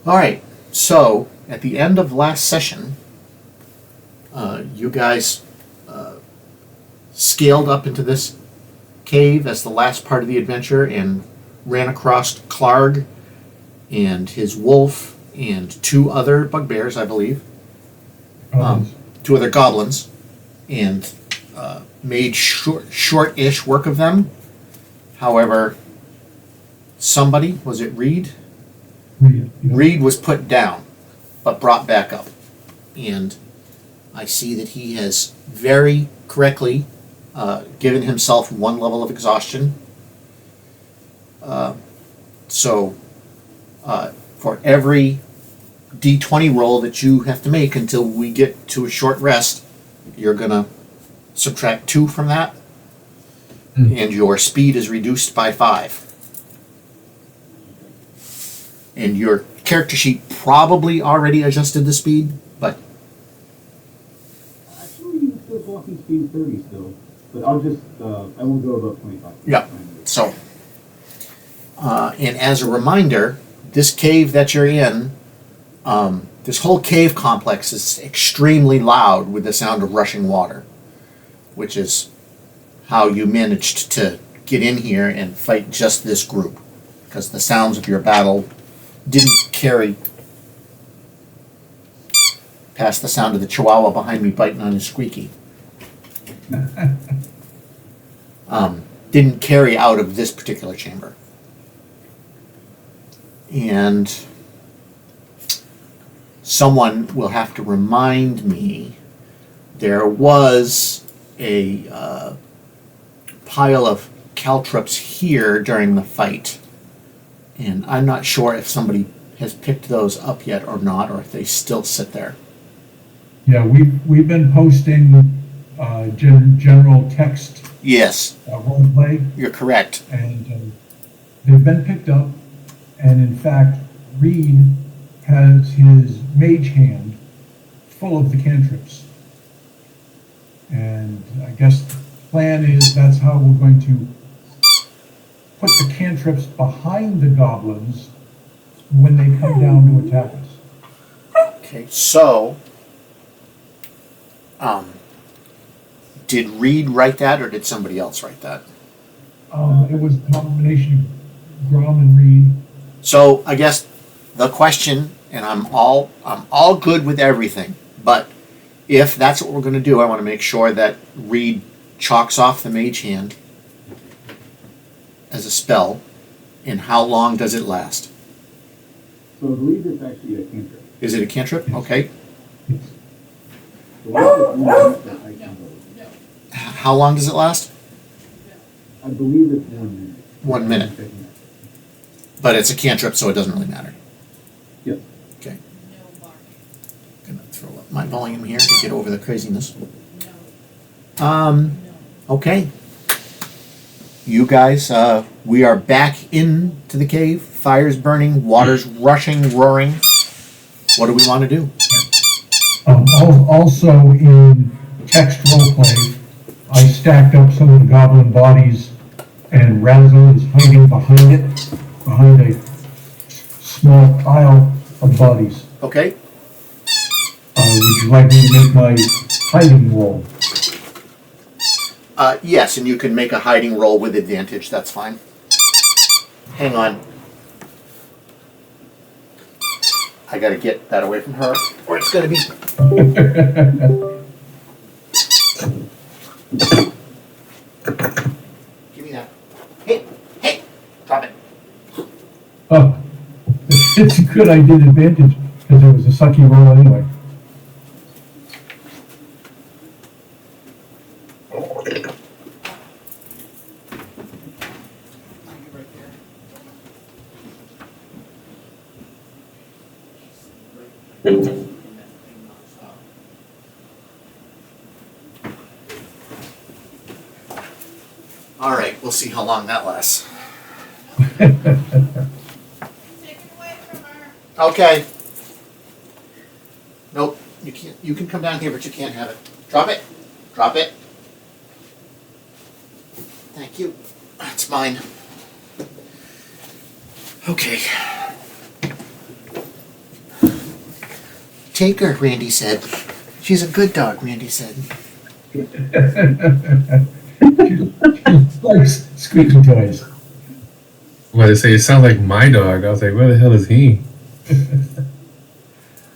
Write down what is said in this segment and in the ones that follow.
All right, so at the end of last session, you guys scaled up into this cave as the last part of the adventure and ran across Clarg and his wolf and two other bugbears, I believe. Two other goblins, and made short-ish work of them. However, somebody, was it Reed? Reed, yeah. Reed was put down, but brought back up. And I see that he has very correctly given himself one level of exhaustion. So for every D20 roll that you have to make until we get to a short rest, you're going to subtract 2 from that, and your speed is reduced by 5. And your character sheet probably already adjusted the speed, but... Actually, you still walking speed 30 still, but I'll just, I won't go above 25. Yeah, so... and as a reminder, this cave that you're in, this whole cave complex is extremely loud with the sound of rushing water, which is how you managed to get in here and fight just this group, because the sounds of your battle didn't carry past the sound of the chihuahua behind me biting on his squeaky. Didn't carry out of this particular chamber. And someone will have to remind me, there was a pile of caltrops here during the fight, and I'm not sure if somebody has picked those up yet or not, or if they still sit there. Yeah, we've been posting general text Yes, roleplay, you're correct. and they've been picked up. And in fact, Reed has his mage hand full of the cantrips. And I guess the plan is that's how we're going to put the cantrips behind the goblins when they come down to attack us. Okay, so, did Reed write that, or did somebody else write that? It was a combination of Grom and Reed. So I guess the question, and I'm all good with everything, but if that's what we're going to do, I want to make sure that Reed chalks off the mage hand as a spell, and how long does it last? So I believe it's actually a cantrip. Is it a cantrip? Okay. Yes. So one minute that I can go. How long does it last? I believe it's 1 minute. 1 minute. But it's a cantrip, so it doesn't really matter. Yes. Okay. Gonna throw up my volume here to get over the craziness. Okay. You guys, we are back into the cave. Fire's burning, water's rushing, roaring. What do we want to do? Also in text roleplay, I stacked up some of the goblin bodies, and Razzle is hiding behind it, behind a small pile of bodies. Okay. Would you like me to make my hiding roll? Yes, and you can make a hiding roll with advantage. That's fine. Hang on. I gotta get that away from her, or it's gonna be... Give me that. Hey, drop it. Oh, it's good I did advantage, because it was a sucky roll anyway. All right, we'll see how long that lasts. Take it away from her. Okay. Nope, you can't. You can come down here, but you can't have it. Drop it. Drop it. Thank you. That's mine. Okay. Take her, Randy said. She's a good dog, Randy said. Like squeaky toys. Well, they say it sounds like my dog. I was like, where the hell is he?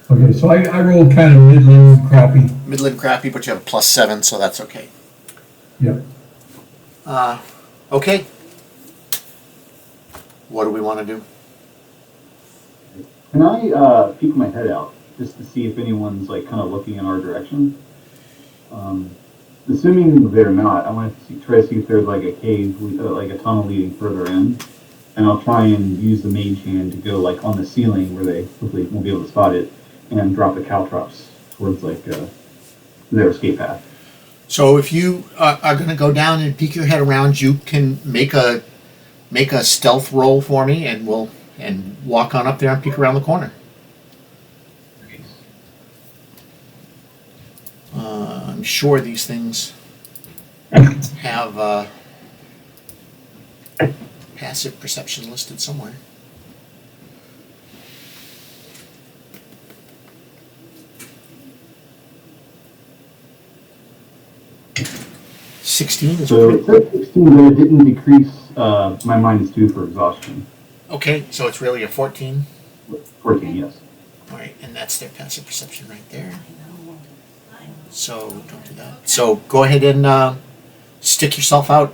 Okay, so I rolled kind of middling crappy. Midland crappy, but you have a +7, so that's okay. Yep. Okay. What do we want to do? Can I peek my head out just to see if anyone's like kind of looking in our direction? Assuming they're not, I want to try to see if there's like a cave, like a tunnel leading further in, and I'll try and use the mage hand to go like on the ceiling where they hopefully won't be able to spot it, and drop the caltrops towards like their escape path. So if you are going to go down and peek your head around, you can make a stealth roll for me, and we'll walk on up there and peek around the corner. I'm sure these things have passive perception listed somewhere. $16 is So pretty. it said 16, but it didn't decrease my -2 for exhaustion. Okay, so it's really a 14. 14, yes. All right, and that's their passive perception right there. So don't do that. So go ahead and stick yourself out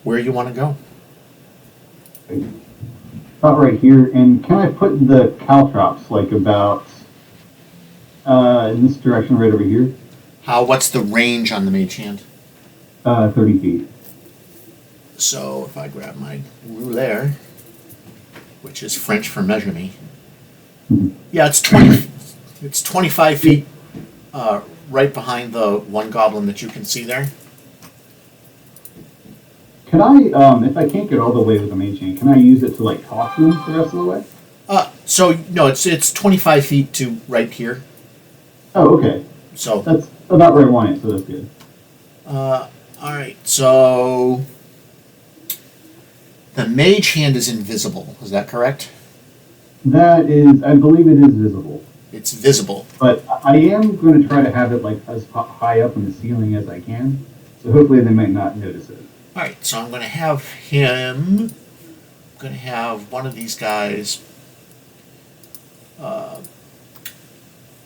where you want to go. About right here, and can I put the caltrops like about in this direction right over here? What's the range on the mage hand? 30 feet. So if I grab my rouleur, which is French for measure me, yeah, it's 20. It's 25 feet, right behind the one goblin that you can see there. Can I, if I can't get all the way with the mage hand, can I use it to like talk to him the rest of the way? So no, it's 25 feet to right here. Oh, okay. So That's about where I want it, so that's good. all right. So the mage hand is invisible. Is that correct? That is, I believe it is visible. It's visible. But I am going to try to have it like as high up in the ceiling as I can, so hopefully they might not notice it. All right. So I'm going to have him. I'm going to have one of these guys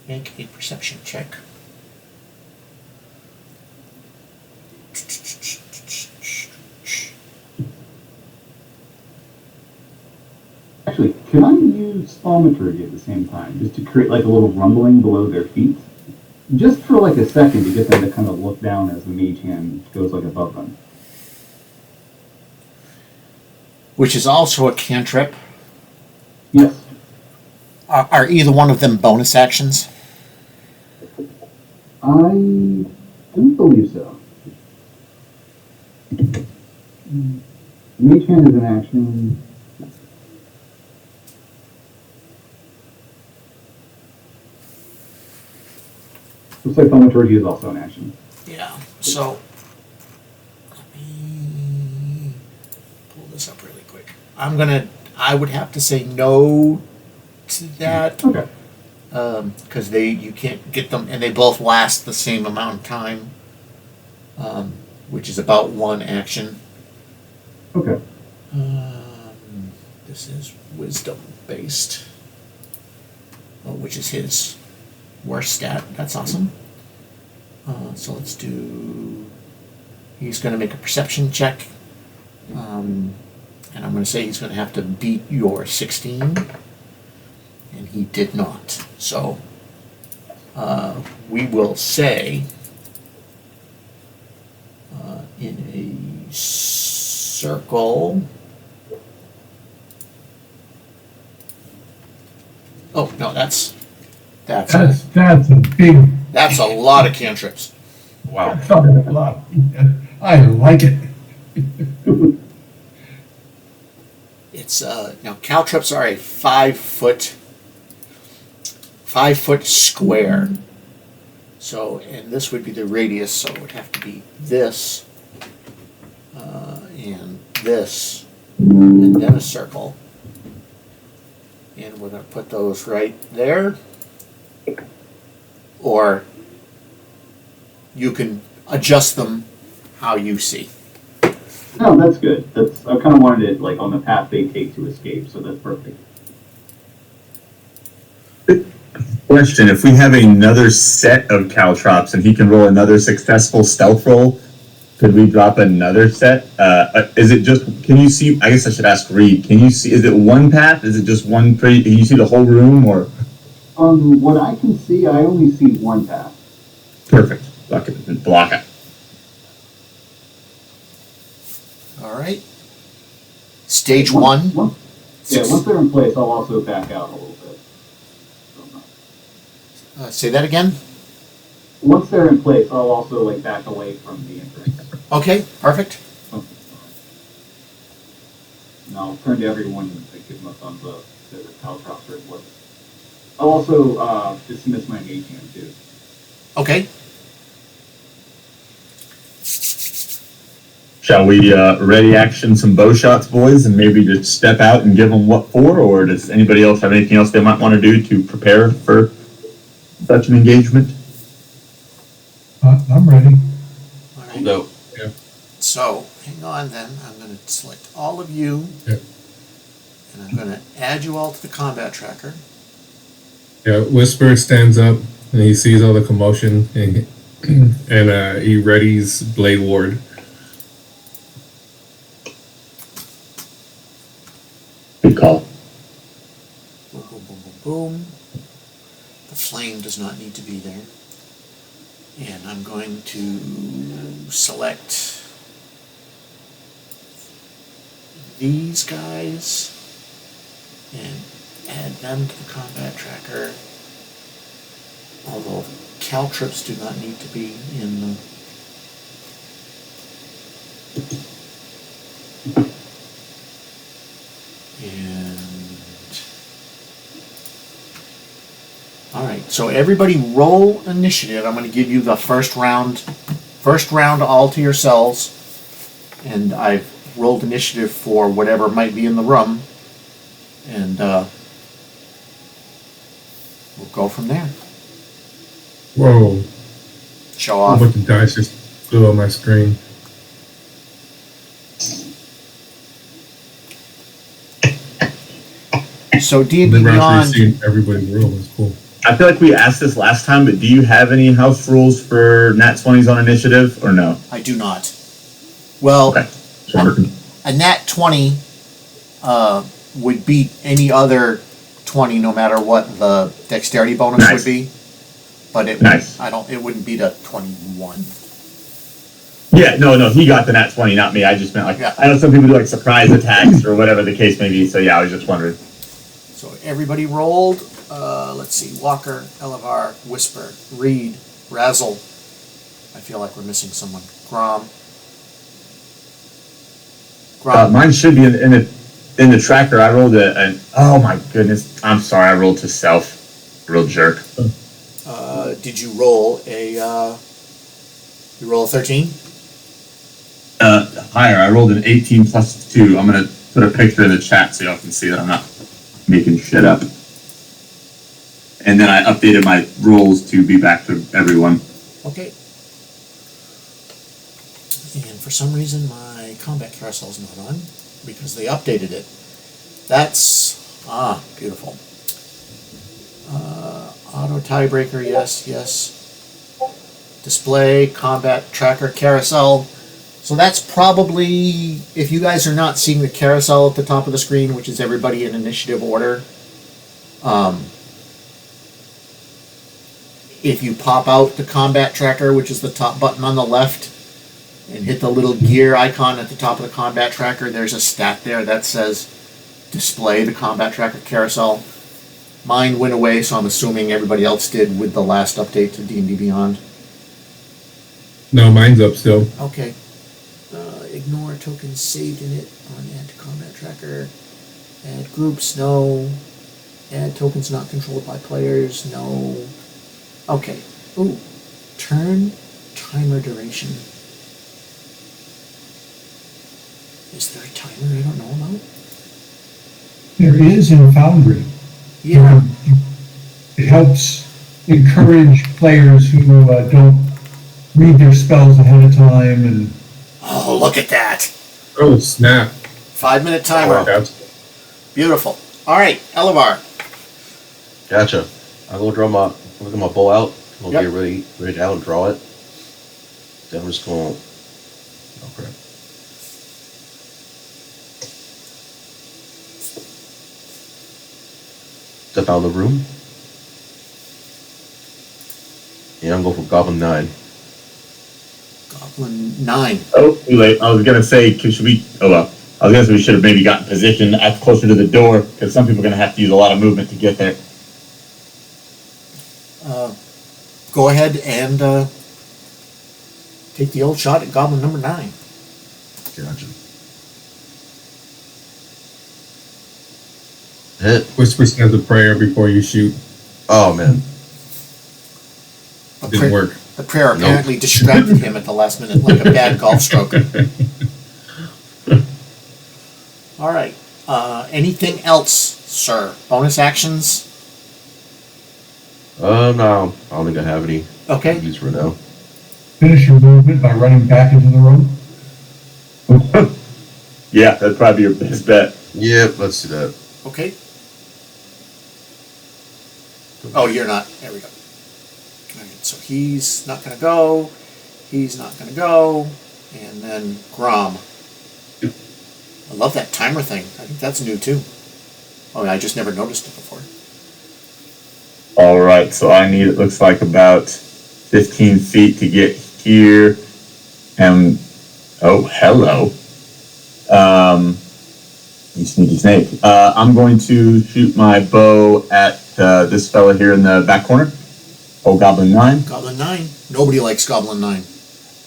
make a perception check. Actually, can I use thaumaturgy at the same time, just to create like a little rumbling below their feet? Just for like a second to get them to kind of look down as the mage hand goes like above them. Which is also a cantrip. Yes. Are either one of them bonus actions? I don't believe so. Mage hand is an action. Looks like thaumaturgy is also an action. Yeah. So let me pull this up really quick. I would have to say no to that. Okay. Because you can't get them, and they both last the same amount of time, which is about one action. Okay. This is wisdom based, which is his worst stat. That's awesome. So let's do. He's going to make a perception check, and I'm going to say he's going to have to beat your 16. And he did not. So we will say in a circle. Oh no, that's That's a big. a lot of cantrips. Wow. That's a lot. I like it. It's now caltrips are a 5 foot square. So, and this would be the radius, so it would have to be this, and this, and then a circle. And we're going to put those right there. or you can adjust them how you see. No, that's good. I kind of wanted it like on the path they take to escape, so that's perfect. Question: if we have another set of caltrops and he can roll another successful stealth roll, could we drop another set? Is it just? Can you see? I guess I should ask Reed. Can you see? Is it one path? Is it just one? Can you see the whole room or? What I can see, I only see one path. Perfect. Block it. All right. Stage one. Once they're in place, I'll also back out a little bit. Say that again. Once they're in place, I'll also like back away from the entrance. Okay, perfect. And I'll turn to everyone and give them a thumbs up that the caltrops are in place. I'll also dismiss my mage hand too. Okay. Shall we ready action some bow shots, boys, and maybe just step out and give them what for? Or does anybody else have anything else they might want to do to prepare for such an engagement? I'm ready. All right. No. Yeah. So, hang on then. I'm going to select all of you. Yeah. And I'm going to add you all to the combat tracker. Yeah. Whisper stands up and he sees all the commotion and he readies Blade Ward. Good call. Boom, boom, boom, boom, boom. The flame does not need to be there. And I'm going to select these guys and add them to the combat tracker. Although caltrips do not need to be in the Alright, so everybody roll initiative. I'm going to give you the first round all to yourselves. And I've rolled initiative for whatever might be in the room. And we'll go from there. Whoa. Show A off. bunch of dice just flew on my screen. So D&D And then we're Beyond... actually seeing everybody roll. It's cool. I feel like we asked this last time, but do you have any house rules for Nat 20s on initiative, or no? I do not. Well, Okay. Just wondering. a nat 20 would beat any other 20 no matter what the dexterity bonus Nice. would be. But it Nice. it wouldn't beat a 21. Yeah, no, he got the Nat 20, not me. I just meant like, Yeah. I know some people do like surprise attacks or whatever the case may be, so yeah, I was just wondering. So everybody rolled. Let's see. Walker, Elevar, Whisper, Reed, Razzle. I feel like we're missing someone. Grom. Mine should be in the tracker. I rolled oh my goodness. I'm sorry, I rolled to self. Real jerk. Did you roll a 13? Higher. I rolled an 18 plus 2. I'm going to put a picture in the chat so y'all can see that I'm not making shit up. And then I updated my rolls to be back to everyone. Okay. And for some reason my combat carousel's not on because they updated it. That's beautiful. Auto tiebreaker, yes. Display, combat tracker, carousel. So that's probably, if you guys are not seeing the carousel at the top of the screen, which is everybody in initiative order, if you pop out the combat tracker, which is the top button on the left, and hit the little gear icon at the top of the combat tracker, there's a stat there that says display the combat tracker carousel. Mine went away, so I'm assuming everybody else did with the last update to D&D Beyond. No, mine's up still. Okay. Ignore tokens saved in it on add to combat tracker. Add groups, no. Add tokens not controlled by players, no. Okay. Ooh. Turn timer duration. Is there a timer I don't know about? There is in Foundry. Yeah. It helps encourage players who don't read their spells ahead of time, and Oh, look at that. Oh, snap. 5-minute timer. Beautiful. All right, Elevar. Gotcha. I'll go draw my, look at my bow out. I'll Yep. get ready out and draw it. Then I'm just going, oh crap. Step out of the room. And I'm going for Goblin 9. Goblin 9. Oh, too late. I was gonna say, should we? Oh well. I was gonna say we should have maybe gotten positioned at closer to the door because some people are gonna have to use a lot of movement to get there. Go ahead and take the old shot at Goblin number 9. Gotcha. Hit. Whisper says a prayer before you shoot. Oh man. The Didn't work. The prayer apparently distracted him at the last minute like a bad golf stroke. All right. Anything else, sir? Bonus actions? No, I don't think I have any Okay. use for now. finish your movement by running back into the room. Yeah, that'd probably be your best bet. Yep, let's do that. Okay. Oh, you're not. There we go. All right, so he's not going to go. He's not going to go. And then Grom. I love that timer thing. I think that's new too. Oh, I just never noticed it before. All right, so I need, it looks like about 15 feet to get here. And, oh, hello. You sneaky snake. I'm going to shoot my bow at this fella here in the back corner. Oh, Goblin 9. Goblin 9. Nobody likes Goblin 9.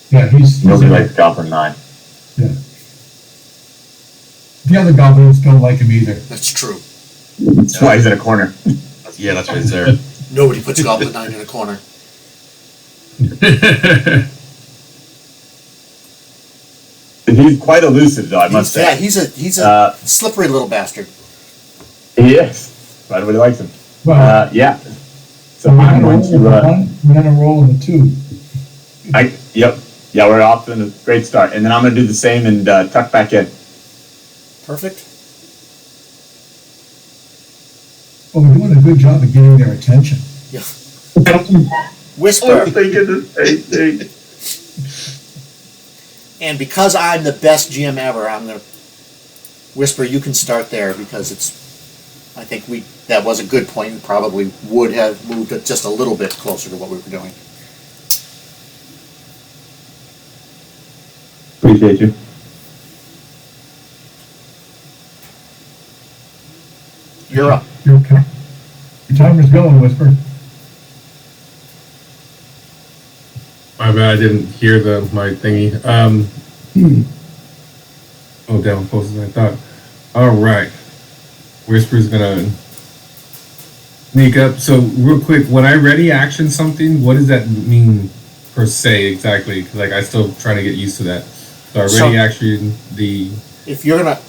Yeah, he's Nobody likes Goblin 9. yeah. The other goblins don't like him either. That's true. That's why he's in a corner. Yeah, that's right there. Nobody puts Goblin 9 in a corner. He's quite elusive, though, I must say. Yeah, he's a slippery little bastard. He is. Everybody likes him. Well, Yeah. So we're I'm gonna going roll in the to. one, we're gonna roll in the two. Yep. Yeah, we're off to a great start. And then I'm going to do the same and tuck back in. Perfect. Well, we're doing a good job of getting their attention. Yeah. I Whisper. was thinking the same thing. And because I'm the best GM ever, I'm going to Whisper, you can start there because I think that was a good point and probably would have moved it just a little bit closer to what we were doing. Appreciate you. You're up. Your timer's going, Whisper. My bad, I didn't hear my thingy. Oh, damn, I'm closer than I thought. All right. Whisper's gonna sneak up. So, real quick, when I ready action something, what does that mean per se exactly? Because like, I still trying to get used to that. So, I ready action the If you're gonna,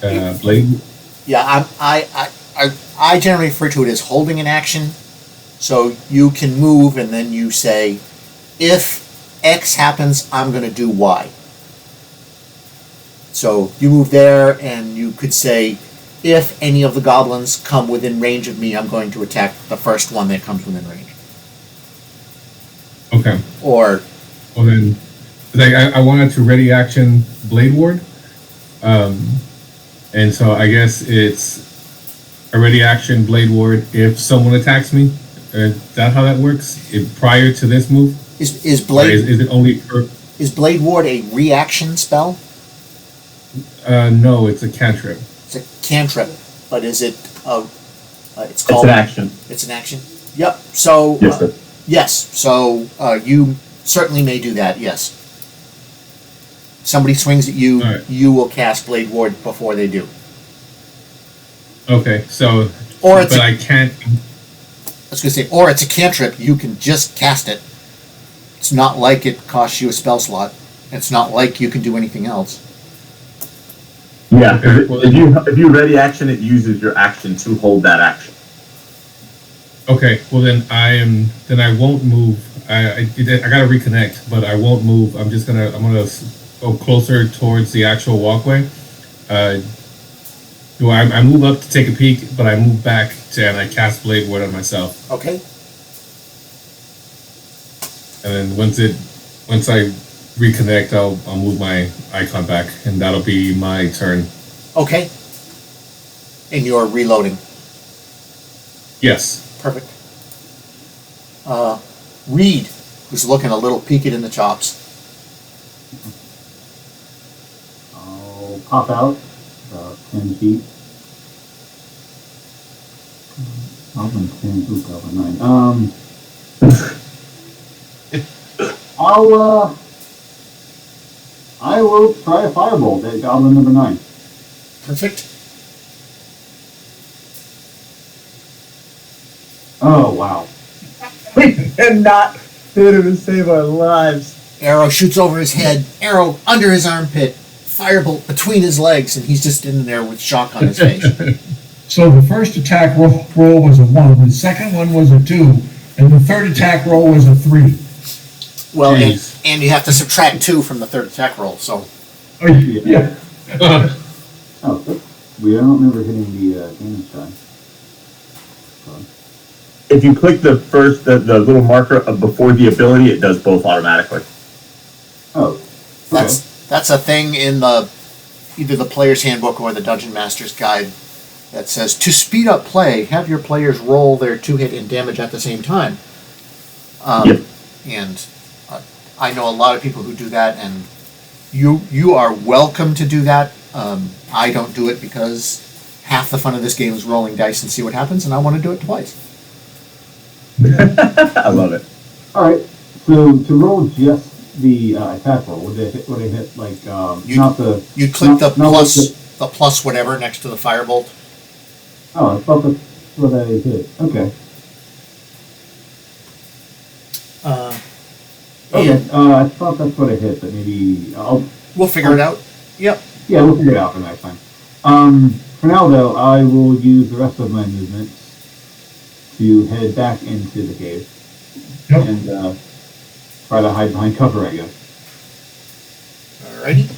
blade. yeah, I generally refer to it as holding an action. So you can move and then you say, if X happens, I'm going to do Y. So you move there and you could say, if any of the goblins come within range of me, I'm going to attack the first one that comes within range. Okay. Or, Well then, like I wanted to ready action blade ward, and so I guess it's a ready action blade ward if someone attacks me. Is that how that works? Prior to this move, is Or Blade is it only? is Blade Ward a reaction spell? No, it's a cantrip. It's a cantrip, but is it it's It's called an action. It's an action. Yep. So Yes, sir. yes. So you certainly may do that. Yes. Somebody swings at you, Alright. you will cast Blade Ward before they do. Okay, so Or it's but a- I can't. I was going to say, or it's a cantrip. You can just cast it. It's not like it costs you a spell slot. It's not like you can do anything else. Yeah. Okay, well, If you ready action, it uses your action to hold that action. Okay, well then I won't move. I gotta reconnect, but I won't move. I'm gonna go closer towards the actual walkway. Uh, do I move up to take a peek, but I move back and I cast Blade Ward on myself. Okay. And then once I reconnect, I'll move my icon back, and that'll be my turn. Okay. And you're reloading. Yes. Perfect. Reed, who's looking a little peaked in the chops. I'll pop out about 10 feet. Goblin 10, ooh, Goblin 9. I will try a firebolt at Goblin number 9. Perfect. Oh, wow. We cannot hit him to save our lives. Arrow shoots over his head. Arrow under his armpit. Firebolt between his legs, and he's just in there with shock on his face. So the first attack roll was a 1, the second one was a 2, and the third attack roll was a 3. Well, Jeez. and you have to subtract 2 from the third attack roll. So Oh, yeah. Oh, we don't remember hitting the damage die. If you click the little marker before the ability, it does both automatically. Oh, that's a thing in either the player's handbook or the dungeon master's guide that says to speed up play, have your players roll their 2-hit and damage at the same time. Yep. And I know a lot of people who do that, and you are welcome to do that. I don't do it because half the fun of this game is rolling dice and see what happens, and I want to do it twice. I love it. All right. So to roll just the attack roll, would it hit like not the? You click not- the not like the plus whatever next to the firebolt. Oh, I thought that's what I hit. Okay. Okay. And I thought that's what I hit, but maybe we'll figure it out. Yep. yeah, we'll figure it out for next time. For now though, I will use the rest of my movements to head back into the cave Yep. and try to hide behind cover, I guess. Alrighty.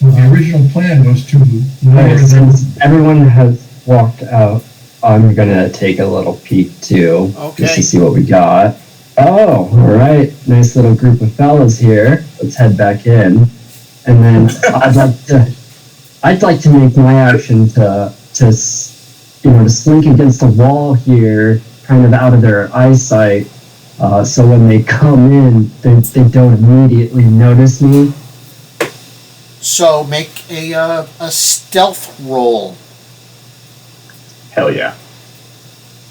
Well, the original plan was to lower Okay, them. since everyone has walked out, I'm gonna take a little peek too, just Okay. to see what we got. Oh, all right, nice little group of fellas here. Let's head back in, and then I'd like to make my action to slink against the wall here, kind of out of their eyesight, so when they come in, they don't immediately notice me. So make a stealth roll. Hell yeah.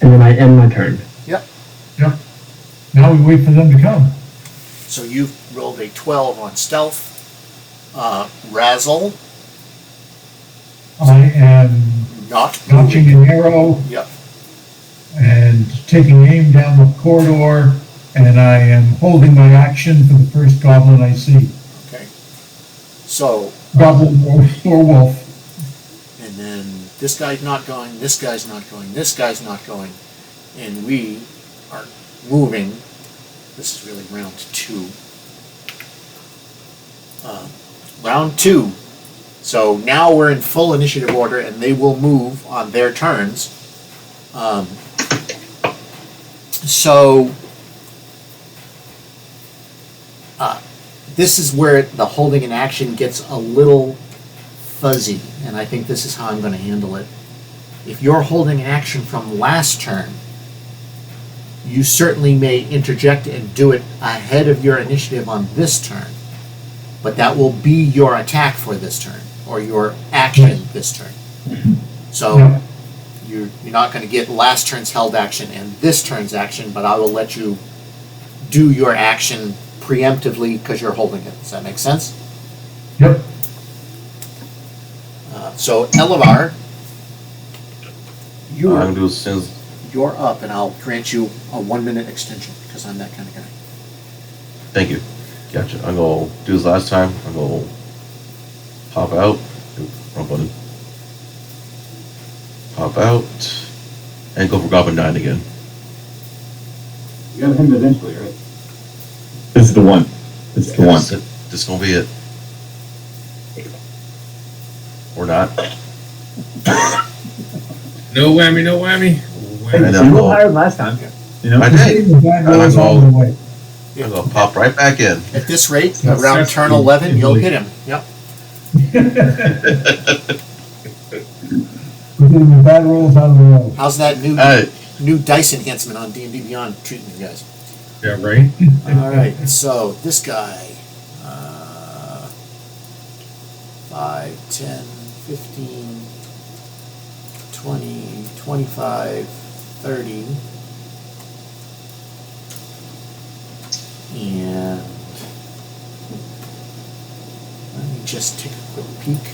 And then I end my turn. Now we wait for them to come. So you've rolled a 12 on stealth. Razzle, I am not notching moving. an arrow Yep. and taking aim down the corridor, and I am holding my action for the first goblin I see. Okay. So, Goblin or wolf. and then this guy's not going, this guy's not going, this guy's not going, and we are moving. This is really round 2. Round 2. So now we're in full initiative order, and they will move on their turns. This is where the holding an action gets a little fuzzy, and I think this is how I'm going to handle it. If you're holding an action from last turn, you certainly may interject and do it ahead of your initiative on this turn, but that will be your attack for this turn, or your action this turn. So Yeah. you're not going to get last turn's held action and this turn's action, but I will let you do your action preemptively because you're holding it. Does that make sense? Yep. So Elevar, I'm gonna do since you're up, and I'll grant you a 1-minute extension because I'm that kind of guy. thank you. Gotcha. I'm gonna do this last time. I'm gonna pop out. Oop, wrong button. Pop out. and go for Goblin 9 again. You gotta hit him eventually, right? This is the one. This is the one. This is gonna be it. Or not. No whammy, no whammy. Hey, I know. you rolled higher than last time. You know? I did. The bad rolls out of the way. I'm gonna pop right back in. At this rate, That's around that's turn good. 11, you'll hit him. Yep. We're getting the bad rolls out of the way. How's that new dice enhancement on D&D Beyond treating you guys? Yeah, right? All right, so this guy, 5, 10, 15, 20, 25, 30, and let me just take a quick peek.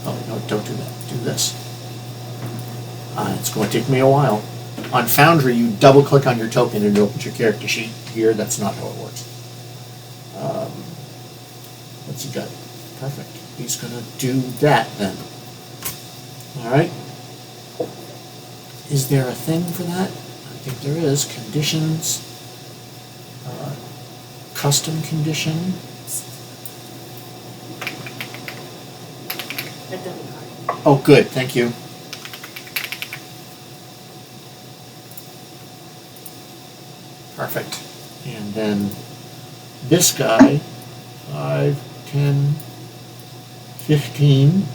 Oh, no, don't do that. Do this. It's going to take me a while. On Foundry, you double click on your token and it opens your character sheet. Here, that's not how it works. What's he got? Perfect. He's going to do that then. All right. Is there a thing for that? I think there is. Conditions. Custom condition. Oh, good. Thank you. Perfect. And then this guy, 5, 10, 15.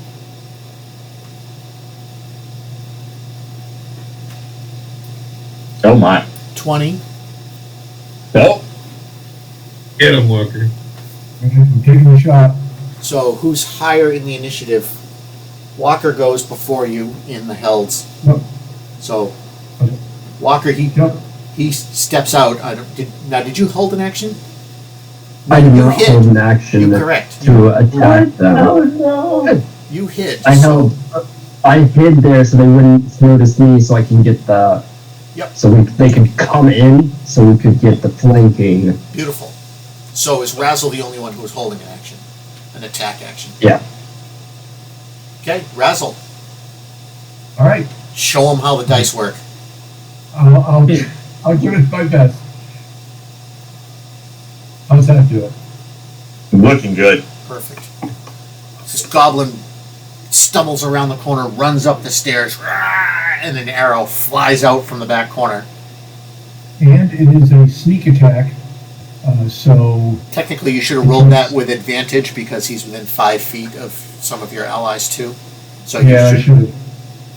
Oh my. 20. Oh. Get him, Walker. I'm taking the shot. So who's higher in the initiative? Walker goes before you in the Hells. Yep. So Okay. Walker, Yep. he steps out. Did you hold an action? I did You not hit. hold an action You correct. to attack them. You hid. I held. I hid there so they wouldn't notice me, so I can get the. Yep. So they could come in, so we could get the flanking. Beautiful. So is Razzle the only one who was holding an action? An attack action? Yeah. Okay, Razzle. All right. Show him how the dice work. I'll give it my best. How's that do it? Looking good. Perfect. This goblin stumbles around the corner, runs up the stairs, and an arrow flies out from the back corner. And it is a sneak attack, so Technically, you should have rolled that with advantage because he's within 5 feet of some of your allies too. So yeah, I should have.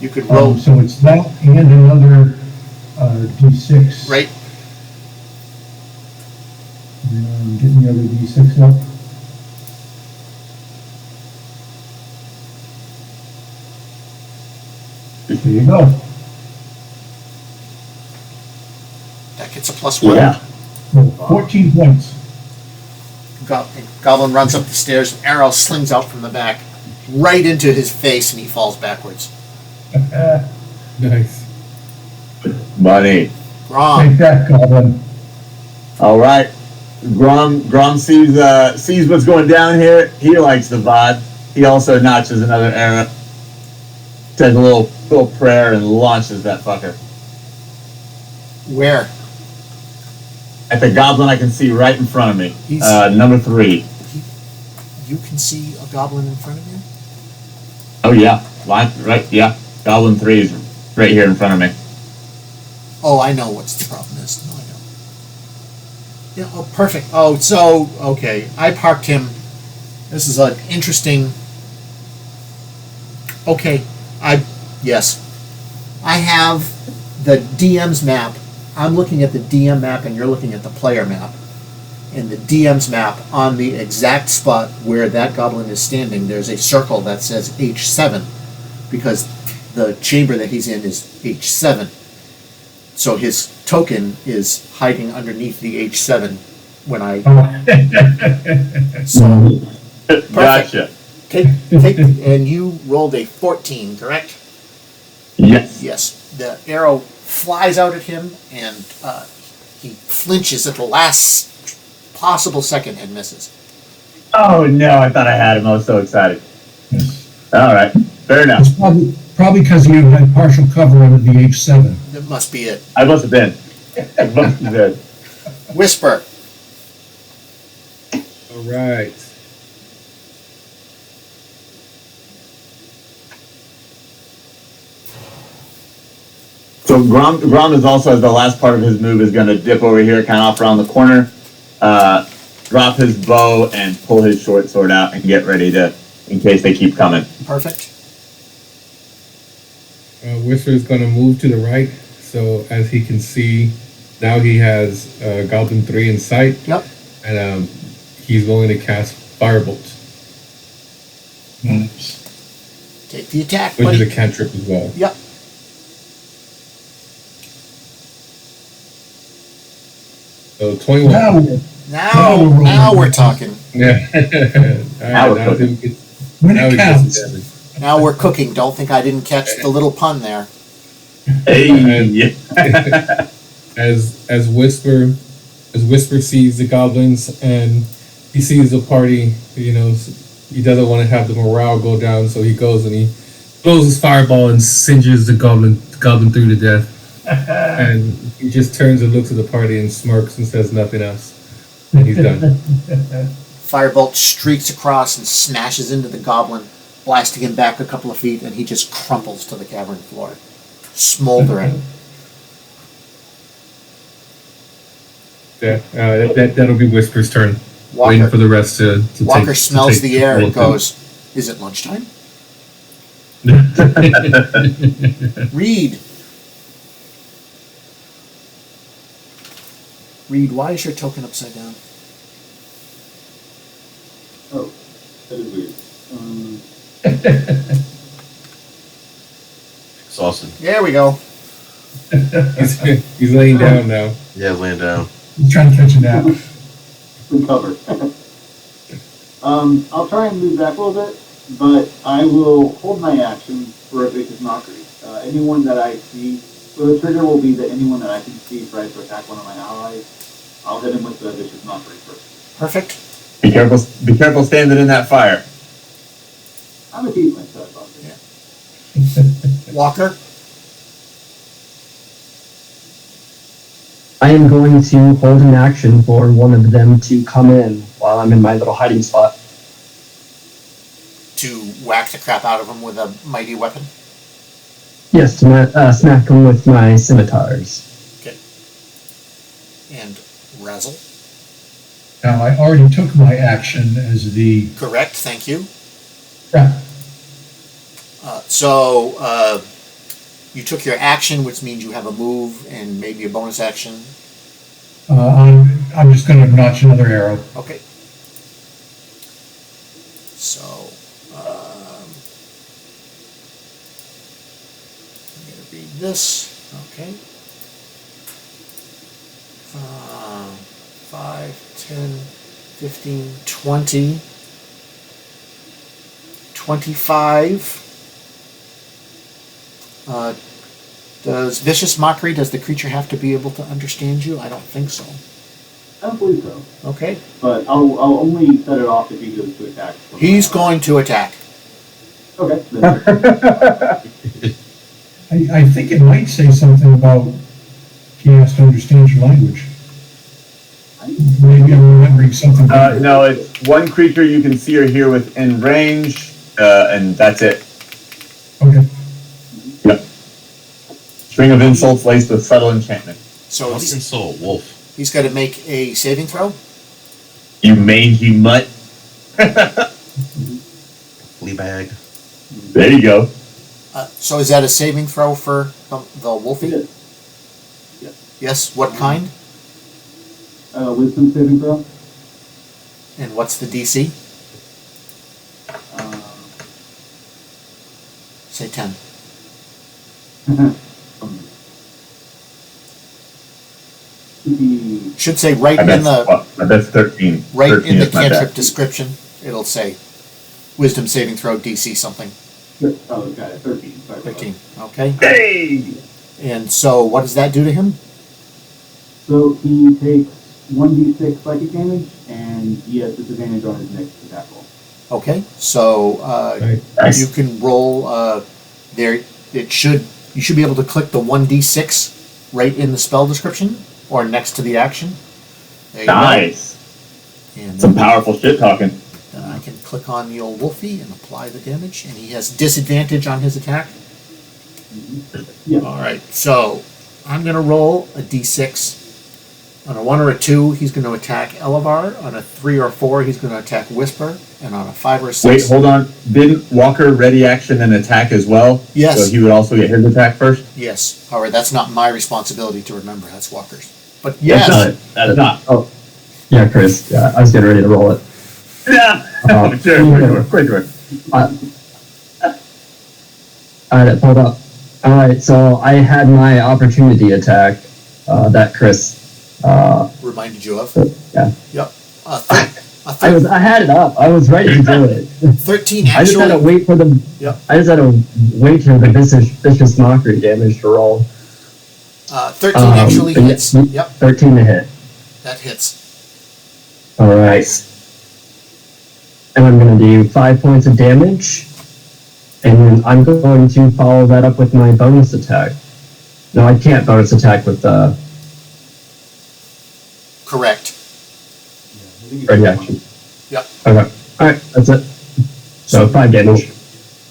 you could roll So it's that and another D6. right. Getting the other D6 up. There you go. That gets a +1. Yeah. So 14 points. Goblin runs up the stairs. An arrow slings out from the back, right into his face, and he falls backwards. Nice. Money. Grom. Take that, Goblin. All right. Grom sees what's going down here. He likes the vibe. He also notches another arrow. Says a little prayer and launches that fucker Where? at the goblin I can see right in front of me. He's- Number 3. You can see a goblin in front of you? Oh yeah, right. Yeah, goblin 3 is right here in front of me. Oh, I know what's the problem is. No, I don't. Yeah, oh, perfect. Oh, so, okay. I parked him. This is an interesting... Okay, yes. I have the DM's map. I'm looking at the DM map and you're looking at the player map. In the DM's map, on the exact spot where that goblin is standing, there's a circle that says H7 because the chamber that he's in is H7. So his token is hiding underneath the H7 when I... So, Gotcha. take, and you rolled a 14, correct? Yes. Yes. The arrow flies out at him, and he flinches at the last possible second and misses. Oh no, I thought I had him. I was so excited. Yes. All right, fair enough. It's probably Probably because you had partial cover under the H7. That must be it. I must have been. I must have been. Whisper. All right. So Grom is also, as the last part of his move, is going to dip over here, kind of off around the corner, drop his bow, and pull his short sword out and get ready to, in case they keep coming. Perfect. Whisper is going to move to the right, so as he can see, now he has Goblin 3 in sight. Yep. And he's going to cast Firebolt, Nice. Take the attack, which buddy. is a cantrip as well. Yep. So 21. Now we're talking. Yeah. All right, Now we're cooking. When now it he gets counts. some damage. Now we're cooking. Don't think I didn't catch the little pun there. Hey! As Whisper sees the goblins and he sees the party, you know, he doesn't want to have the morale go down, so he goes and he blows his fireball and singes the goblin through to death. And he just turns and looks at the party and smirks and says nothing else. And he's done. Firebolt streaks across and smashes into the goblin, blasting him back a couple of feet, and he just crumples to the cavern floor, smoldering. Yeah, that'll be Whisper's turn. Waiting for Walker, the rest to Walker take, smells to take the air and control. goes, "Is it lunchtime?" Reed. Reed, why is your token upside down? Oh, that is weird. Exhausted. There we go. He's laying down now. Yeah, laying down. He's trying to catch a nap. Recover. I'll try and move back a little bit, but I will hold my action for a vicious mockery. Anyone that I see, so the trigger will be that anyone that I can see tries to attack one of my allies, I'll hit him with the vicious mockery first. Perfect. Be careful standing in that fire. I'm a thief myself, I'll Walker. I am going to hold an action for one of them to come in while I'm in my little hiding spot. To whack the crap out of him with a mighty weapon. Yes, to smack them with my scimitars. Okay. And Razzle. Now, I already took my action as the Correct, thank you. crap. So you took your action, which means you have a move and maybe a bonus action. I'm just going to notch another arrow. Okay. So, I'm going to read this. Okay. 5, 10, 15, 20, 25. Does Vicious Mockery, does the creature have to be able to understand you? I don't think so. I don't believe so, Okay. but I'll only set it off if he goes to attack. He's going to attack. Okay. Then. I think it might say something about he has to understand your language. Maybe I'm remembering something. No, it's one creature you can see or hear within range, and that's it. Okay. Yep. String of insults laced with subtle enchantment. So What's insult? Wolf. he's got to make a saving throw. You mangy mutt. Flea bag. There you go. So is that a saving throw for the Wolfie? It is. Yes. Yes. What kind? Wisdom saving throw. And what's the DC? Say 10. He Should say right I in the bet 13. right 13 in the is my cantrip bet. description. It'll say Wisdom saving throw DC something. Oh, got it. 13. Sorry about 13. Okay. Hey! And so what does that do to him? So he takes 1d6 psychic damage, and he has disadvantage on his next attack roll. Okay. So Right. Nice. you can roll there. you should be able to click the 1d6 right in the spell description or next to the action. There you Nice. go. And Some then, powerful shit talking. then I can click on the old wolfie and apply the damage, and he has disadvantage on his attack. Yeah. All right, so I'm going to roll a d6. On a 1 or a 2, he's going to attack Elevar. On a 3 or 4, he's going to attack Whisper. And on a 5 or 6... Wait, hold on. Didn't Walker ready action and attack as well? Yes. So he would also get his attack first? Yes. However, that's not my responsibility to remember. That's Walker's. But yes. That's not. Oh, yeah, Chris. Yeah, I was getting ready to roll it. Yeah. Sure. Quick. Alright, hold up. Alright, so I had my opportunity attack that Chris. Reminded you of. Yeah. Yep. I had it up. I was ready to do it. 13 I just had to actually. wait for the. Yep. I just had to wait for the vicious mockery damage to roll. 13 actually but hits. Yep, 13 to hit. that hits. All right. And I'm going to do 5 points of damage. And then I'm going to follow that up with my bonus attack. No, I can't bonus attack with the Correct. ready action. Yep. Okay. Alright, that's it. So 5 damage.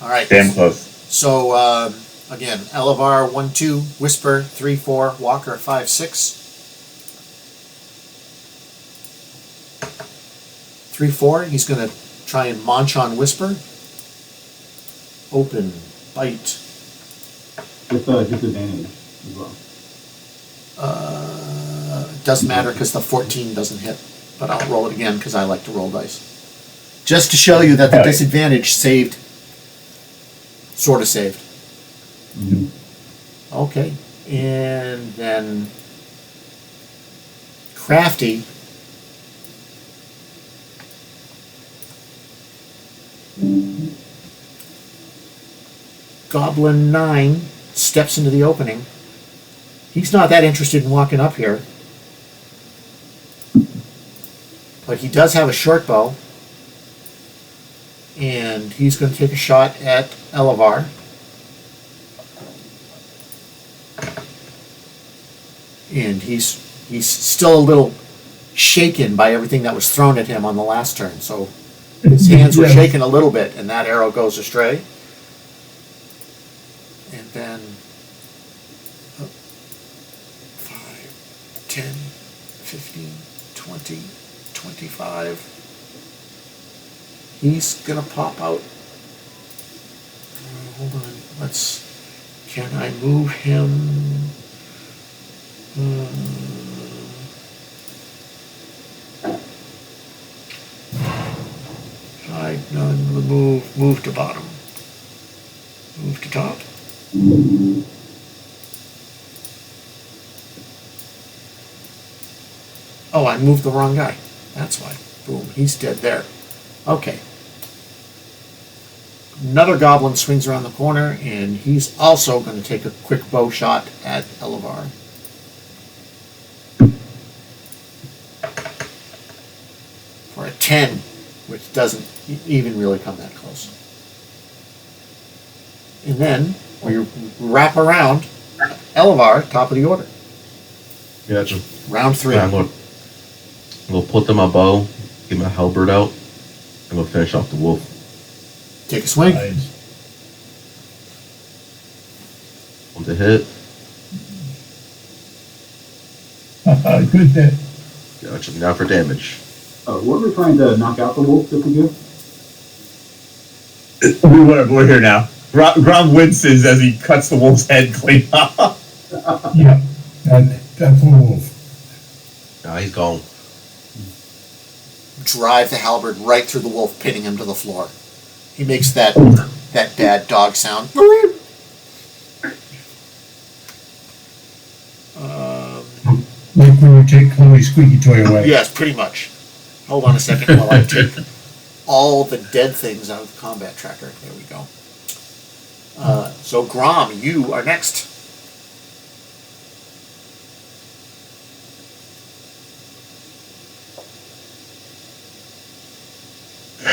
All right. Damn close. So, again, Elevar 1, 2, Whisper 3, 4, Walker 5, 6. 3, 4, he's going to try and munch on Whisper. Open, bite. With disadvantage as well. Doesn't matter because the 14 doesn't hit. But I'll roll it again because I like to roll dice. Just to show you that the disadvantage saved. Sort of saved. Mm-hmm. Okay. And then Crafty. Goblin 9 steps into the opening. He's not that interested in walking up here. But he does have a short bow. And he's going to take a shot at Elevar. And he's still a little shaken by everything that was thrown at him on the last turn. So his hands were Yes. shaking a little bit, and that arrow goes astray. And then 5, 10, 15, 20, 25. He's gonna pop out. Hold on. Can I move him? Hide none. Move to bottom. Move to top. Oh, I moved the wrong guy. That's why. Boom. He's dead there. Okay. Another goblin swings around the corner, and he's also going to take a quick bow shot at Elevar. For a 10, which doesn't even really come that close. And then we wrap around Elevar, top of the order. Gotcha. Round 3. Yeah, I'm gonna put them my bow, get my halberd out, and we'll finish off the wolf. Take a swing. Nice. One to hit. Good hit. Gotcha. Now for damage. What we're trying to knock out the wolf if we do? We're here now. Grom winces as he cuts the wolf's head clean off. Yeah, that's a wolf. Nah, he's gone. Drive the halberd right through the wolf, pinning him to the floor. He makes that bad dog sound. Like when you take Chloe's squeaky toy away. Yes, pretty much. Hold on a second while I take all the dead things out of the combat tracker. There we go. So Grom, you are next.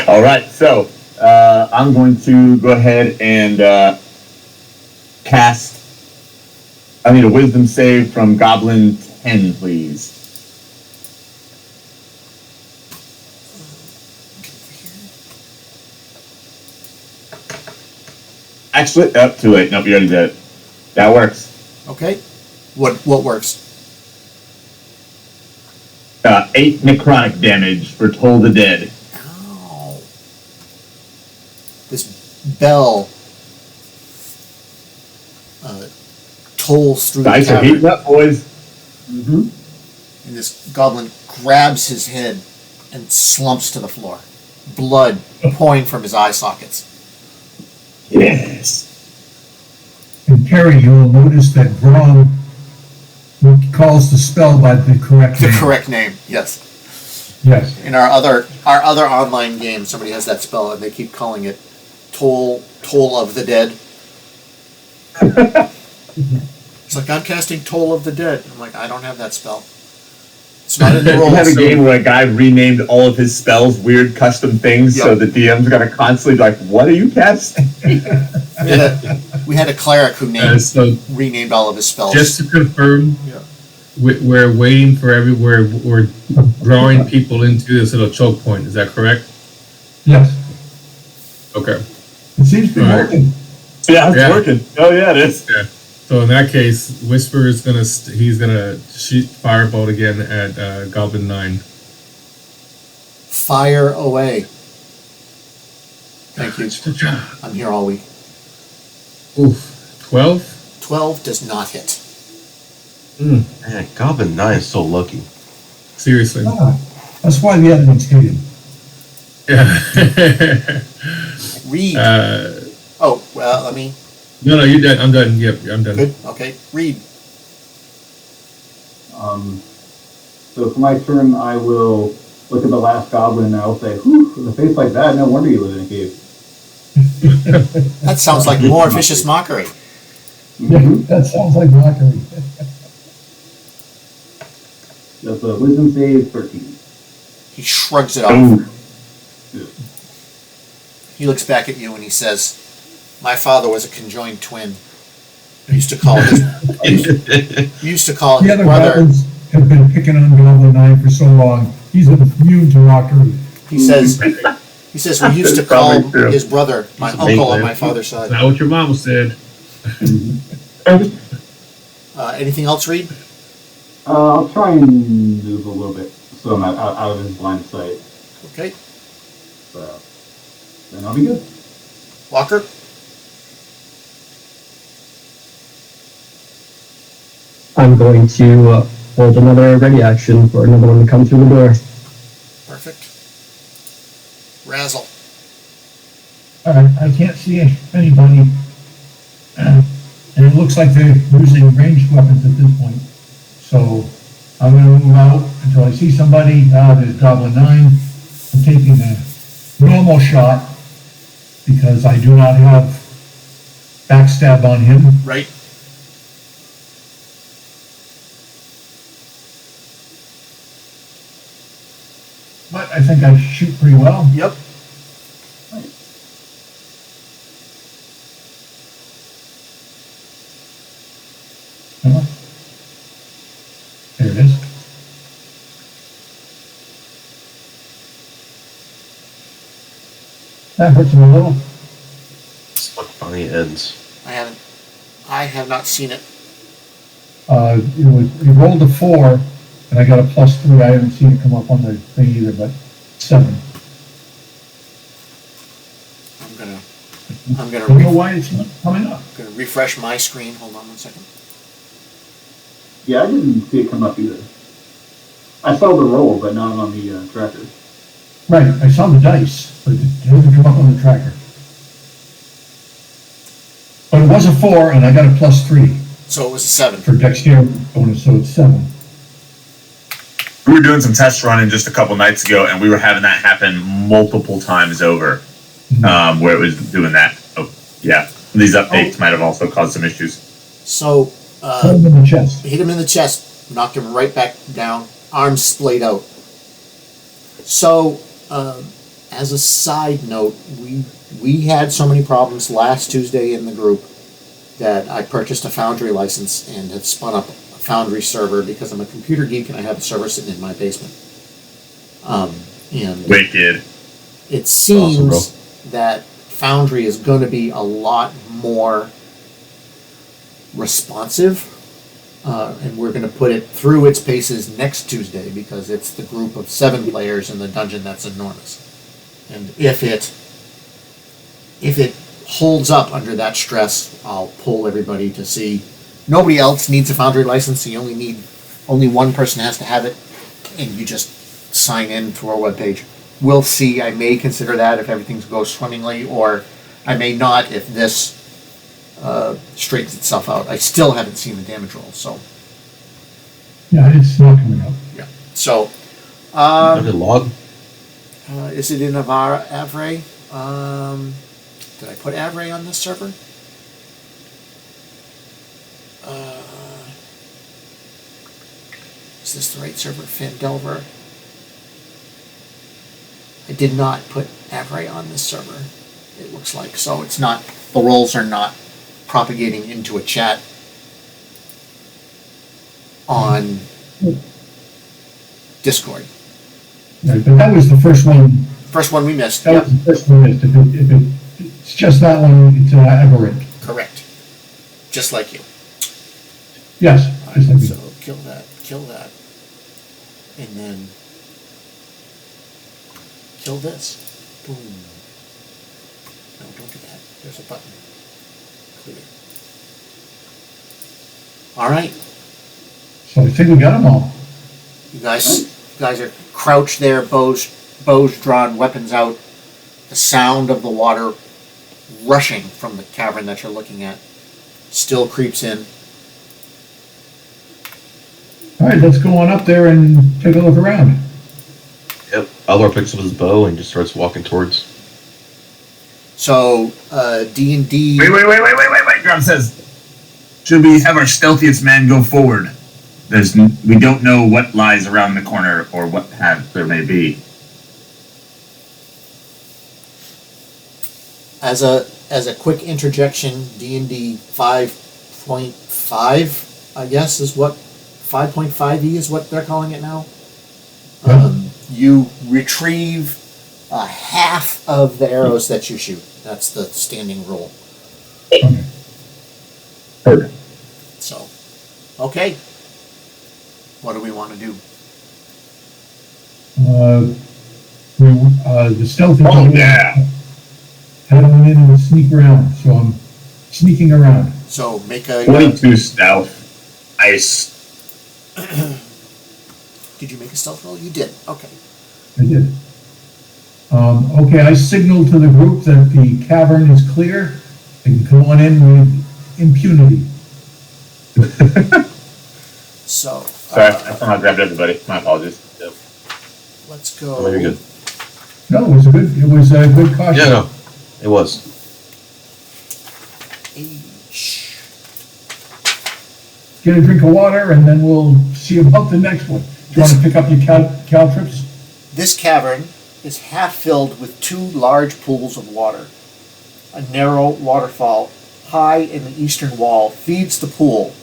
All right, so I'm going to go ahead and cast. I need a wisdom save from Goblin 10, please. Actually, up too late. Nope, you already did it. That works. Okay. What works? 8 necrotic damage for Toll the Dead. Ow. This bell tolls through Dice the are cavern, heating up, boys. Mm-hmm. and this goblin grabs his head and slumps to the floor. Blood pouring from his eye sockets. Yes. And Carrie, you will notice that Grom calls the spell by the correct The name. correct name, yes. Yes. In our other online game, somebody has that spell and they keep calling it Toll of the Dead. It's like, I'm casting Toll of the Dead. I'm like, I don't have that spell. It's not in the We had a rules. game where a guy renamed all of his spells weird custom things, so Yep. the DM's gonna constantly be like, "What are you casting?" We had a cleric who So renamed all of his spells. just to confirm, Yeah. we're waiting for everywhere. We're drawing people into this little choke point. Is that correct? Yes. Okay. It seems to be All right. working. Yeah, it's Yeah. working. Oh yeah, it is. So in that case, Whisper is he's gonna shoot firebolt again at Goblin 9. Fire away. Thank you. I'm here all week. Oof. 12. 12 does not hit. Mm, Man, Goblin 9 is so lucky. seriously. Ah, that's why the other ones hate him. Yeah. Read. Oh, well, let me. No, you're done. I'm done. Yep, I'm done. Good. Okay. Read. So for my turn, I will look at the last goblin and I'll say, "Whew, with a face like that, no wonder you live in a cave." That sounds like more vicious mockery. Yeah, that sounds like mockery. That's a wisdom save 13. He shrugs it off. Ooh. He looks back at you and he says, "My father was a conjoined twin. I used to call his The other brother." goblins have been picking on Goblin 9 for so long. He's immune to mockery. He says, we used to That's call probably true. his brother my He's a uncle on big my man. father's Is side. that what your mama said? Anything else, Reed? I'll try and move a little bit so I'm out of his line of sight. Okay. So then I'll be good. Walker? I'm going to hold another ready action for another one to come through the door. Perfect. Razzle. I can't see anybody. And it looks like they're using ranged weapons at this point. So I'm going to move out until I see somebody. There's Goblin 9. I'm taking a normal shot because I do not have backstab on him. Right? But I think I shoot pretty well. Yep. Come on. There it is. That hurts him a little. It's what finally ends. I have not seen it. It rolled a 4, and I got a +3. I haven't seen it come up on the thing either, but 7. I'm I don't know gonna why it's not coming up. refresh my screen. Hold on 1 second. Yeah, I didn't see it come up either. I saw the roll, but not on the tracker. Right, I saw the dice, but it hasn't come up on the tracker. But it was a 4, and I got a +3 So it was a 7. for dexterity bonus, so it's 7. We were doing some test running just a couple nights ago, and we were having that happen multiple times over, where it was doing that. Oh, yeah. These updates might have also caused some issues. So Put him in the chest. hit him in the chest, knocked him right back down, arms splayed out. So, as a side note, we had so many problems last Tuesday in the group that I purchased a Foundry license and have spun up a Foundry server because I'm a computer geek and I have a server sitting in my basement. And Wicked. it seems Awesome, that Foundry is going to be a lot more responsive, and we're going to put it through its paces next Tuesday because it's the group of 7 players in the dungeon that's enormous. And if it holds up under that stress, I'll pull everybody to see. Nobody else needs a Foundry license. So only one person has to have it, and you just sign in through our webpage. We'll see. I may consider that if everything goes swimmingly, or I may not if this straightens itself out. I still haven't seen the damage roll, so Yeah, it's not coming up. yeah. So, Did it log? is it in Avray? Did I put Avray on this server? Is this the right server? Fandelver. I did not put Avray on this server. It looks like so. It's not. The rolls are not propagating into a chat on Discord. Right, but that was the first one. First one we missed. That Yep. was the first one missed. If it's just that one, it's aberrant. Correct. Just like you. Yes. Just like So you. kill that, and then kill this. Boom. No, don't do that. There's a button. Clear. All right, So I think we got them all. you guys are crouched there, bows drawn, weapons out. The sound of the water rushing from the cavern that you're looking at still creeps in. All right, let's go on up there and take a look around. Yep. Alvar picks up his bow and just starts walking towards. So D&D. Wait. Graham says, should we have our stealthiest man go forward? We don't know what lies around the corner or what path there may be. As a quick interjection, D&D 5.5, I guess, is what 5.5e is what they're calling it now. You retrieve half of the arrows that you shoot. That's the standing rule. Okay. Perfect. So, okay. What do we want to do? The stealthy. Oh, yeah. Head on in and sneak around. So I'm sneaking around. So make a. 22 stealth. Ice. Did you make a stealth roll? You did. Okay. I did. Okay, I signaled to the group that the cavern is clear. They can come on in with impunity. So. Sorry, I somehow grabbed everybody. My apologies. Let's Oh, go. you're good. No, it was a good caution. Yeah, no. It was. H. Get a drink of water, and then we'll see about the next one. Do you want to pick up your caltrips? This cavern is half filled with 2 large pools of water. A narrow waterfall high in the eastern wall feeds the pool,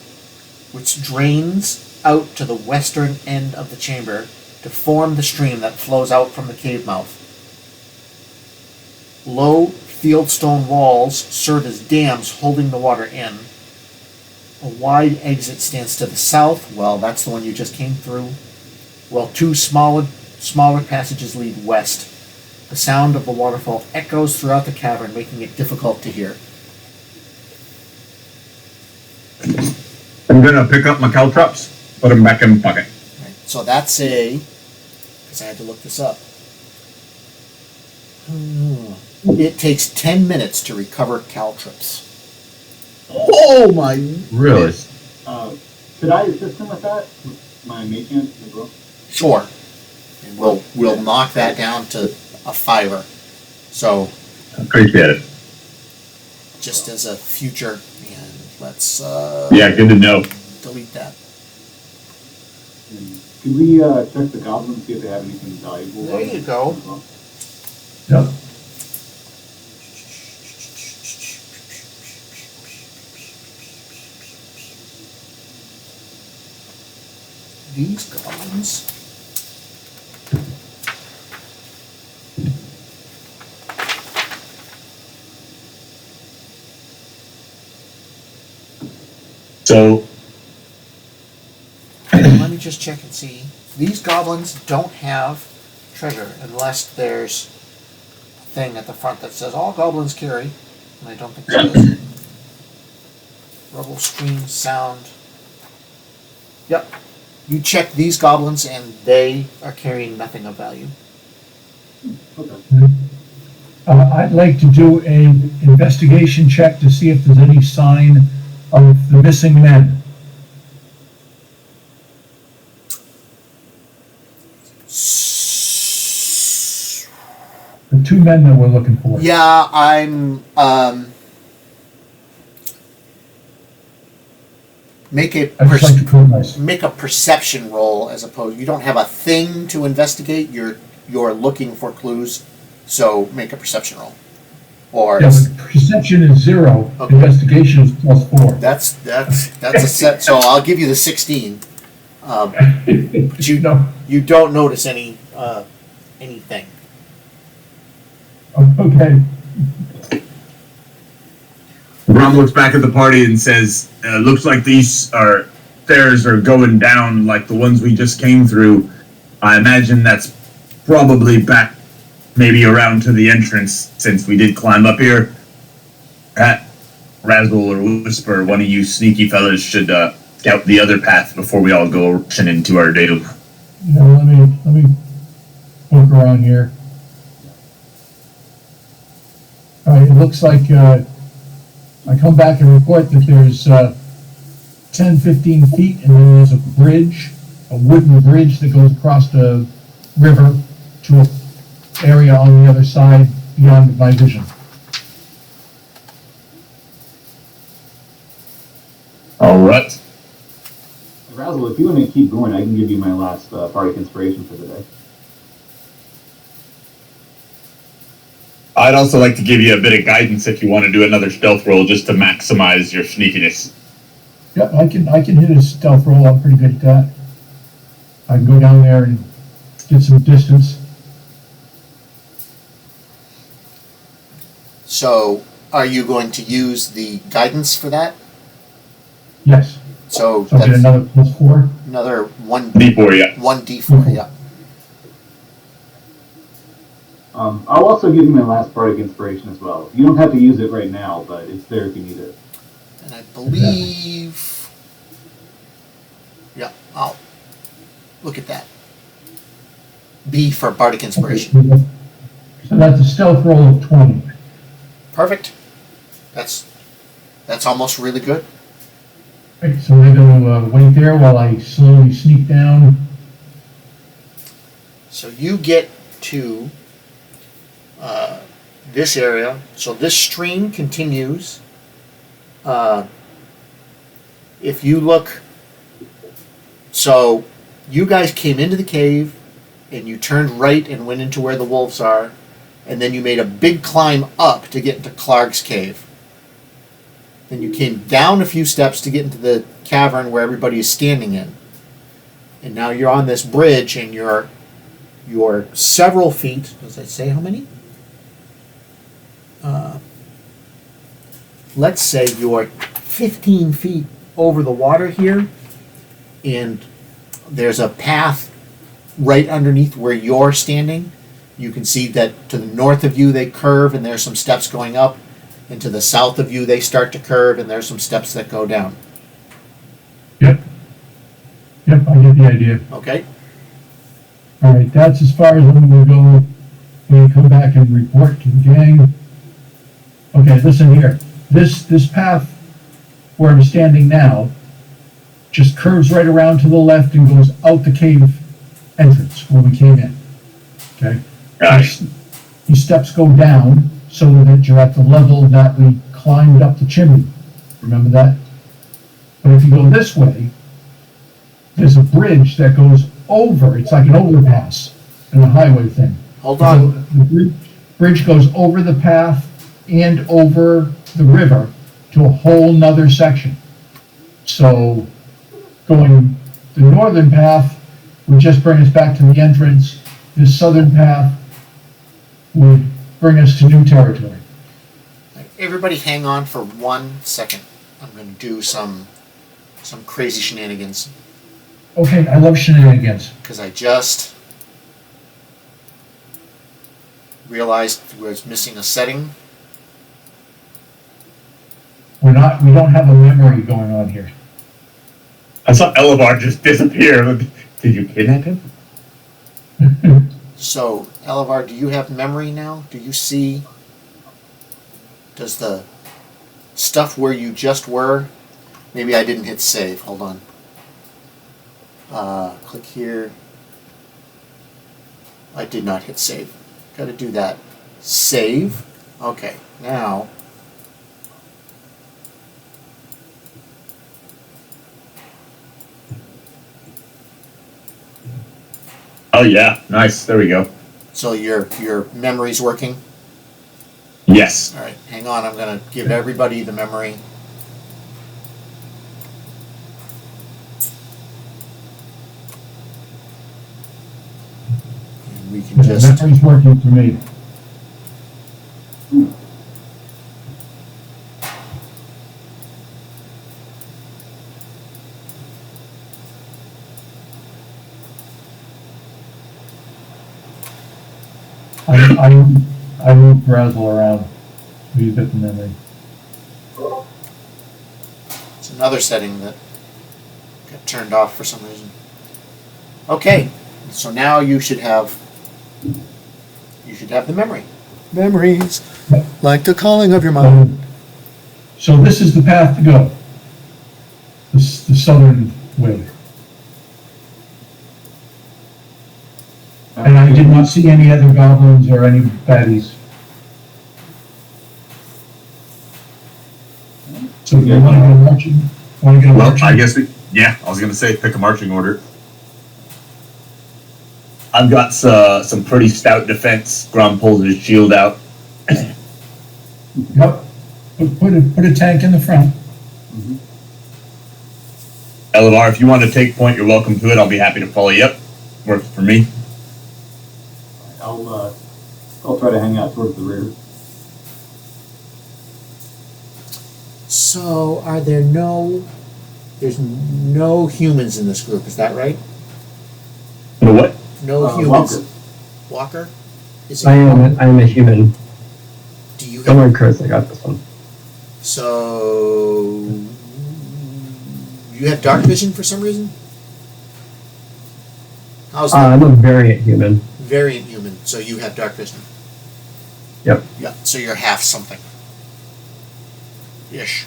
which drains out to the western end of the chamber to form the stream that flows out from the cave mouth. Low fieldstone walls serve as dams holding the water in. A wide exit stands to the south. Well, that's the one you just came through. While 2 smaller passages lead west. The sound of the waterfall echoes throughout the cavern, making it difficult to hear. I'm gonna pick up my caltrops, put them back in my pocket. Right. So that's because I had to look this up. It takes 10 minutes to recover caltrips. Oh my! Really? Could I assist him with that? With my mage hand as well? Sure. And we'll knock that down to a 5. So Appreciate it. just as a future, and let's Yeah, good to know. delete that. Could we check the goblins, see if they have anything valuable? There you go. as well? Yep. these goblins. So, Let me just check and see. These goblins don't have treasure unless there's a thing at the front that says all goblins carry, and I don't think there is. Rubble, scream, sound. Yep. You check these goblins and they are carrying nothing of value. Okay. I'd like to do a investigation check to see if there's any sign of the missing men. The two men that we're looking for. Yeah, I'm make a I'd just like to prove myself. make a perception roll as opposed. You don't have a thing to investigate. You're looking for clues, so make a perception roll. Or Yeah, but perception is 0, Okay. investigation is +4. that's a set. So I'll give you the 16. But you No. you don't notice anything. Okay. Rom looks back at the party and says, looks like these stairs are going down like the ones we just came through. I imagine that's probably back maybe around to the entrance since we did climb up here. Razzle or Whisper, one of you sneaky fellas should scout the other path before we all go rushing into our day. Yeah, let me look around here. All right, it looks like I come back and report that there's 10, 15 feet, and then there's a bridge, a wooden bridge that goes across the river to an area on the other side beyond my vision. All right. Razzle, if you want to keep going, I can give you my last bardic inspiration for the day. I'd also like to give you a bit of guidance if you want to do another stealth roll just to maximize your sneakiness. Yeah, I can hit a stealth roll. I'm pretty good at that. I can go down there and get some distance. So, are you going to use the guidance for that? Yes. So So I'll get that's another +4. another D4, yeah. 1d4. Yeah. I'll also give you my last bardic inspiration as well. You don't have to use it right now, but it's there if you need it. And I believe. Yeah, I'll look at that. B for Bardic Inspiration. Okay. So that's a stealth roll of 20. Perfect. That's almost really good. Right, so we're going to wait there while I slowly sneak down. So you get to this area. So this stream continues. If you look, so you guys came into the cave and you turned right and went into where the wolves are, and then you made a big climb up to get into Clark's cave. Then you came down a few steps to get into the cavern where everybody is standing in. And now you're on this bridge and you're several feet. Does it say how many? Let's say you're 15 feet over the water here, and there's a path right underneath where you're standing. You can see that to the north of you they curve and there's some steps going up, and to the south of you they start to curve and there's some steps that go down. Yep, I get the idea. Okay? All right, that's as far as I'm going to go when we come back and report to the gang. Okay, listen here. This path where I'm standing now just curves right around to the left and goes out the cave entrance where we came in. Okay? These steps go down so that you're at the level that we climbed up the chimney. Remember that? But if you go this way, there's a bridge that goes over. It's like an overpass in a highway thing. Hold on. So the bridge goes over the path and over the river to a whole nother section. So going the northern path would just bring us back to the entrance. This southern path would bring us to new territory. Everybody hang on for 1 second. I'm going to do some crazy shenanigans Okay, I love shenanigans. because I just realized we was missing a setting. We don't have a memory going on here. I saw Elevar just disappear. Did you kidnap him? So, Elevar, do you have memory now? Do you see? Does the stuff where you just were? Maybe I didn't hit save. Hold on. Click here. I did not hit save. Got to do that. Save. Okay. Now. Oh yeah, nice. There we go. So your memory's working. Yes. All right. Hang on. I'm gonna give everybody the memory. And we can Yeah, just. memory's working for me. I move Brazel around. You get the memory. It's another setting that got turned off for some reason. Okay, so now you should have the memory. Memories, like the calling of your mind. So this is the path to go. The southern way. And I did not see any other goblins or any baddies. So you want to get a marching? Want to get a Well, marching? I guess I was gonna say pick a marching order. I've got some pretty stout defense. Grom pulls his shield out. Yep. Put a tank in the front. Elevar, if you want to take point, you're welcome to it. I'll be happy to follow you up. Works for me. I'll try to hang out towards the rear. So, there's no humans in this group, is that right? What? No humans. Walker. Walker? Is I am a human. Do you Don't have, worry, Chris, I got this one. so, you have dark vision for some reason? How's that? I'm a variant human. Variant human, so you have dark vision. Yep. Yeah, so you're half something. Ish.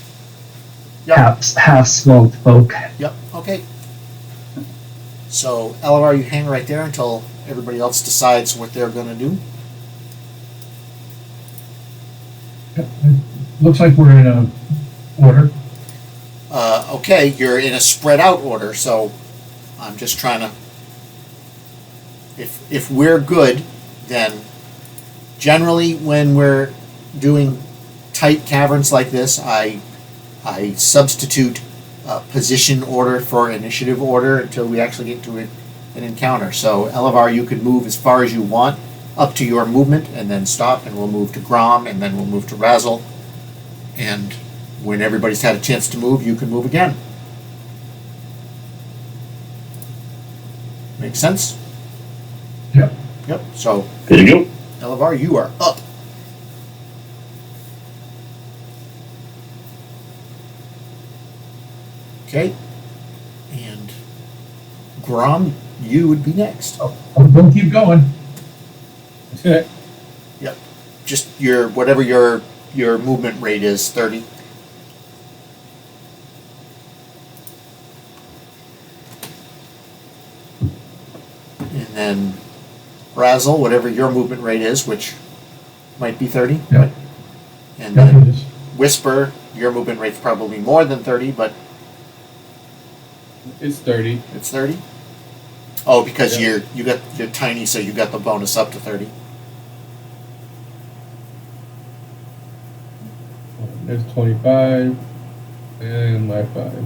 Half smoked folk. Yep, okay. So, Elevar, you hang right there until everybody else decides what they're gonna do. Looks like we're in a order. Okay, you're in a spread out order, so I'm just trying to. If we're good, then generally when we're doing tight caverns like this, I substitute position order for initiative order until we actually get to an encounter. So Elevar, you could move as far as you want up to your movement and then stop, and we'll move to Grom, and then we'll move to Razzle. And when everybody's had a chance to move, you can move again. Make sense? Yep. Yep. So, There you go. Elevar, you are up. Okay. And Grom, you would be next. We'll keep going. Okay. Just whatever your movement rate is, 30. And then Razzle, whatever your movement rate is, which might be 30. Yeah. And Yep, then it is. Whisper, your movement rate's probably more than 30, but It's 30. it's 30. Oh, because Yeah. you're tiny, so you got the bonus up to 30. There's 25. And my 5.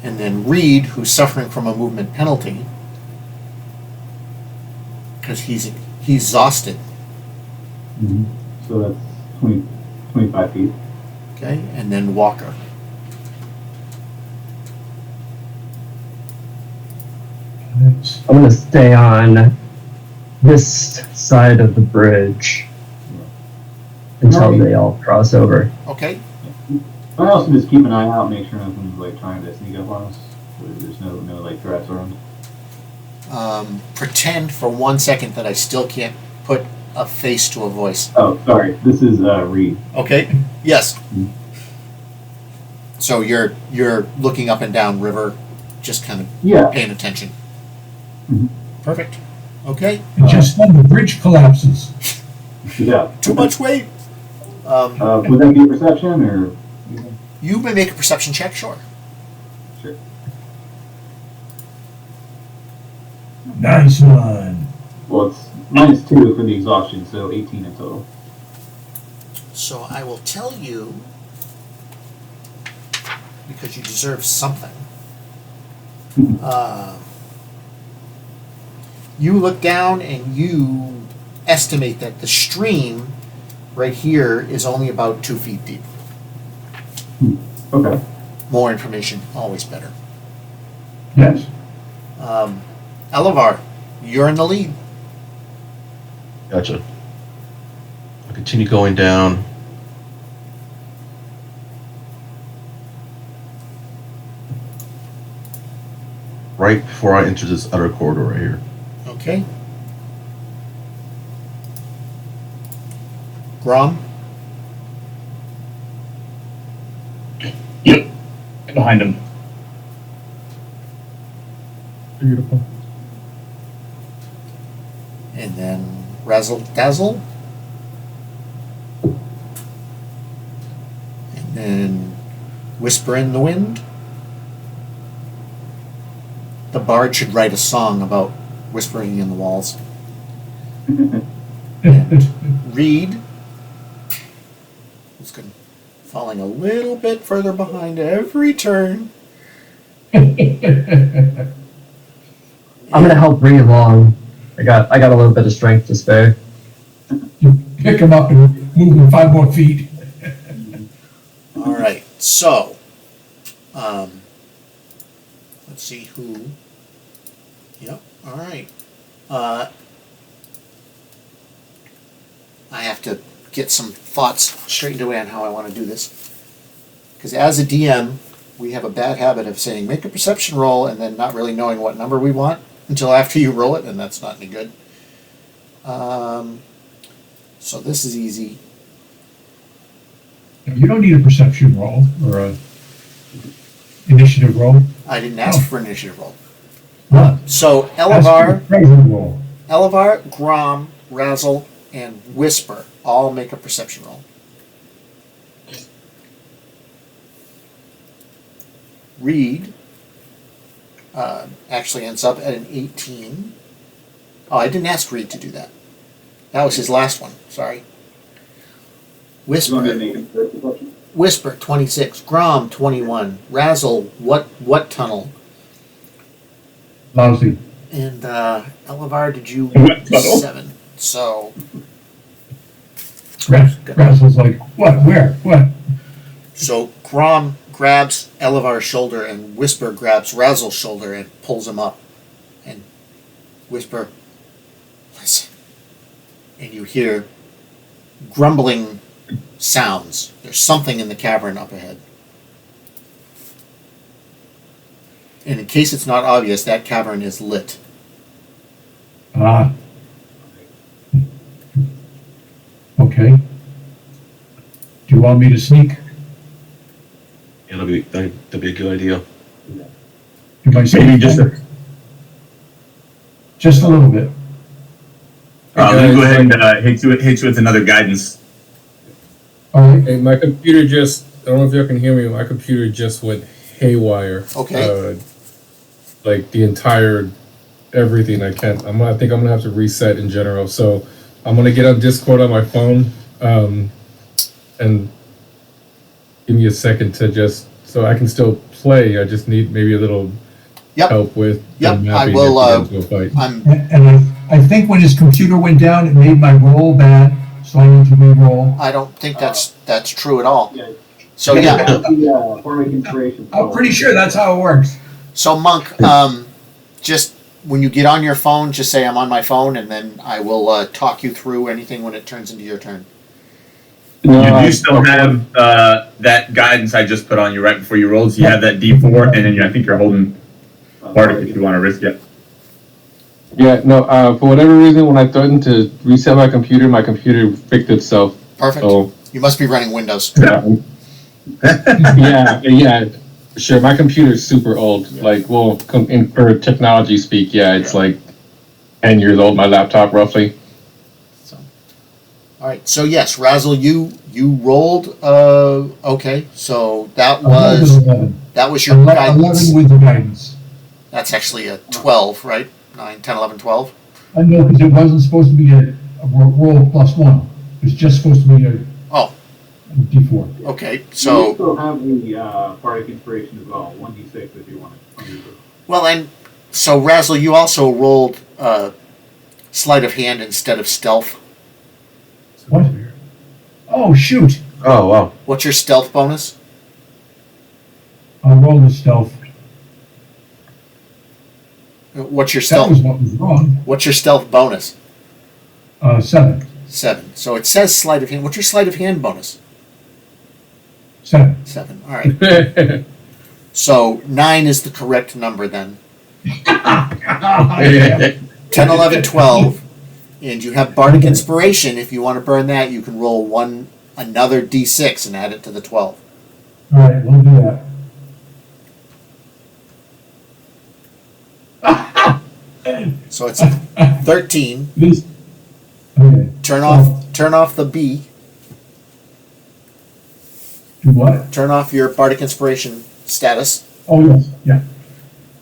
And then Reed, who's suffering from a movement penalty, because he's exhausted. So that's 20, 25 feet. Okay, and then Walker. That's- I'm gonna stay on this side of the bridge until they all cross over. Okay, I also just keep an eye out, make sure nothing's like trying to sneak up on us. There's no like threats around. pretend for 1 second that I still can't put a face to a voice. Oh, sorry. This is Reed. Okay. Yes. Mhm. So you're looking up and down river, just kind of Yeah. paying attention. Mhm. Perfect. Okay. And just then the bridge collapses. Yeah. Too much weight. Would that be a perception or? You may make a perception check, sure. Sure. Nice one. Well, it's -2 for the exhaustion, so 18 in total. So I will tell you, because you deserve something. You look down and you estimate that the stream right here is only about 2 feet deep. Okay. More information, always better. Yes. Elevar, you're in the lead. Gotcha. I'll continue going down. Right before I enter this other corridor right here. Okay. Grom, Yep. Behind him. Beautiful. and then Razzle Dazzle. And then Whisper in the Wind. The bard should write a song about whispering in the walls. Reed, who's falling a little bit further behind every turn. I'm gonna help bring along. I got a little bit of strength to spare. You pick him up and move him 5 more feet. All right, so let's see who. Yep. All right. I have to get some thoughts straightened away on how I want to do this, because as a DM, we have a bad habit of saying make a perception roll and then not really knowing what number we want until after you roll it, and that's not any good. So this is easy. You don't need a perception roll or a initiative roll. I didn't ask for an initiative roll. What? So Ask for a Elevar, present roll. Elevar, Grom, Razzle, and Whisper all make a perception roll. Reed actually ends up at an 18. Oh, I didn't ask Reed to do that. That was his last one. Sorry. Whisper 26, Grom 21, Razzle what tunnel, Lousy. and Elevar, did you What tunnel? 7? So Razzle's like, what, where, what? So Grom grabs Elevar's shoulder and Whisper grabs Razzle's shoulder and pulls him up. And Whisper, listen. And you hear grumbling sounds. There's something in the cavern up ahead. And in case it's not obvious, that cavern is lit. Ah. Okay. Do you want me to sneak? That'll be a good idea. You might say Maybe just just a little bit. let me go ahead and hit you with another guidance. All right. Hey, my computer just, I don't know if y'all can hear me, my computer just went haywire. Okay. Like the entire, everything, I think I'm gonna have to reset in general. So I'm gonna get on Discord on my phone, and give me a second to just so I can still play. I just need maybe a little Yep. help with the Yep, I mapping will, if we get into a fight. I'm And I think when his computer went down, it made my roll bad, so I need to re-roll. I don't think that's true at all. Yeah. So yeah. The Bardic Inspiration. I'm pretty sure that's how it works. So Monk, just when you get on your phone, just say I'm on my phone, and then I will talk you through anything when it turns into your turn. You do still have that guidance I just put on you right before you rolled. So you have that D4, and then I think you're holding Bardic if you want to risk it. Yeah, no. For whatever reason, when I threatened to reset my computer fixed itself. Perfect. So You must be running Windows. yeah, sure. My computer's super old. Like, well, for technology speak, yeah, it's like 10 years old. My laptop, roughly. So, all right. So yes, Razzle, you rolled. Okay. So that was 11. your 11 guidance. with the guidance. That's actually a 12, right? 9, 10, 11, 12. I know, because it wasn't supposed to be a roll plus one. It was just supposed to be a Oh, D4. okay. You So still have the Bardic Inspiration as well, 1d6 if you want it. well, and so Razzle, you also rolled sleight of hand instead of stealth. What? Oh, shoot. Oh, wow. What's your stealth bonus? I'll roll the stealth. What's your That stealth? was what was wrong. What's your stealth bonus? 7. 7. So it says sleight of hand. What's your sleight of hand bonus? 7. 7. All right. So 9 is the correct number then. 10, 11, 12. And you have Bardic Inspiration. If you want to burn that, you can roll another D6 and add it to the 12. All right, we'll do that. So it's 13. This. Okay. Turn off the B. Do what? Turn off your Bardic Inspiration status. Oh, yes. Yeah.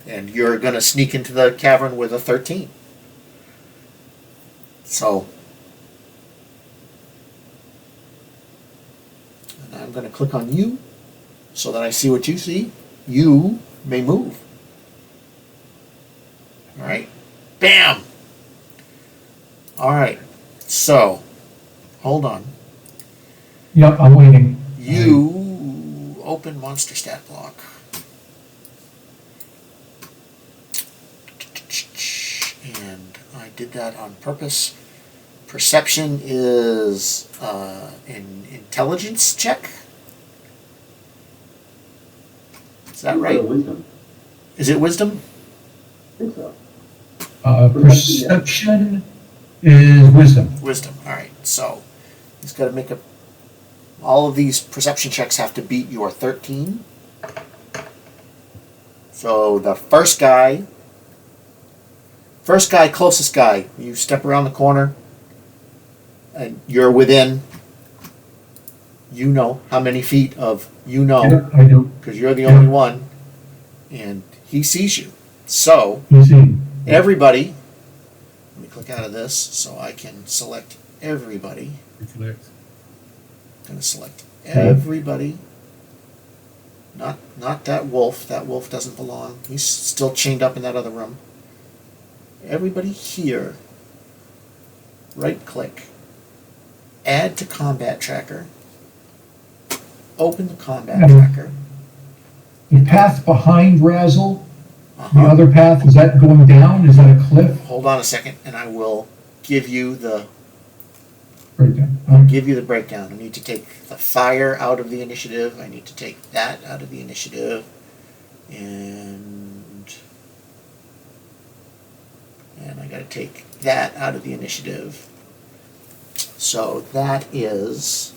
And you're going to sneak into the cavern with a 13. So, and I'm going to click on you so that I see what you see. You may move. All right. Bam! All right. So, hold on. Yep, I'm waiting. You open monster stat block. And I did that on purpose. Perception is an intelligence check. Is that right? Wisdom. Is it wisdom? I think so. Perception is wisdom. Wisdom. All right. So he's got to make all of these perception checks have to beat your 13. So the first guy, closest guy, you step around the corner and you're within, how many feet of, Yeah, I do. because you're the only one, and he sees you. So You see. everybody, let me click out of this so I can select everybody. I'm going to select everybody. Not that wolf. That wolf doesn't belong. He's still chained up in that other room. Everybody here. Right click. Add to combat tracker. Open the combat tracker. The path behind Razzle, the Uh-huh. other path, is that going down? Is that a cliff? Hold on a second, and I will give you the Breakdown. breakdown. I need to take the fire out of the initiative. I need to take that out of the initiative. And I got to take that out of the initiative. So that is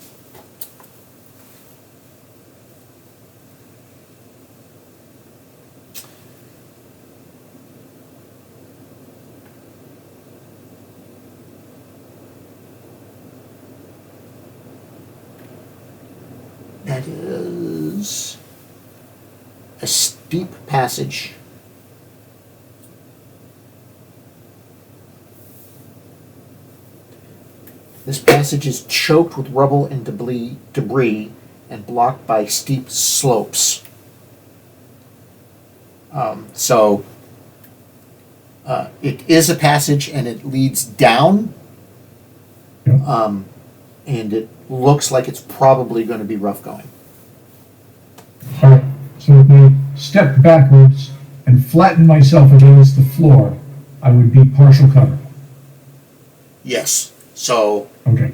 a steep passage. This passage is choked with rubble and debris and blocked by steep slopes. So it is a passage and it leads down. Yeah. And it looks like it's probably going to be rough going. All right. So if I step backwards and flatten myself against the floor, I would be partial cover. Yes. So Okay.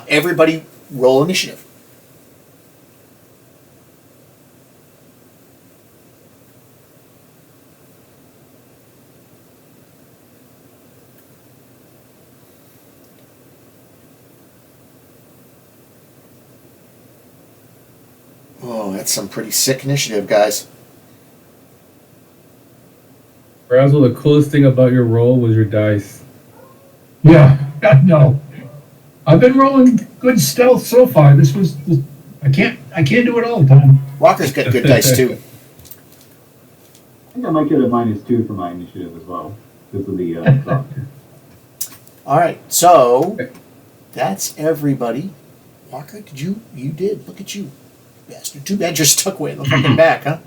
everybody roll initiative. Oh, that's some pretty sick initiative, guys. Razzle, the coolest thing about your roll was your dice. Yeah, I know. I've been rolling good stealth so far. I can't do it all the time. Walker's got good dice too. I think I might get a -2 for my initiative as well because of the drop. All right, so that's everybody. Walker, you did. Look at you, bastard. Too bad you're stuck way in the fucking back, huh?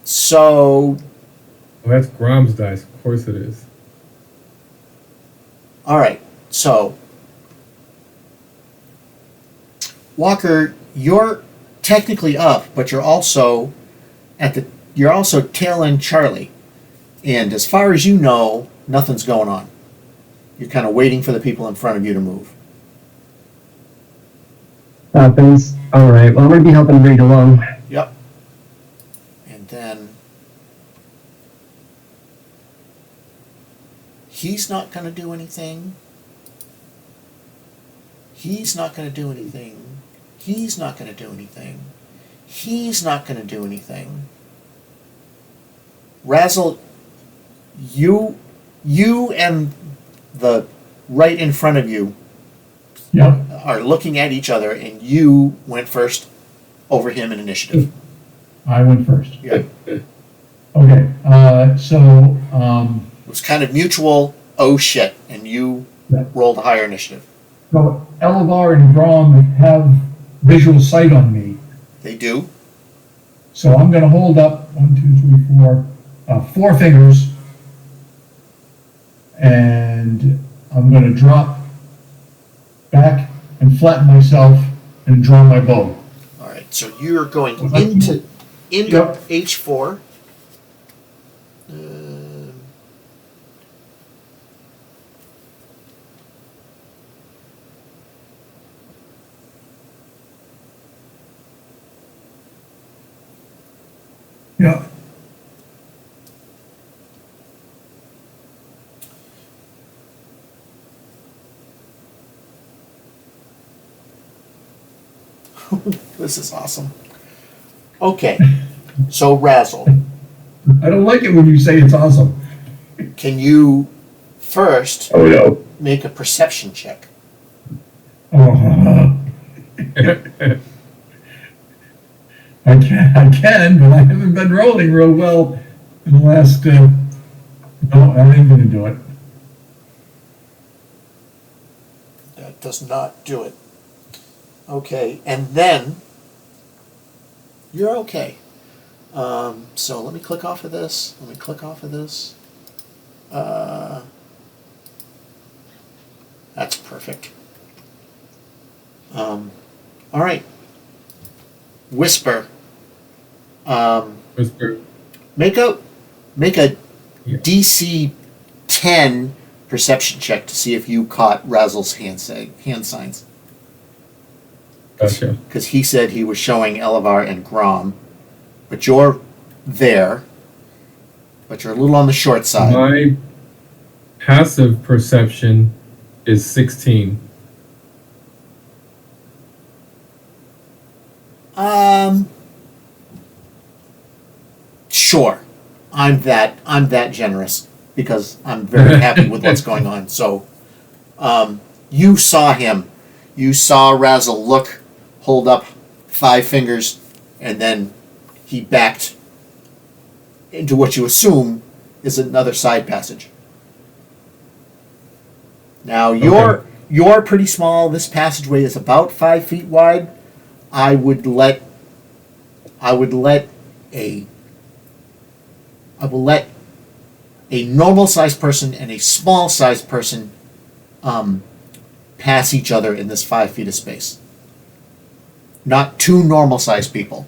So, Oh, that's Grom's dice. Of course it is. all right, so Walker, you're technically up, but you're also tail end Charlie, and as far as you know, nothing's going on. You're kind of waiting for the people in front of you to move. Happens. All right. Well, I'm gonna be helping Reed along. Yep. And then he's not going to do anything. He's not going to do anything. He's not going to do anything. He's not going to do anything. Razzle, you and the right in front of you Yep. are looking at each other, and you went first over him in initiative. I went first. Yeah. Okay. So It was kind of mutual, oh shit, and you Yeah. rolled a higher initiative. So Elevar and Grom have visual sight on me. They do. So I'm going to hold up 1, 2, 3, 4, 4 fingers, and I'm going to drop back and flatten myself and draw my bow. All right, so you're going Okay. into Yep. H4. Yeah. This is awesome. Okay, so Razzle, I don't like it when you say it's awesome. can you first Oh no. make a perception check? Oh. I can, but I haven't been rolling real well in the last. No, I ain't gonna do it. That does not do it. Okay, and then you're okay. So let me click off of this. Let me click off of this. That's perfect. All right. Whisper. Whisper. Make a Yeah. DC 10 perception check to see if you caught Razzle's hand signs. Gotcha. Because he said he was showing Elevar and Grom, but you're there, but you're a little on the short side. My passive perception is 16. Sure. I'm that generous because I'm very happy with what's going on. So, you saw him. You saw Razzle hold up 5 fingers, and then he backed into what you assume is another side passage. Now you're pretty small. This passageway is about 5 feet wide. I would let a I will let a normal sized person and a small sized person pass each other in this 5 feet of space. Not two normal sized people.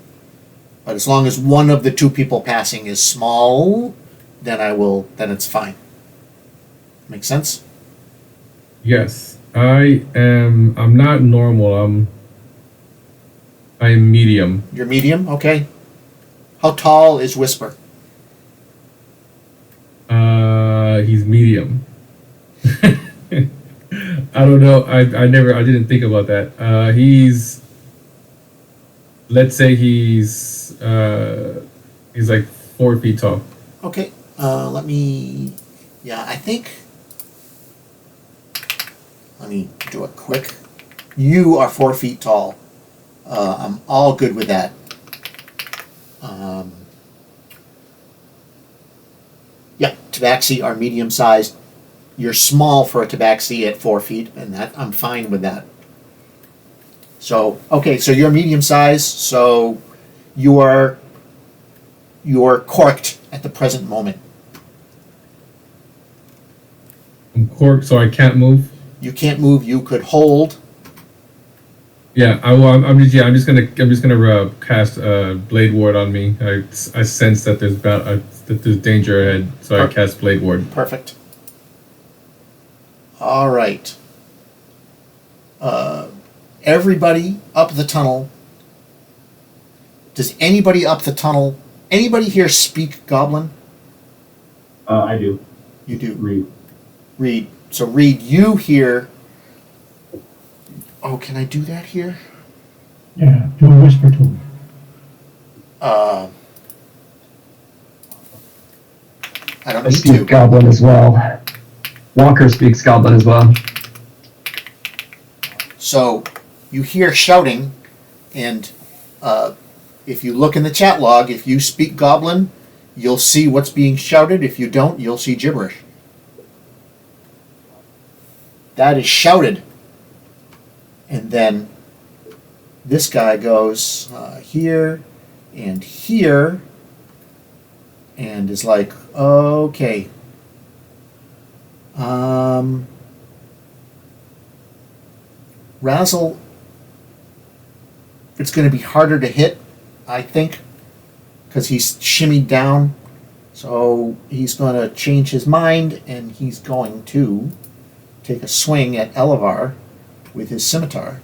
But as long as one of the two people passing is small, then it's fine. Make sense? Yes, I'm not normal. I'm medium. You're medium, okay. How tall is Whisper? He's medium. I don't know. I didn't think about that. Let's say he's like 4 feet tall. Okay, let me do it quick. You are 4 feet tall. I'm all good with that. Yeah, Tabaxi are medium sized. You're small for a Tabaxi at 4 feet, and that I'm fine with that. So, okay, so you're medium sized, so you're corked at the present moment. I'm corked, so I can't move. You can't move. You could hold. Yeah, I'm just gonna cast Blade Ward on me. I sense that there's danger ahead, so I cast Blade Ward. Perfect. All right. Everybody up the tunnel. Does anybody up the tunnel? Anybody here speak Goblin? I do. You do. Read. Read. So Reed, you hear. Oh, can I do that here? Yeah, do a whisper to him. I don't I need speak to. Goblin as well. Walker speaks Goblin as well. So you hear shouting, and if you look in the chat log, if you speak Goblin, you'll see what's being shouted. If you don't, you'll see gibberish. That is shouted. And then this guy goes here and here and is like, okay. Razzle, it's going to be harder to hit, I think, because he's shimmied down. So he's going to change his mind, and he's going to take a swing at Elevar with his scimitar.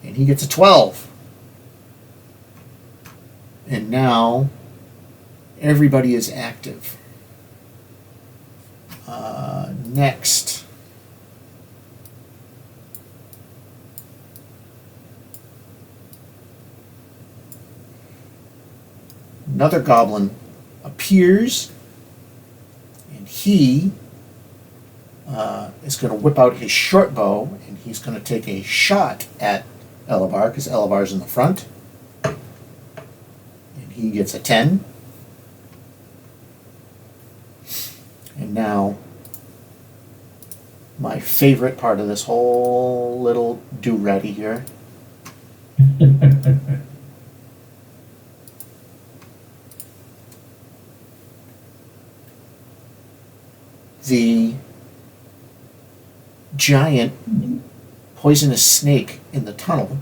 And he gets a 12. And now everybody is active. Next. Another goblin appears, and he is going to whip out his short bow, and he's going to take a shot at Elevar, because Elevar's in the front. And he gets a 10. And now, my favorite part of this whole little do-ratty here. The giant poisonous snake in the tunnel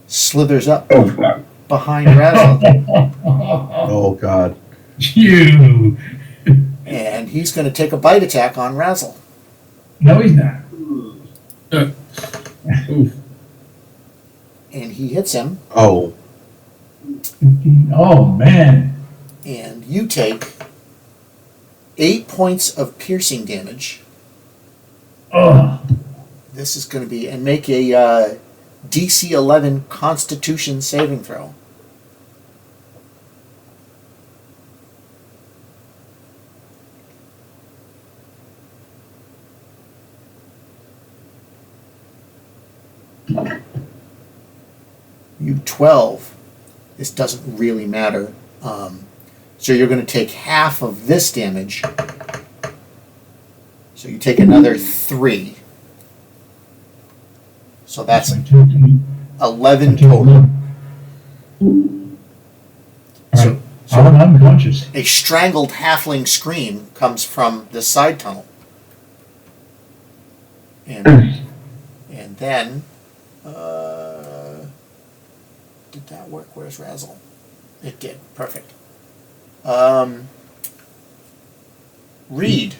slithers up behind Razzle, Oh God. You. and he's going to take a bite attack on Razzle. No, he's not. Oof. And he hits him, Oh. Oh, man. and you take 8 points of piercing damage. Oh. This is going to be, and make a DC 11 Constitution saving throw. You 12. This doesn't really matter. So you're going to take half of this damage. So you take another 3. So that's I took 11 I took total. So, I'm unconscious. a strangled halfling scream comes from this side tunnel. And then, did that work? Where's Razzle? It did. Perfect. Reed,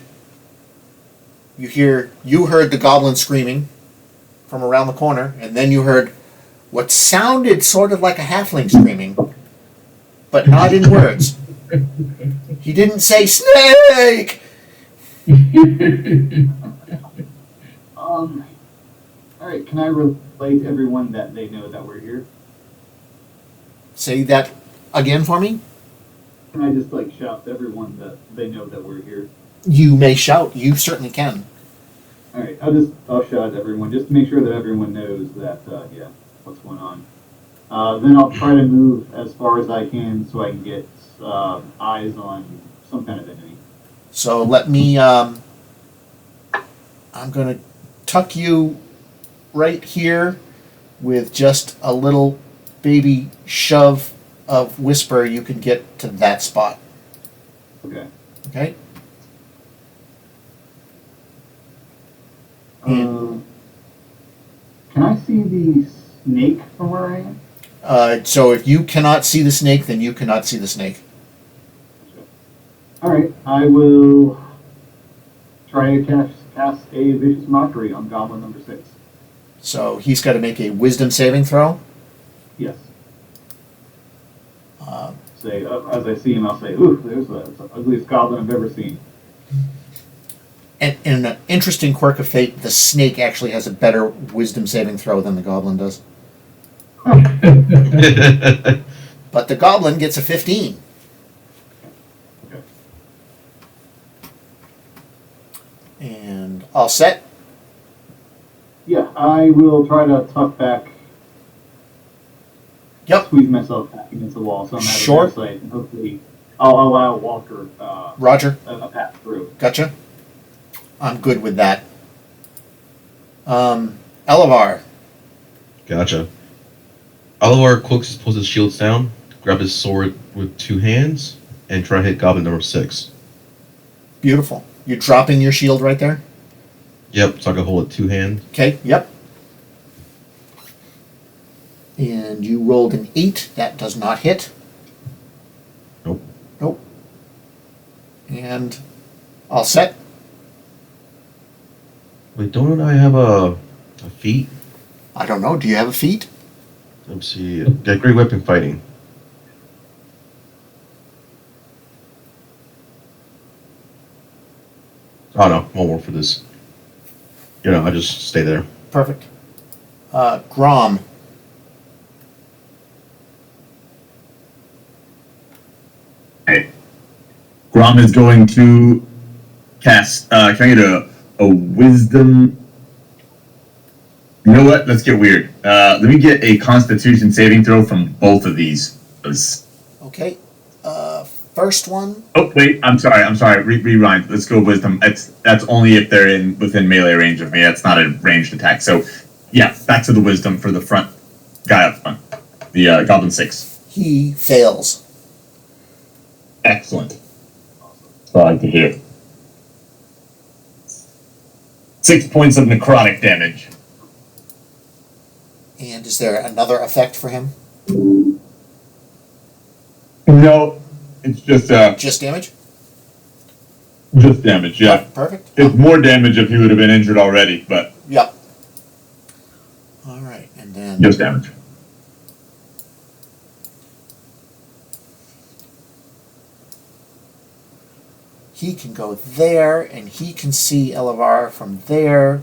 you heard the goblin screaming from around the corner, and then you heard what sounded sort of like a halfling screaming, but not in words. He didn't say snake. All right. Can I relay to everyone that they know that we're here? Say that again for me. Can I just like shout to everyone that they know that we're here? You may shout. You certainly can. All right. I'll shout at everyone just to make sure that everyone knows that yeah, what's going on. Then I'll try to move as far as I can so I can get eyes on some kind of enemy. So let me. I'm going to tuck you right here with just a little baby shove of whisper. You can get to that spot. Okay. Okay. Can I see the snake from where I am? So if you cannot see the snake, then you cannot see the snake. All right. I will try to cast a vicious mockery on Goblin number 6. So he's got to make a wisdom saving throw. Yes. Uh, Say as I see him, I'll say, "Ooh, there's the ugliest goblin I've ever seen." and in an interesting quirk of fate, the snake actually has a better wisdom saving throw than the goblin does. But the goblin gets a 15. Okay. And all set. Yeah, I will try to tuck back. Yep. Squeeze myself back against the wall, so I'm out Sure. of sight, and hopefully I'll allow Walker Roger. a path through. Gotcha. I'm good with that. Elevar. Gotcha. Olivar pulls his shields down, grab his sword with 2 hands, and try to hit Goblin number 6. Beautiful. You're dropping your shield right there? Yep, so I can hold it 2 hands. Okay, yep. And you rolled an 8. That does not hit. Nope. Nope. And all set. Wait, don't I have a feat? I don't know. Do you have a feat? Let's see. Yeah, great weapon fighting. Oh no, won't work for this. I just stay there. Perfect. Grom. Hey. Grom is going to cast, can I get a wisdom? You know what? Let's get weird. Let me get a constitution saving throw from both of these. Okay. First one. Oh, wait, I'm sorry. Rewind. Let's go wisdom. That's only if they're within melee range of me. That's not a ranged attack. So, yeah, back to the wisdom for the front guy up front. The Goblin 6. He fails. Excellent. That's what I like to hear. 6 points of necrotic damage. And is there another effect for him? No, it's just Just damage? just damage, yeah. Perfect. It's more damage if he would have been injured already, but Yep. All right, and then just damage. he can go there, and he can see Elevar from there.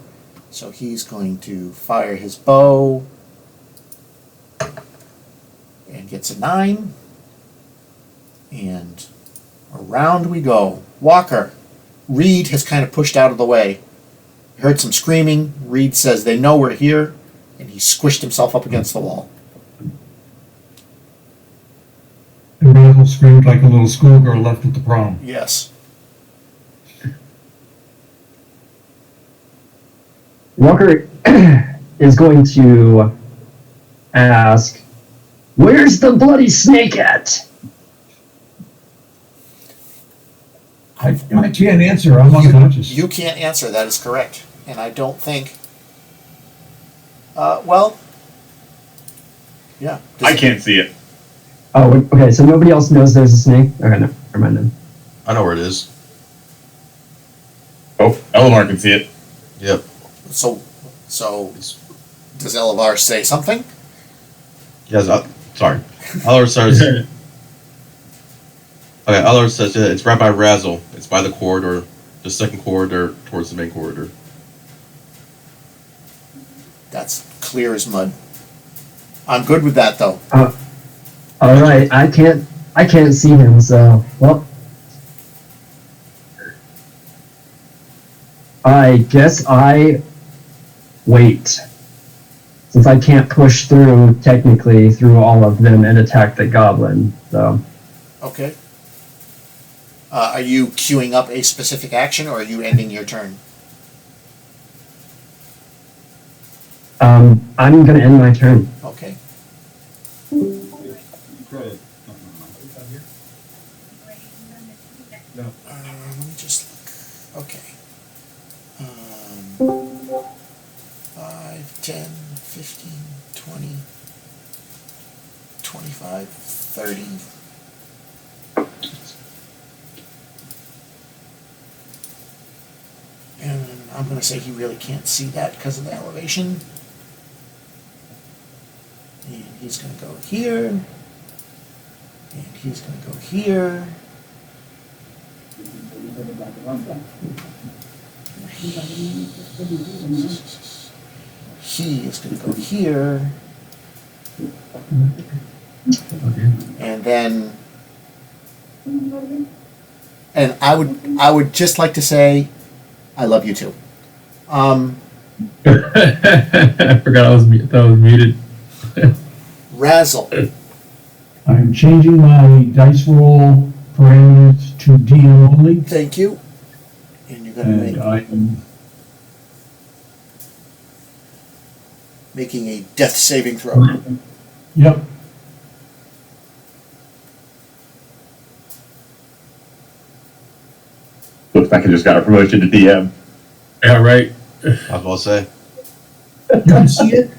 So he's going to fire his bow and gets a 9. And around we go. Walker. Reed has kind of pushed out of the way. Heard some screaming. Reed says they know we're here, and he squished himself up against the wall. And Razzle screamed like a little schoolgirl left at the prom. Yes. Walker is going to ask, "Where's the bloody snake at?" I can't answer, I'm unconscious. You can't answer, that is correct. And I don't think, well, yeah. I can't see it. Oh, okay. So nobody else knows there's a snake. Okay, no, never mind then. I know where it is. Oh, Elamar can see it. Yep. So does Elevar say something? Yes. Sorry. Allard says. Okay. Allard says it's right by Razzle. It's by the corridor, the second corridor towards the main corridor. That's clear as mud. I'm good with that though. All right, I can't see him. So, well, I guess I wait, since I can't push through technically through all of them and attack the goblin. So, Okay. Are you queuing up a specific action or are you ending your turn? I'm gonna end my turn. Okay. Credit. Let me just look. Okay. 5, 10, 15, 20, 25, 30. And I'm going to say he really can't see that because of the elevation. And he's going to go here. And he's going to go here. He is going to go here. And then, and I would just like to say, I love you too. I forgot I was muted. Razzle. I'm changing my dice roll parameters to DM only, Thank you. And you're going to and make I'm making a death saving throw. Yep. Looks like I just got a promotion to DM. Yeah, right. I was about to say. You can see it?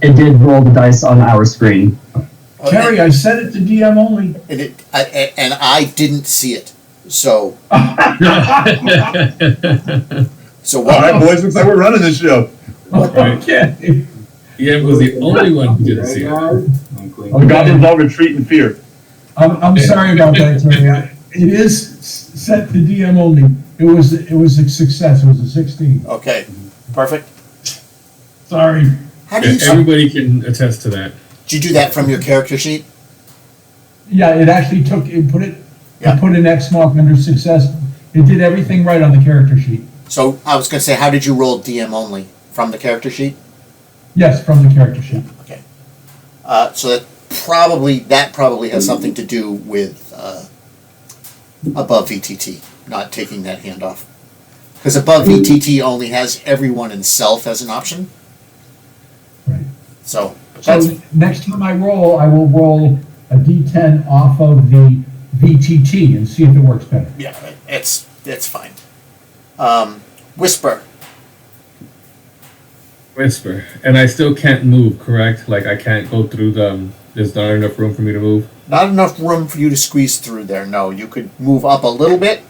It did roll the dice on our screen. Terry, I set it to DM only. And I didn't see it. So All right, boys, looks like we're running this show. Okay. Ian was the only one who didn't see it. The goblins all retreat in fear. I'm sorry about that, Terry. It is set to DM only. It was a success. It was a 16. Okay, perfect. Sorry. How do you Everybody can attest to that. did you do that from your character sheet? Yeah, it actually put an X mark under success. It did everything right on the character sheet. So I was going to say, how did you roll DM only from the character sheet? Yes, from the character sheet. Okay. So that probably has something to do with above VTT, not taking that hand off. Because above VTT only has everyone in self as an option. Right. So that's So next time I will roll a D10 off of the VTT and see if it works better. yeah, it's fine. Whisper. Whisper. And I still can't move, correct? Like I can't go through there's not enough room for me to move. Not enough room for you to squeeze through there. No, you could move up a little bit.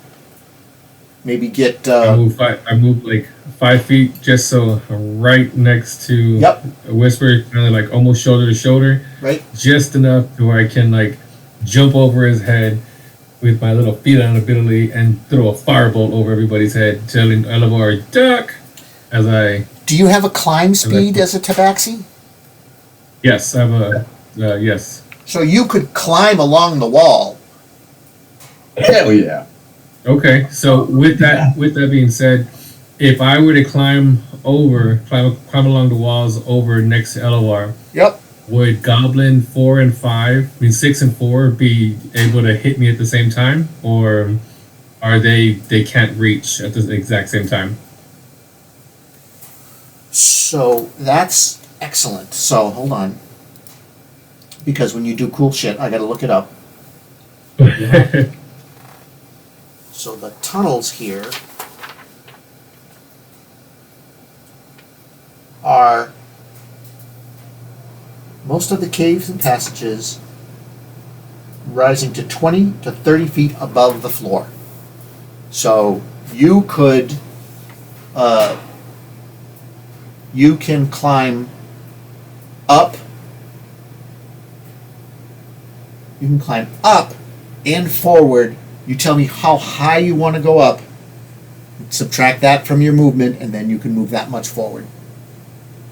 Maybe get. I moved like 5 feet just so right next to Yep. a Whisper, kind of like almost shoulder to shoulder. Right. Just enough to where I can like jump over his head with my little feline ability and throw a firebolt over everybody's head, telling Elevar, duck! As I... Do you have a climb speed as a tabaxi? Yes, I have a... yes. So you could climb along the wall. Hell yeah. Okay, so with that being said, if I were to climb along the walls over next to Elevar, Yep. would Goblin 4 and 5, 6 and 4, be able to hit me at the same time, or are they can't reach at the exact same time? So that's excellent. So hold on. Because when you do cool shit, I gotta look it up. So the tunnels here are most of the caves and passages rising to 20 to 30 feet above the floor. So you could, you can climb up. You can climb up and forward. You tell me how high you want to go up. Subtract that from your movement, and then you can move that much forward.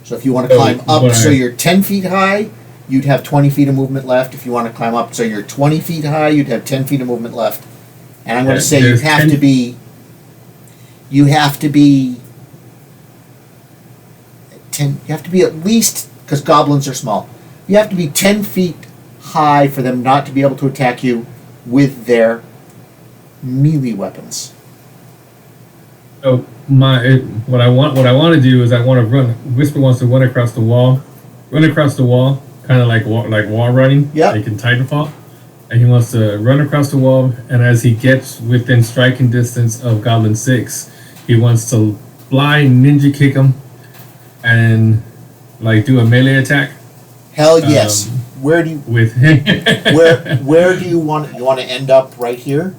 So if you want to climb up so you're 10 feet high, you'd have 20 feet of movement left. If you want to climb up so you're 20 feet high, you'd have 10 feet of movement left. And I'm going to say you have to be 10, you have to be at least, because goblins are small, you have to be 10 feet high for them not to be able to attack you with their melee weapons. So what I want to do is I want to run. Whisper wants to run across the wall, kind of like wall running. Yeah. Like in Titanfall, and he wants to run across the wall. And as he gets within striking distance of Goblin 6, he wants to fly ninja kick him, and like do a melee attack. Hell yes. Where do you With him. where do you want to end up? Right here?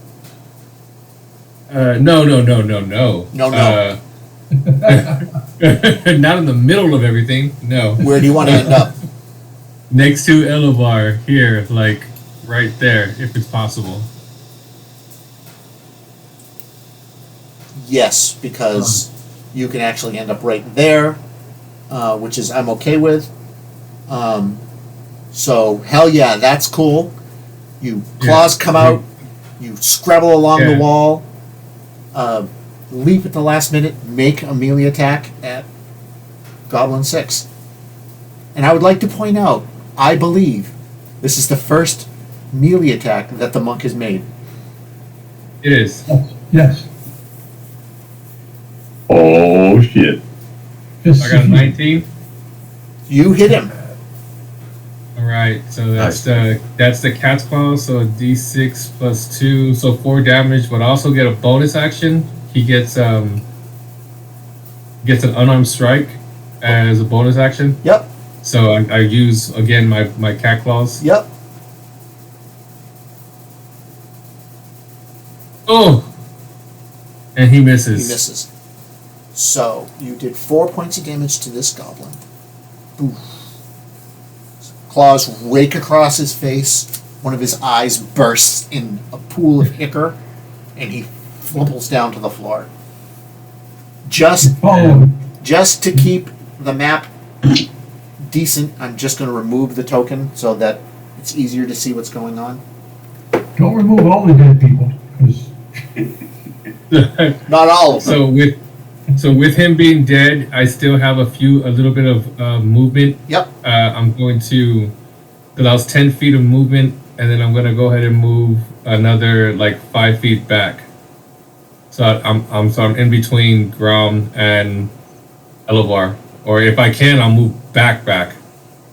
No. No. Not in the middle of everything. No. Where do you want to end up? Next to Elevar here, like right there, if it's possible. Yes, because you can actually end up right there, which is I'm okay with. So hell yeah, that's cool. You claws come out, you scrabble along the wall, leap at the last minute, make a melee attack at Goblin 6. And I would like to point out, I believe this is the first melee attack that the monk has made. It is. Yes. Oh shit! I got a 19. You hit him. All right, so that's the cat's claw. So D6 plus 2, so 4 damage. But also get a bonus action. He gets an unarmed strike as a bonus action. Yep. So I use again my cat claws. Yep. Oh, and he misses. He misses. So you did 4 points of damage to this goblin. Oof. Claws rake across his face. One of his eyes bursts in a pool of ichor, and he flumples down to the floor. Just to keep the map decent, I'm just going to remove the token so that it's easier to see what's going on. Don't remove all the dead people, because Not all of them. So with him being dead, I still have a little bit of movement. Yep. I'm going to, because I was 10 feet of movement, and then I'm going to go ahead and move another like 5 feet back. So I'm in between Grom and Elevar, or if I can, I'll move back.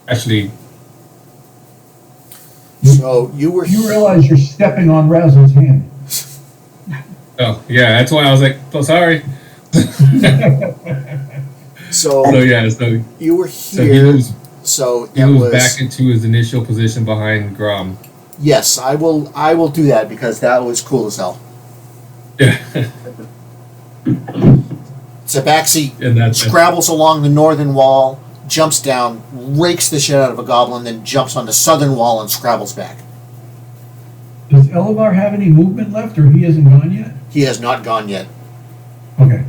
Actually. So you realize you're stepping on Razzle's hand. Oh yeah, that's why I was like, oh sorry. So you were here. So he moves back into his initial position behind Grom. Yes, I will do that because that was cool as hell. Yeah. Tabaxi scrabbles along the northern wall, jumps down, rakes the shit out of a goblin, then jumps on the southern wall and scrabbles back. Does Elevar have any movement left, or he hasn't gone yet? He has not gone yet. Okay.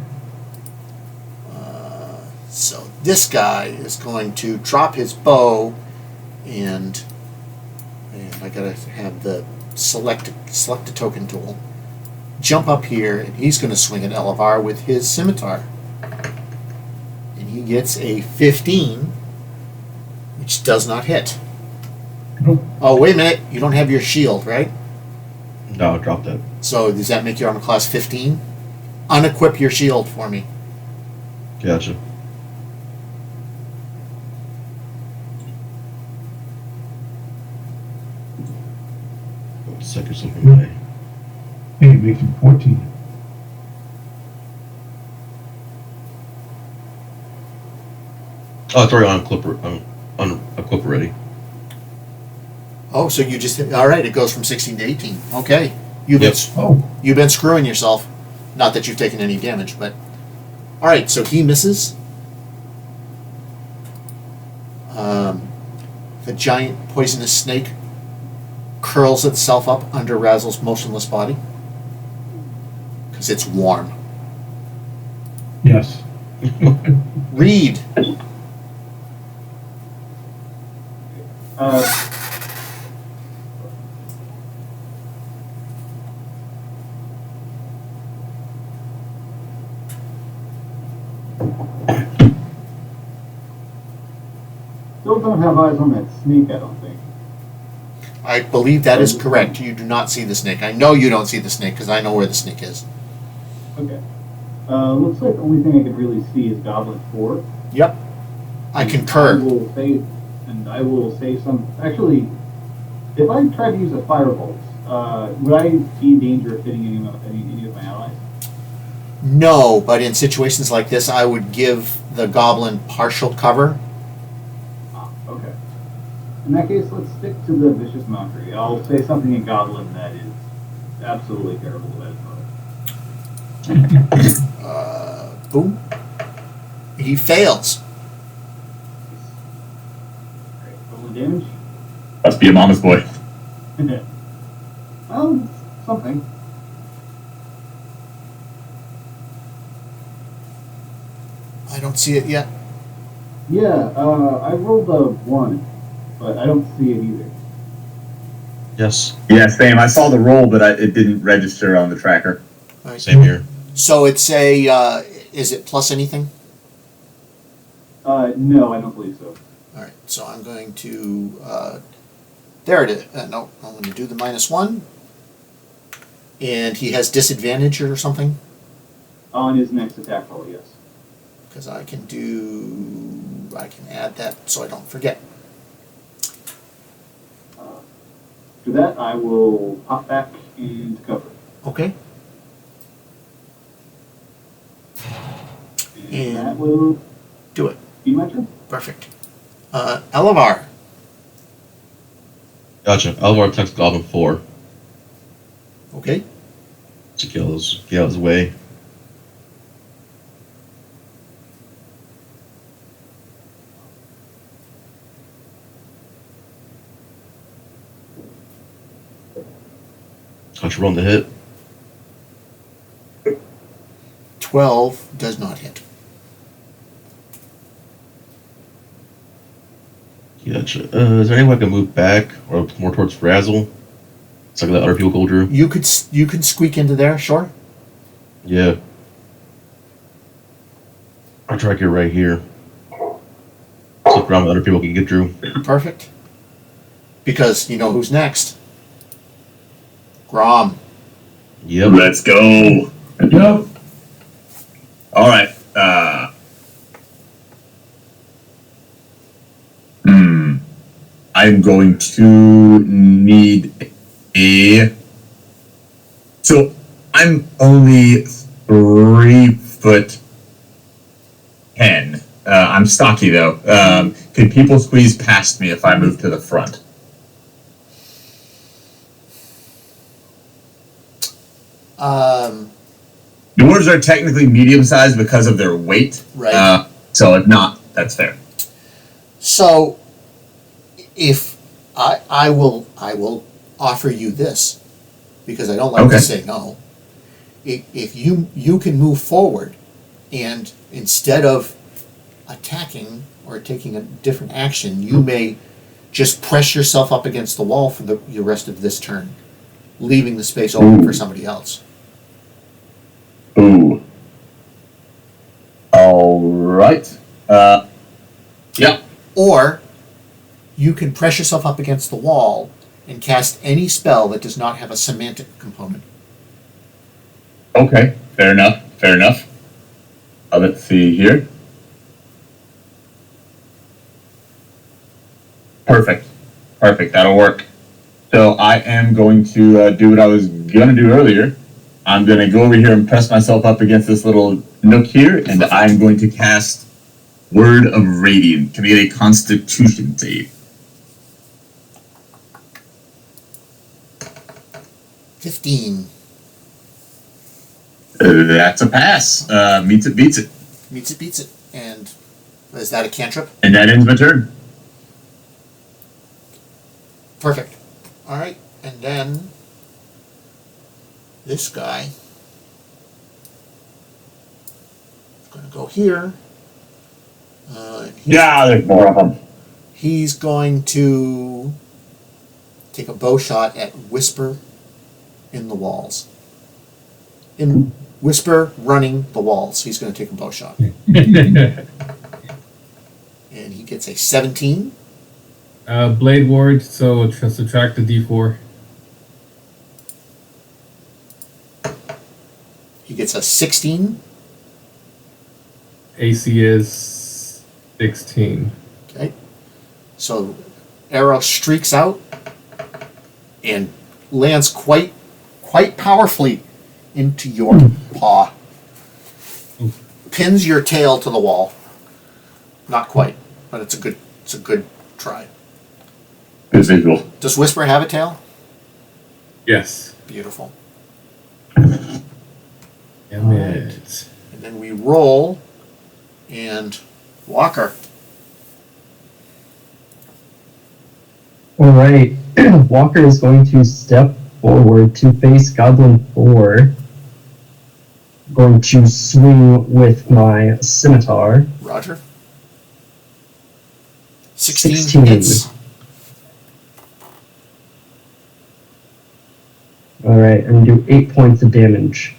So this guy is going to drop his bow, and I gotta have the select a token tool. Jump up here, and he's going to swing at Elevar with his scimitar. And he gets a 15, which does not hit. Nope. Oh, wait a minute. You don't have your shield, right? No, I'll drop that. So does that make your armor class 15? Unequip your shield for me. Gotcha. One second, something away. Hey, it makes him 14. Oh, it's already on clipper. On equip already. Oh, so you just all right? It goes from 16 to 18. Okay, you've Yep. you've been screwing yourself. Not that you've taken any damage, but all right. So he misses. The giant poisonous snake curls itself up under Razzle's motionless body because it's warm. Yes. Reed. Still don't have eyes on that snake, I don't think. I believe that is correct. You do not see the snake. I know you don't see the snake because I know where the snake is. Okay. Looks like the only thing I could really see is Goblin 4. Yep. I concur. I will say some. Actually, if I try to use a firebolt, would I be in danger of hitting any of my allies? No, but in situations like this, I would give the goblin partial cover. Okay. In that case, let's stick to the vicious mockery. I'll say something in Goblin that is absolutely terrible about his mother. Boom. He fails. Alright, roll the damage. Must be a mama's boy. Well, something. I don't see it yet. Yeah, I rolled a 1, but I don't see it either. Yes. Yeah, same. I saw the roll, but it didn't register on the tracker. Right. Same here. So it's a, is it plus anything? No, I don't believe so. All right, so I'm going to, there it is. No, I'm going to do the -1. And he has disadvantage or something? On his next attack roll, yes. Because I can add that so I don't forget. For that, I will pop back into cover. Okay. And that will Do it. be my turn. Perfect. Elevar. Gotcha. Alvar attacks Goblin 4 Okay. to get out of his way. Gotcha. Roll the hit. 12 does not hit. Gotcha. Is there any way I can move back or more towards Razzle? So I can let other people go through? You could squeak into there, sure. Yeah. I'll try to get right here. So around other people can get through. Perfect. Because you know who's next. Grom. Yep. Let's go. Yep. All right. I'm going to need a. So I'm only 3'10". I'm stocky though. Can people squeeze past me if I move to the front? Dwarves are technically medium-sized because of their weight. Right. So if not, that's fair. So, if I will offer you this, because I don't like to say no. If you can move forward, and instead of attacking or taking a different action, you may just press yourself up against the wall for the rest of this turn, leaving the space open for somebody else. Ooh. All right. Yeah. Or you can press yourself up against the wall and cast any spell that does not have a semantic component. Okay. Fair enough. Fair enough. Let's see here. Perfect. Perfect. That'll work. So I am going to do what I was going to do earlier I'm going to go over here and press myself up against this little nook here, and I'm going to cast Word of Radiant. Can I get a Constitution save? 15. That's a pass. Meets it, beats it. Meets it, beats it. And is that a cantrip? And that ends my turn. Perfect. All right. And then this guy is going to go here. Yeah, there's more of them. He's going to take a bow shot at Whisper in the walls. In Whisper running the walls. He's going to take a bow shot. And he gets a 17. Blade Ward, so subtract the D4. He gets a 16. AC is 16. Okay. So arrow streaks out and lands quite powerfully into your paw. Pins your tail to the wall. Not quite, but it's a good try. Good visual. Does Whisper have a tail? Yes. Beautiful. Damn it. And then we roll, and Walker. All right. Walker is going to step forward to face Goblin 4. Going to swing with my scimitar. Roger. 16 16. hits. All right, and do 8 points of damage.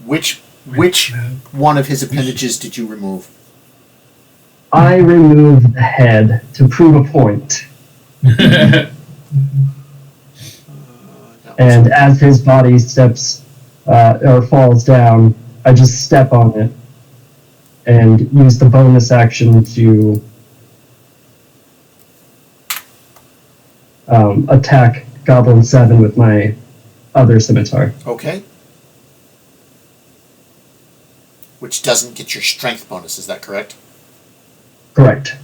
Which one of his appendages did you remove? I removed the head to prove a point. And as his body steps or falls down, I just step on it and use the bonus action to attack Goblin 7 with my other scimitar. Okay. Which doesn't get your strength bonus, is that correct? Correct.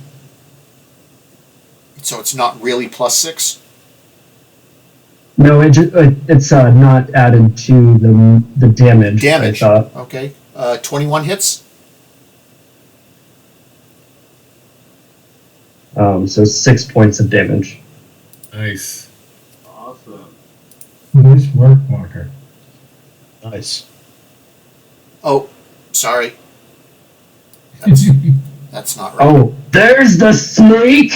So it's not really +6? No, it's not added to the damage. Damage. I thought. Okay. 21 hits? So 6 points of damage. Nice. Awesome. Nice work, Walker. Nice. Oh, sorry. That's not right. Oh, there's the snake!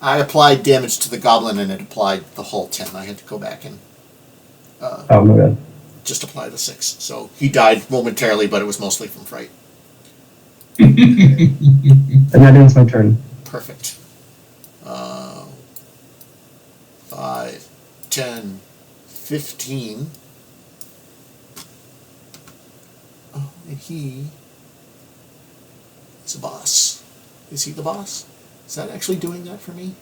I applied damage to the goblin and it applied the whole 10. I had to go back and Oh my god. just apply the 6. So he died momentarily, but it was mostly from fright. And that ends my turn. Perfect. 5, 10, 15. Oh, and he is a boss. Is he the boss? Is that actually doing that for me?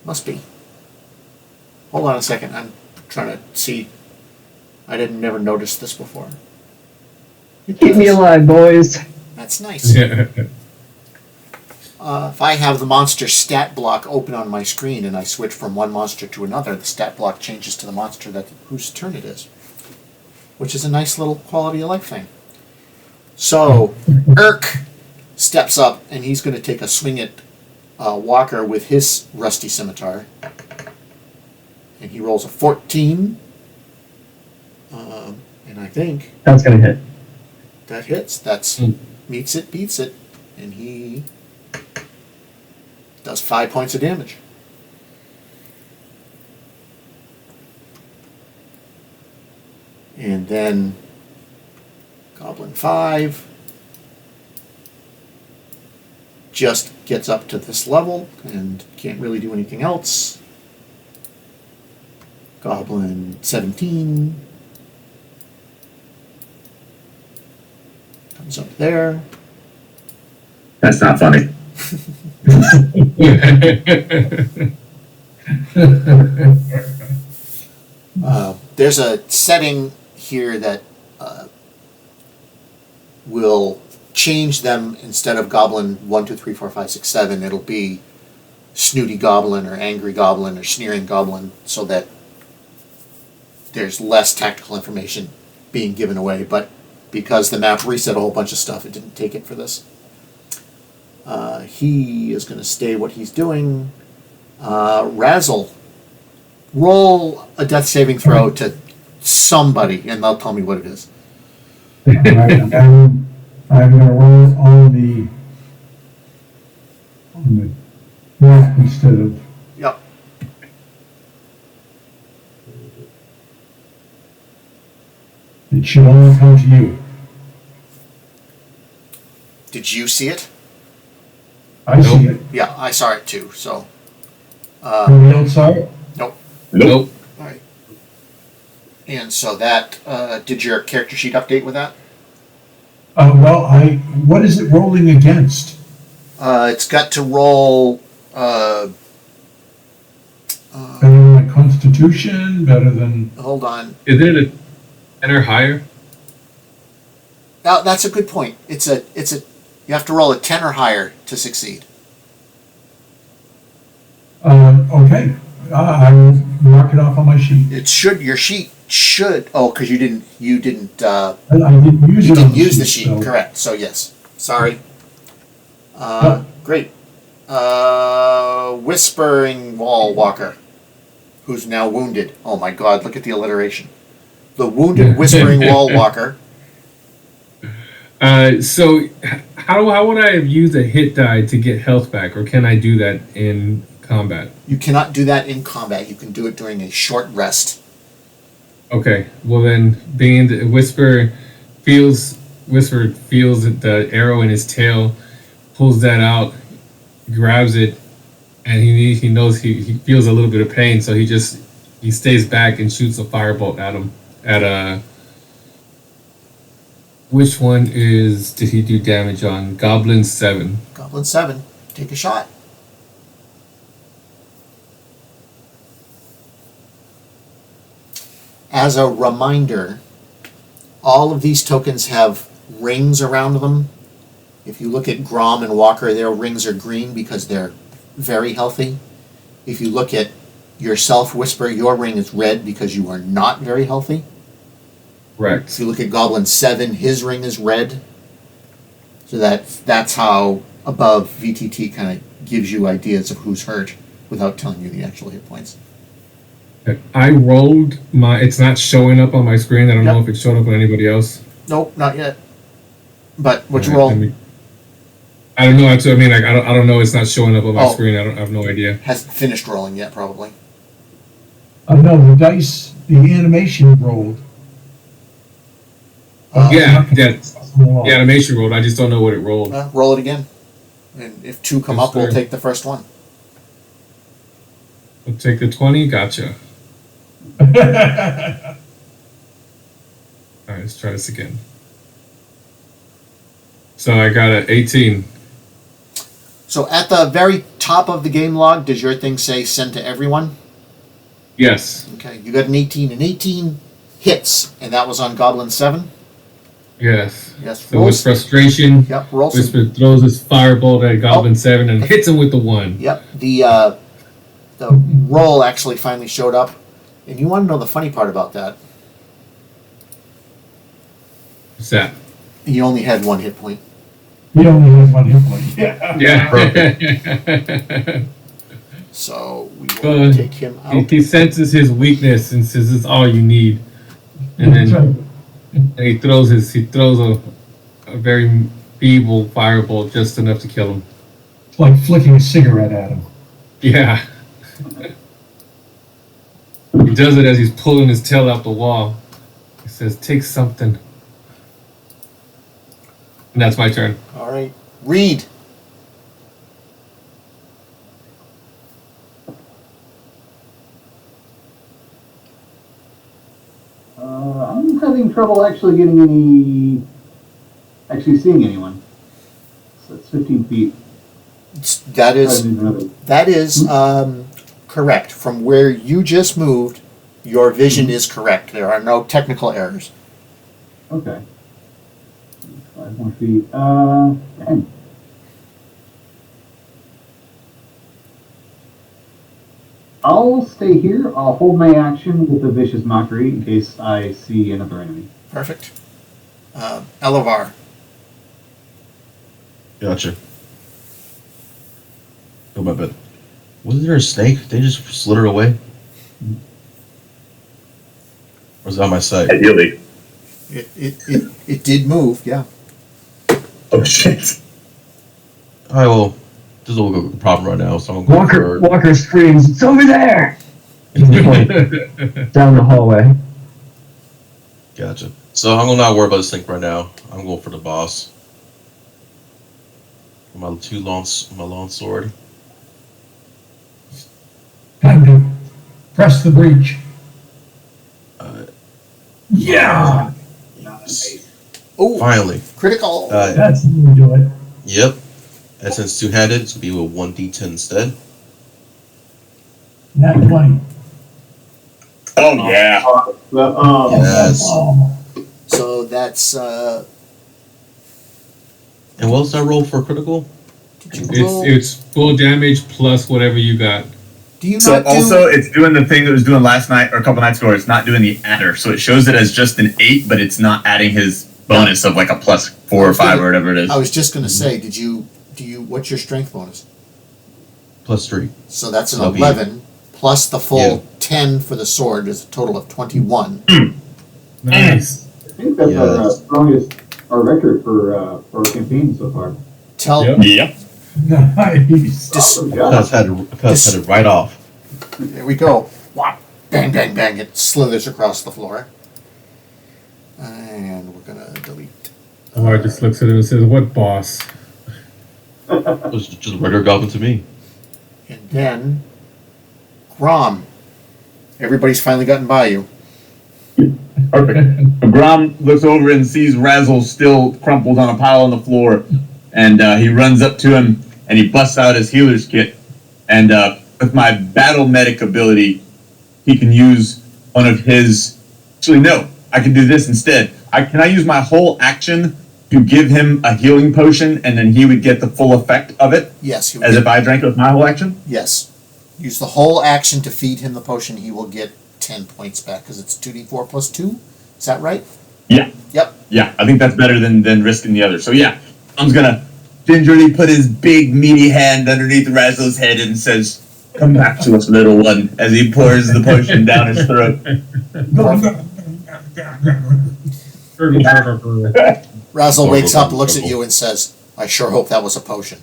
Must be. Hold on a second. I'm trying to see. I didn't never notice this before. Keep me alive, boys. That's nice. If I have the monster stat block open on my screen and I switch from one monster to another, the stat block changes to the monster whose turn it is, which is a nice little quality of life thing. So, Irk steps up and he's going to take a swing at Walker with his rusty scimitar. And he rolls a 14. And I think That's gonna hit. that hits. That's meets it, beats it. And he does 5 points of damage. And then Goblin 5 just gets up to this level and can't really do anything else. Goblin 17 is up there. That's not funny. There's a setting here that will change them. Instead of goblin 1, 2, 3, 4, 5, 6, 7, it'll be snooty goblin or angry goblin or sneering goblin, so that there's less tactical information being given away. But because the map reset a whole bunch of stuff, it didn't take it for this. He is going to stay what he's doing. Razzle, roll a death saving throw to somebody, and they'll tell me what it is. Alright, I'm gonna roll on the map instead of. Yep. It should only come to you. Did you see it? I see it. Yeah, I saw it too. So, Anyone else saw it? nope. Nope. All right. And so that did your character sheet update with that? What is it rolling against? It's got to roll. Better than my constitution? Better than. Hold on. Is it a 10 or higher? Now that's a good point. It's a. You have to roll a 10 or higher to succeed. Okay. I will mark it off on my sheet. It should. Your sheet should. Oh, because you didn't. I didn't use You it on didn't the use the sheet. so- Correct. So yes. Sorry. Great. Whispering Wall Walker, who's now wounded. Oh my God! Look at the alliteration. The wounded Whispering Wall Walker. So how would I have used a hit die to get health back, or can I do that in combat? You cannot do that in combat. You can do it during a short rest. Okay, well then, being the Whisper feels the arrow in his tail, pulls that out, grabs it, and he knows he feels a little bit of pain, so he stays back and shoots a firebolt at him. Which one did he do damage on? Goblin 7. Goblin 7. Take a shot. As a reminder, all of these tokens have rings around them. If you look at Grom and Walker, their rings are green because they're very healthy. If you look at yourself, Whisper, your ring is red because you are not very healthy. Correct. If you look at Goblin 7, his ring is red. So that's how above VTT kind of gives you ideas of who's hurt without telling you the actual hit points. I rolled it's not showing up on my screen. I don't know Yep. if it's showing up on anybody else. Nope, not yet. But what you Alright, roll? I don't know. Actually, I mean, like, I don't know. It's not showing up on my Oh. screen. I have no idea. Hasn't finished rolling yet, probably. No, the dice, the animation rolled. Yeah, not- the animation rolled. I just don't know what it rolled. Roll it again. And if 2 come Yes, up, we'll sir. take the first one. I'll take the 20. Gotcha. All right, let's try this again. So I got an 18. So at the very top of the game log, does your thing say send to everyone? Yes. Okay, you got an 18. An 18 hits, and that was on Goblin 7? Yes. Yes. So with frustration, Yep, roll some. Whisper throws his firebolt at Goblin 7 and hits him with the 1. Yep, the roll actually finally showed up. And you want to know the funny part about that? What's that? He only had 1 hit point. He only has one hit point. Yeah. Yeah. So we will take him out. He senses his weakness and says, "It's all you need." And then he throws a very feeble firebolt, just enough to kill him. It's like flicking a cigarette at him. Yeah. He does it as he's pulling his tail out the wall. He says, "Take something." And that's my turn. All right. Read. I'm having trouble actually getting any actually seeing anyone. So it's 15 feet. That is Probably another. that is correct. From where you just moved, your vision is correct. There are no technical errors. Okay. 5 more feet. 10. I'll stay here. I'll hold my action with the vicious mockery in case I see another enemy. Perfect. Elevar. Gotcha. Go my bed. Wasn't there a snake? They just slithered away? Or was it on my side? Ideally. It did move. Yeah. Oh shit. Alright, well, this is a problem right now, so I'm going Walker, for... Walker screams, "It's over there!" Down the hallway. Gotcha. So I'm gonna not worry about this thing right now. I'm going for the boss. My long sword. Time to press the breach. Uh, Yeah! Oh, Finally. critical. That's the way to do it. Yep. And since two-handed, it's gonna be with 1d10 instead. Nat 20. Oh yeah. Yes. Oh, So that's And what's that roll for critical? did you roll? It's full damage plus whatever you got. Do you So not do? also it's doing the thing that it was doing last night or a couple nights ago. It's not doing the adder, so it shows it as just an 8, but it's not adding his bonus of like a plus 4 or 5 or whatever it is. I was just going to say, do you? What's your strength bonus? Plus 3. So that's an That'll be- 11 plus the full Yeah. 10 for the sword is a total of 21. Nice. I think that's our Yes. strongest, our record for our campaign so far. Tell Yep. Yep. nice. Awesome I job. had it right off. There we go. Whop, bang, bang, bang. It slithers across the floor. And we're gonna delete. Omar just looks at him and says, "What boss?" It was just a regular goblin to me. And then Grom. Everybody's finally gotten by you. Perfect. Grom looks over and sees Razzle still crumpled on a pile on the floor, and he runs up to him and he busts out his healer's kit. And with my battle medic ability, he can use one of his. Actually, no, I can do this instead. Can I use my whole action to give him a healing potion, and then he would get the full effect of it, Yes, as if I drank it with my whole action? yes. Use the whole action to feed him the potion. He will get 10 points back because it's 2d4 plus 2. Is that right? Yeah. Yep. Yeah, I think that's better than risking the other. So yeah, I'm gonna gingerly put his big meaty hand underneath Razzle's head and says, "Come back to us, little one," as he pours the potion down his throat. Razzle wakes up, looks at you, and says, "I sure hope that was a potion."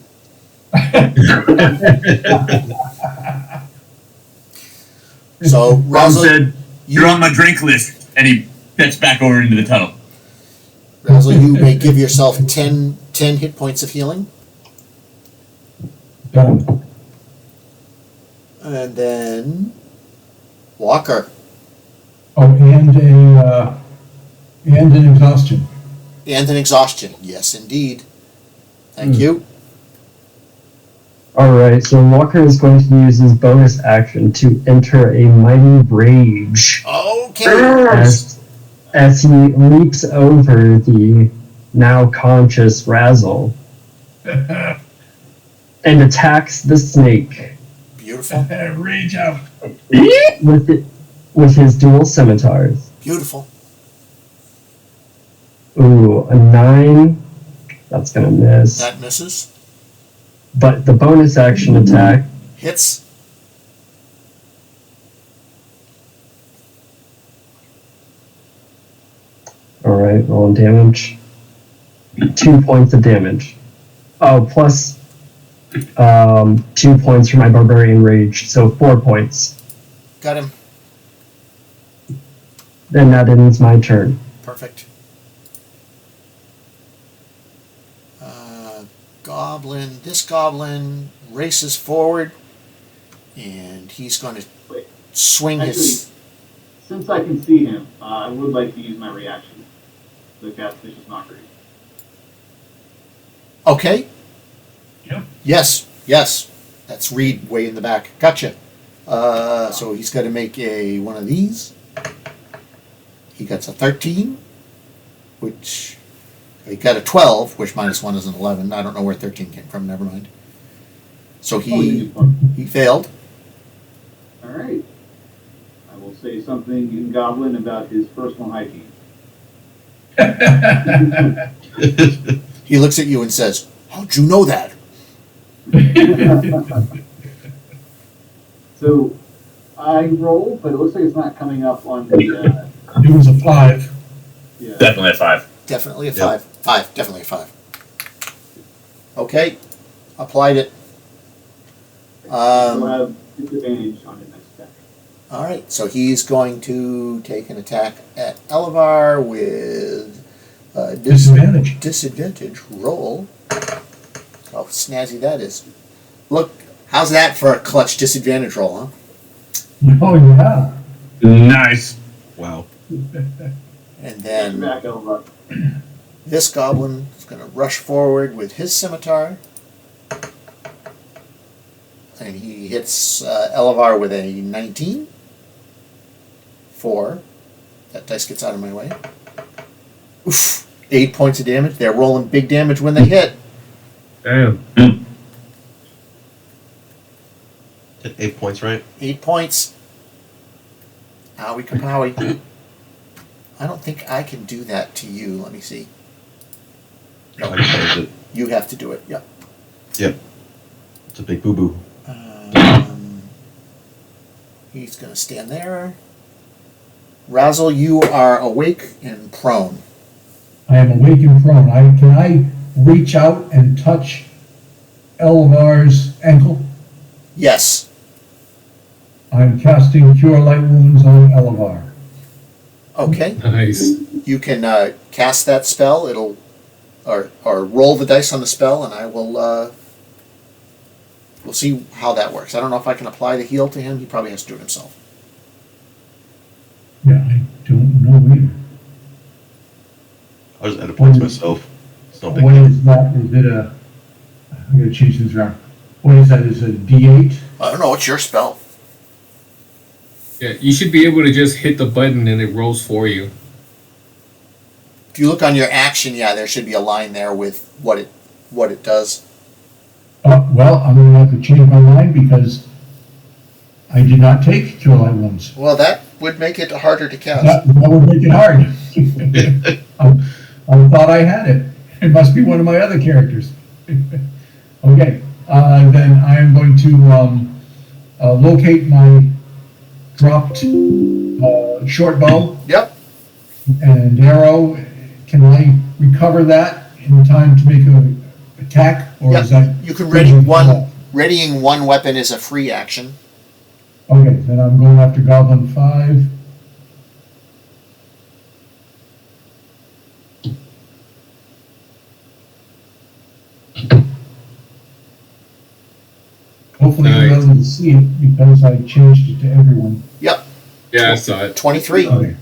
So Ron Razzle, said, "You're on my drink list," and he steps back over into the tunnel. Razzle, you may give yourself 10 hit points of healing, Done. and then Walker Oh, and an exhaustion. and an exhaustion. Yes, indeed. Thank you. Alright, so Walker is going to use his bonus action to enter a mighty rage Okay. as he leaps over the now conscious Razzle and attacks the snake Beautiful. Rage out. with his dual scimitars. Beautiful. Ooh, a 9. That's gonna miss. That misses. But the bonus action attack, Hits. alright, rolling damage. 2 points of damage. Oh, plus 2 points for my barbarian rage, so 4 points. Got him. Then that ends my turn. Perfect. Goblin. This goblin races forward, and he's going to Wait. swing his. Since I can see him, I would like to use my reaction to cast Vicious Mockery. Okay. Yep. Yes. That's Reed way in the back. Gotcha. So he's got to make one of these. He gets a 13, which he got a 12, which minus 1 is an 11. I don't know where 13 came from. Never mind. So he failed. All right. I will say something in Goblin about his personal hygiene. He looks at you and says, "How'd you know that?" So I rolled, but it looks like it's not coming up on the. It was a 5. Yeah. Definitely a 5. Definitely a Yep. 5. Definitely a 5. Okay. Applied it. You'll have disadvantage on it next attack. All right, so he's going to take an attack at Elevar with Disadvantage. disadvantage roll. Oh, snazzy that is. Look, how's that for a clutch disadvantage roll, huh? Oh, yeah. Nice. Wow. And then Back over. this goblin is going to rush forward with his scimitar. And he hits Elevar with a 19. 4. That dice gets out of my way. Oof. 8 points of damage. They're rolling big damage when they hit. Damn. 8 points, right? 8 points. Owie kapowie. I don't think I can do that to you. Let me see. No, I just it. You have to do it. Yep. It's a big boo boo. He's going to stand there. Razzle, you are awake and prone. I am awake and prone. Can I reach out and touch Elvar's ankle? Yes. I'm casting Cure Light Wounds on Elvar. Okay. Nice. You can cast that spell. It'll or roll the dice on the spell, and I will. We'll see how that works. I don't know if I can apply the heal to him. He probably has to do it himself. Yeah, I don't know either. I'll just add a point to myself. It's no big What deal. is that? Is it a... I'm going to change this around. What is that? Is it a D8? I don't know. It's your spell. Yeah, you should be able to just hit the button and it rolls for you. If you look on your action, yeah, there should be a line there with what it does. Well, I'm going to have to change my mind because I did not take Cure Light Wounds. Well, that would make it harder to cast. That would make it hard. I thought I had it. It must be one of my other characters. Okay, then I am going to locate my dropped short bow Yep. and arrow. Can I recover that in time to make an attack, or Yep. is that You can ready one. Readying one weapon is a free action. Okay, then I'm going after Goblin 5. Hopefully you're Nice. able to see it because I changed it to everyone. Yep. Yeah, I saw it. 23. Okay.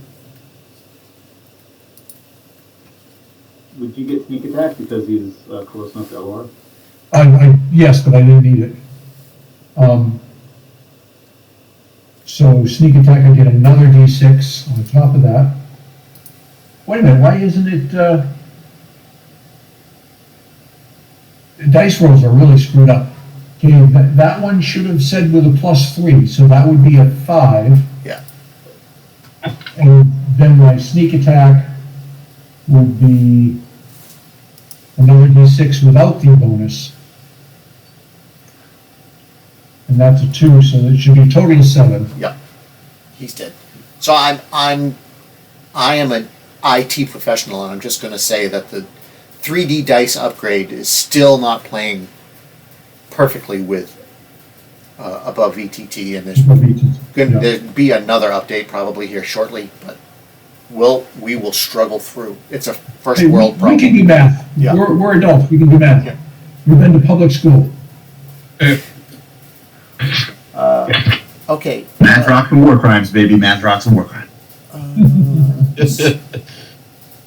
Would you get sneak attack because he's close enough to LR? Yes, but I didn't need it. So sneak attack, I get another D6 on top of that. Wait a minute, why isn't it, the dice rolls are really screwed up. Okay, that one should have said with a +3, so that would be a 5. Yeah. And then my sneak attack would be another D6 without the bonus. And that's a 2, so it should be a total of 7. Yep. He's dead. So I am an IT professional, and I'm just going to say that the 3D dice upgrade is still not playing perfectly with above VTT, and there's going to be another update probably here shortly, but we will struggle through. It's a first Hey, world problem. we can do math. Yeah. We're adults, we can do math. Yeah. We've been to public school. Okay. Math rocks and war crimes, baby. Math rocks and war crimes.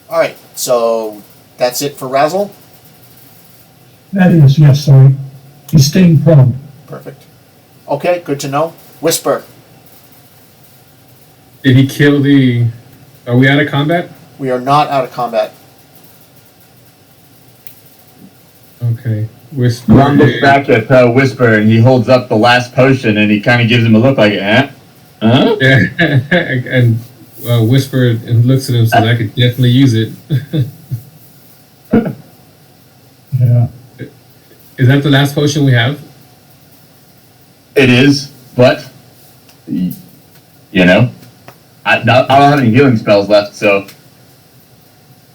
All right. So that's it for Razzle. That is, yes, sorry. He's staying prone. Perfect. Okay, good to know. Whisper. Did he kill the? Are we out of combat? We are not out of combat. Okay. Whisper. Ron looks back at Whisper and he holds up the last potion and he kind of gives him a look like, eh? Huh? Yeah, and Whisper and looks at him, says, "I could definitely use it." Yeah. Is that the last potion we have? It is, but, you know, I don't have any healing spells left, so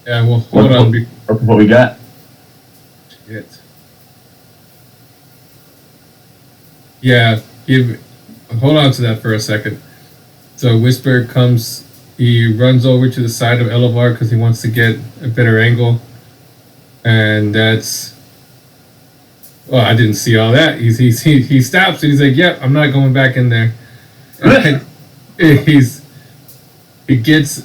Yeah. Well, hold What- on. work with what we got. Shit. Yeah. Hold on to that for a second. So Whisper comes. He runs over to the side of Elevar because he wants to get a better angle, and that's. Well, I didn't see all that. He stops and he's like, "Yep, I'm not going back in there." And he gets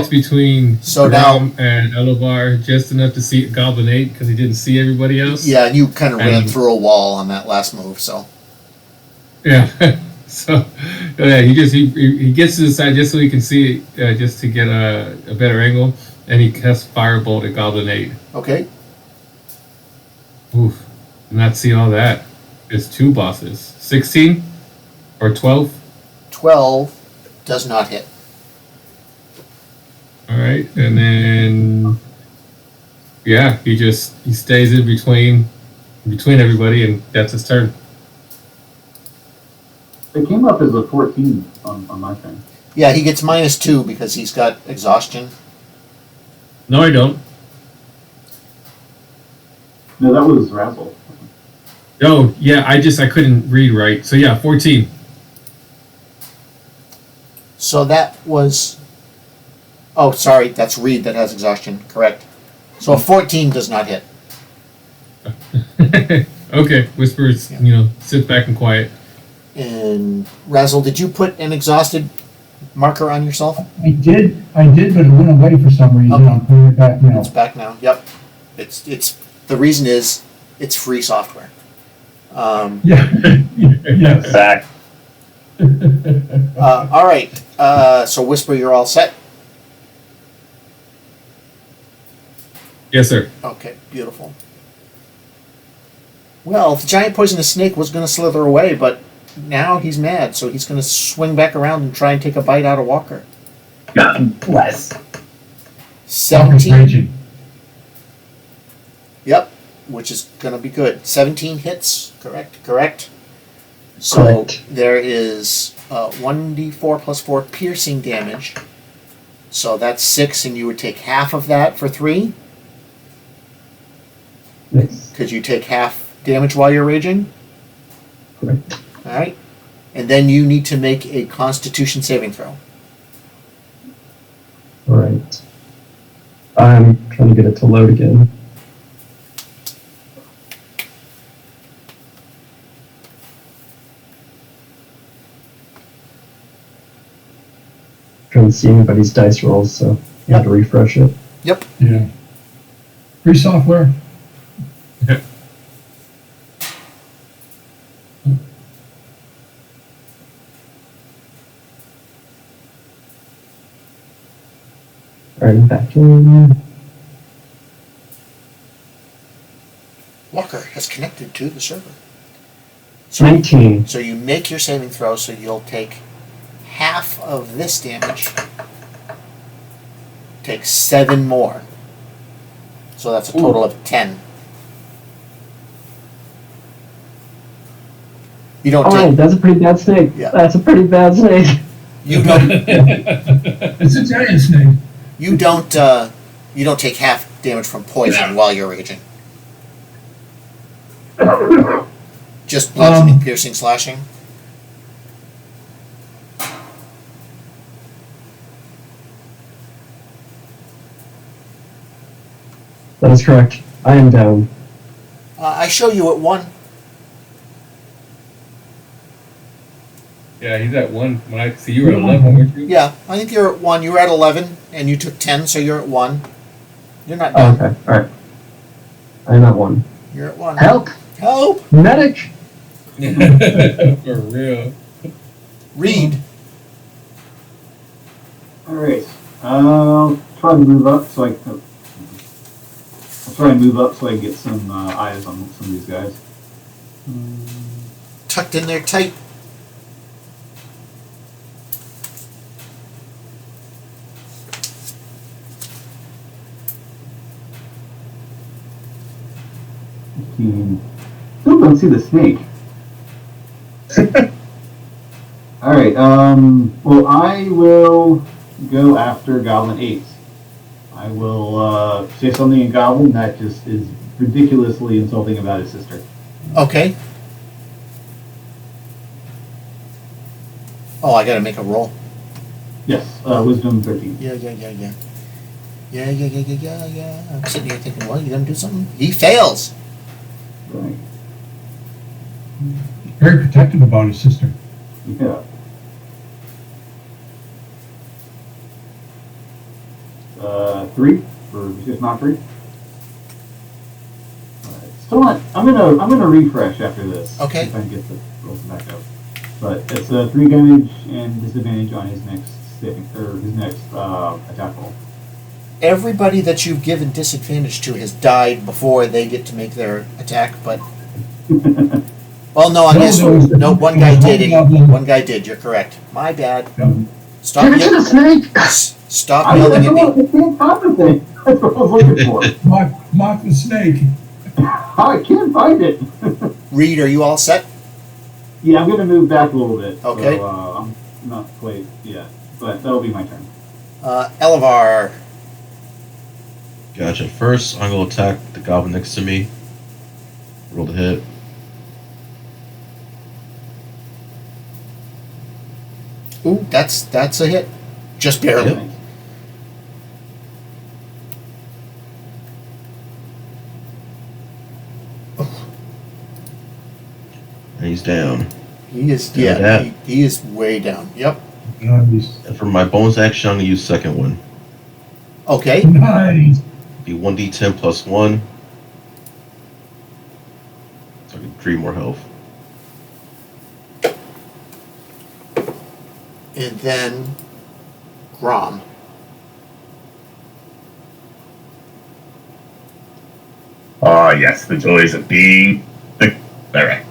between So Rom and Elevar just enough to see Goblin 8 because he didn't see everybody else. Yeah, and you kind of ran And- through a wall on that last move, so. Yeah. So yeah, he gets to the side just so he can see it, just to get a better angle, and he casts Firebolt at Goblin 8. Okay. Oof. Did not see all that. It's two bosses. 16 or 12. 12 does not hit. All right, and then yeah, he stays in between everybody, and that's his turn. It came up as a 14 on my thing. Yeah, he gets -2 because he's got exhaustion. No, I don't. No, that was Razzle. Oh, yeah, I couldn't read right. So yeah, 14. So that was. Oh, sorry, that's Reed that has exhaustion. Correct. So a 14 does not hit. Okay, Whispers, sit back and quiet. And Razzle, did you put an exhausted marker on yourself? I did, but it went away for some reason. Okay. I'm putting it back now. It's back now. Yep. It's the reason is it's free software. Yeah. Yes. Back. All right. So Whisper, you're all set. Yes, sir. Okay, beautiful. Well, the giant poisonous snake was going to slither away, but now he's mad, so he's going to swing back around and try and take a bite out of Walker. God bless. Walker's 17. raging. Yep, which is going to be good. 17 hits, correct. So Correct. there is 1d4 plus 4 piercing damage. So that's 6, and you would take half of that for 3, Nice. because you take half damage while you're raging. Correct. All right, and then you need to make a Constitution saving throw. All right. I'm trying to get it to load again. Trying to see anybody's dice rolls, so you have to refresh it. Yep. Yeah. Free software. All right, I'm back in. Walker has connected to the server. So 19. So you make your saving throw, so you'll take half of this damage. Take 7 more. So that's a total of 10. You don't All right, take. that's a pretty bad snake. Yeah. That's a pretty bad snake. You don't. It's a giant snake. You don't. You don't take half damage from poison while you're raging. Just bludgeoning, piercing, slashing. That is correct. I am down. I show you at 1. Yeah, he's at 1. When I see you were at 11, weren't you? Yeah, I think you're at 1. You were at 11, and you took 10, so you're at 1. You're not Oh, down. okay. All right. I'm at 1. You're at 1. Help! Help! Medic! For real. Read. Alright. I'll try to move up so I can get some eyes on some of these guys. Tucked in there tight. Still don't see the snake. Alright, well, I will go after Goblin 8. I will say something in Goblin that just is ridiculously insulting about his sister. Okay. Oh, I gotta make a roll. Yes, Wisdom 13. Yeah. I'm sitting here thinking, well, you gonna do something? He fails. Right. Very protective about his sister. Yeah. Three, or just not 3. Still not. I'm gonna refresh after this. Okay. If I can get the rolls back up. But it's 3 damage and disadvantage on his next saving or his next attack roll. Everybody that you've given disadvantage to has died before they get to make their attack, but well, no, I guess no. One guy did. One guy did. You're correct. My bad. Stop Give it to the yelling. snake! Stop yelling at me. I can't find the thing. That's what I was looking for. Mock the snake. I can't find it. Reed, are you all set? Yeah, I'm gonna move back a little bit. Okay. So, I'm not quite yet, but that'll be my turn. Elevar. Gotcha. First, I'm going to attack the goblin next to me. Roll the hit. Ooh, that's a hit. Just barely. Yep. And he's down. He is. Yeah, Yeah, that. he is way down. Yep. Nice. And for my bonus action, I'm going to use second one. Okay. Nice. Be 1d10 plus 1. So I can 3 more health. And then Grom. Oh, yes, the joys of being the. Alright.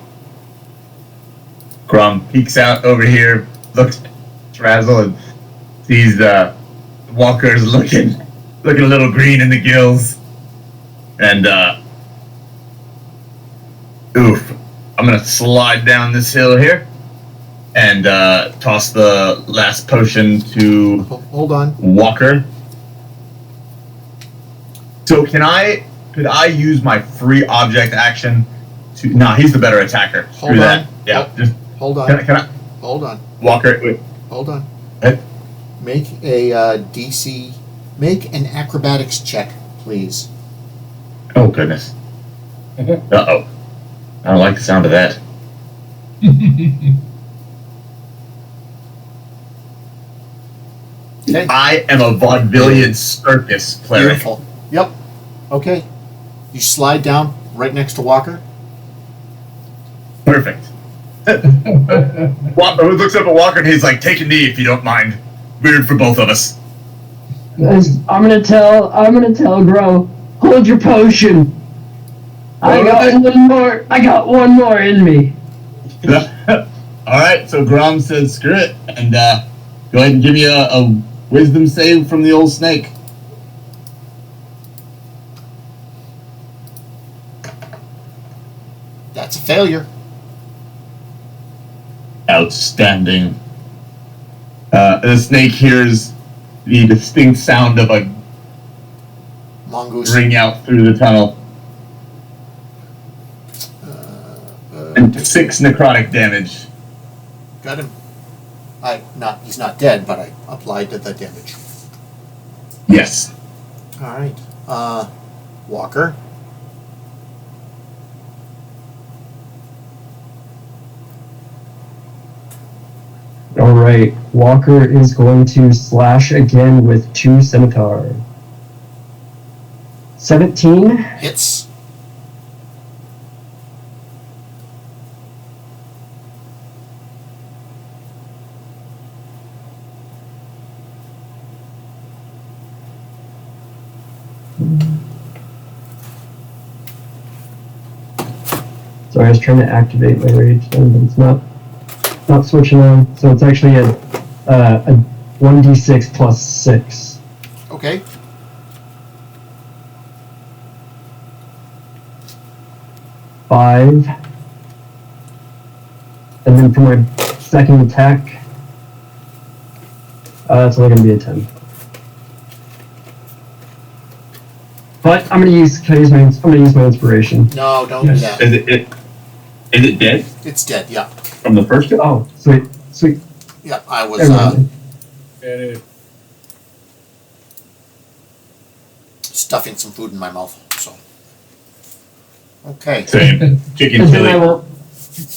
Grum peeks out over here, looks at Trazzle, and sees the walkers looking a little green in the gills. And, oof. I'm gonna slide down this hill here and toss the last potion to Hold on. Walker. So could I use my free object action to? Nah, he's the better attacker. Hold Screw on. that. Yeah, just Hold on. can I Hold on. Walker? Wait. Hold on. Eh? Make a DC. Make an acrobatics check, please. Oh goodness. Uh-oh. I don't like the sound of that. Okay. I am a vaudevillian circus cleric. Beautiful. Yep. Okay. You slide down right next to Walker. Perfect. Walker looks up at Walker and he's like, "Take a knee if you don't mind. Weird for both of us." I'm gonna tell Gro, hold your potion. I got one more in me. Alright, so Grom says screw it, and go ahead and give me a wisdom save from the old snake. That's a failure. Outstanding. The snake hears the distinct sound of a Mongoose. ring out through the tunnel. And 6 necrotic damage. Got him. He's not dead, but I applied to the damage. Yes. Alright. Walker. Alright, Walker is going to slash again with 2 scimitar. 17. Hits. Sorry, I was trying to activate my rage thing, but it's not switching on. So it's actually a 1d6 plus 6. Okay. Five. And then for my second attack, it's only gonna be a 10. But I'm gonna use my inspiration. No, don't do Yes. that. Is it dead It's dead. Yeah. from the first? Oh, sweet. Yeah. I was Never mind. stuffing some food in my mouth. So. Okay. Same. Chicken And chili.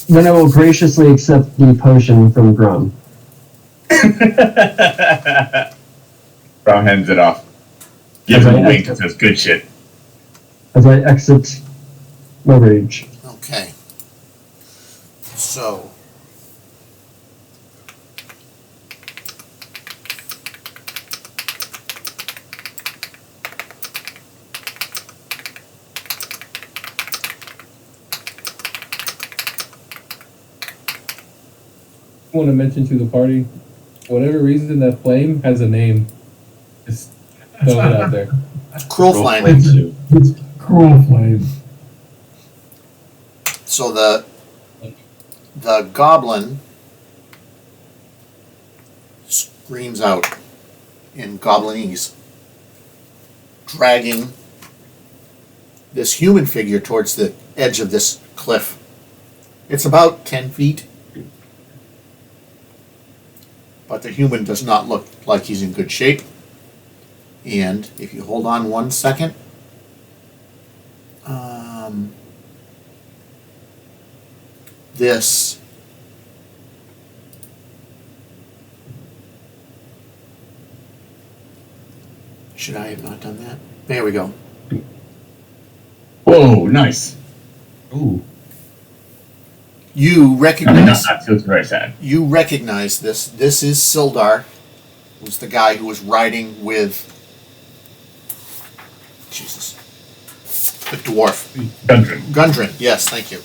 then I will graciously accept the potion from Grum. Brown hands it off. Gives him a Okay, wink and says, good shit. As I exit my rage. Okay. So. I want to mention to the party, whatever reason that flame has a name, just throw it out there. Cruel flame. It's cruel flame. So the goblin screams out in Goblinese, dragging this human figure towards the edge of this cliff. It's about 10 feet, but the human does not look like he's in good shape. And if you hold on 1 second, this should I have not done that? There we go. Whoa, nice. Ooh. You recognize That feels very sad. you recognize this. This is Sildar, who's the guy who was riding with Jesus. The dwarf. Gundren. Gundren, yes, thank you.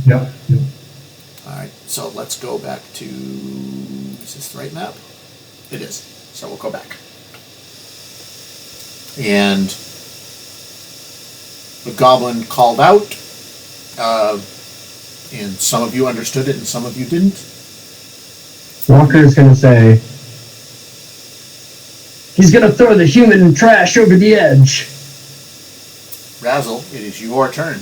Yep. Alright, so let's go back to, is this the right map? It is. So we'll go back. And the goblin called out, and some of you understood it and some of you didn't. Walker is gonna say, he's gonna throw the human trash over the edge. Razzle, it is your turn.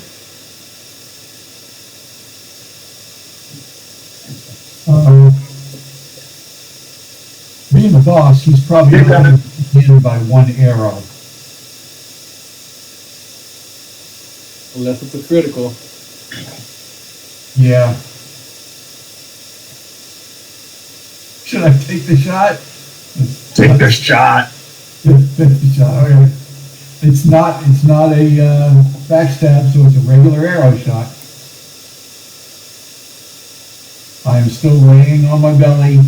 Being the boss, he's probably only hit by one arrow. Unless it's a critical. Yeah. Should I take the shot? Take the shot. Take the shot. Okay. It's not a backstab, so it's a regular arrow shot. I am still laying on my belly.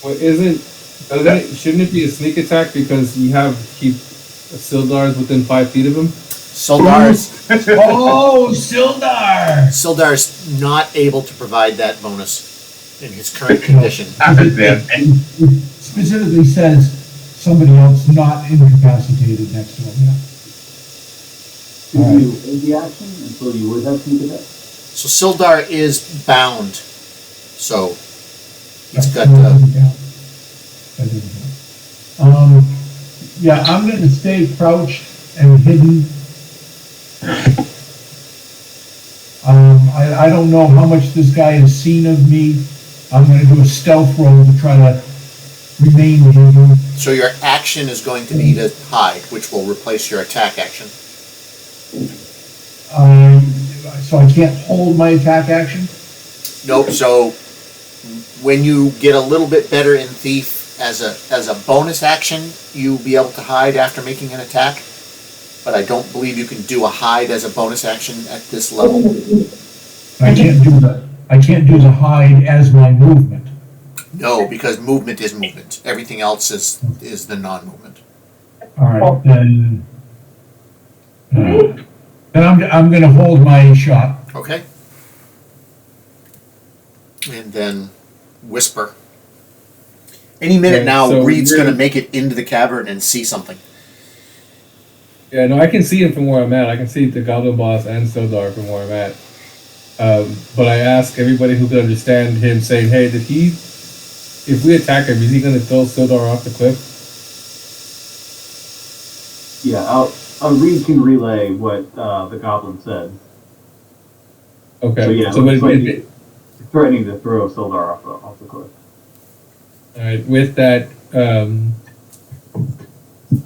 Well, shouldn't it be a sneak attack because you keep Sildar's within 5 feet of him? Sildar's Oh, Sildar! Sildar's not able to provide that bonus in his current condition. It specifically says somebody else not incapacitated next to him. Yeah. Did you end the action until you would have sneak attack? So Sildar is bound. So he's got That doesn't count. That doesn't count. Yeah, I'm going to stay crouched and hidden. I don't know how much this guy has seen of me. I'm going to do a stealth roll to try to remain hidden. so your action is going to be to hide, which will replace your attack action. So I can't hold my attack action. Nope. So when you get a little bit better in Thief as a bonus action, you'll be able to hide after making an attack. But I don't believe you can do a hide as a bonus action at this level. I can't do the hide as my movement. No, because movement is movement. Everything else is the non-movement. All right, then And I'm gonna hold my shot. Okay. And then whisper. Any minute Okay, now, so Reed's we're- going to make it into the cavern and see something. Yeah, no, I can see him from where I'm at. I can see the Goblin Boss and Sildar from where I'm at. But I ask everybody who can understand him, saying, "Hey, did he? If we attack him, is he going to throw Sildar off the cliff?" Yeah, Reed can relay what the goblin said. Okay. So yeah, So looks like with, he's threatening to throw Sildar off the cliff. all right, with that,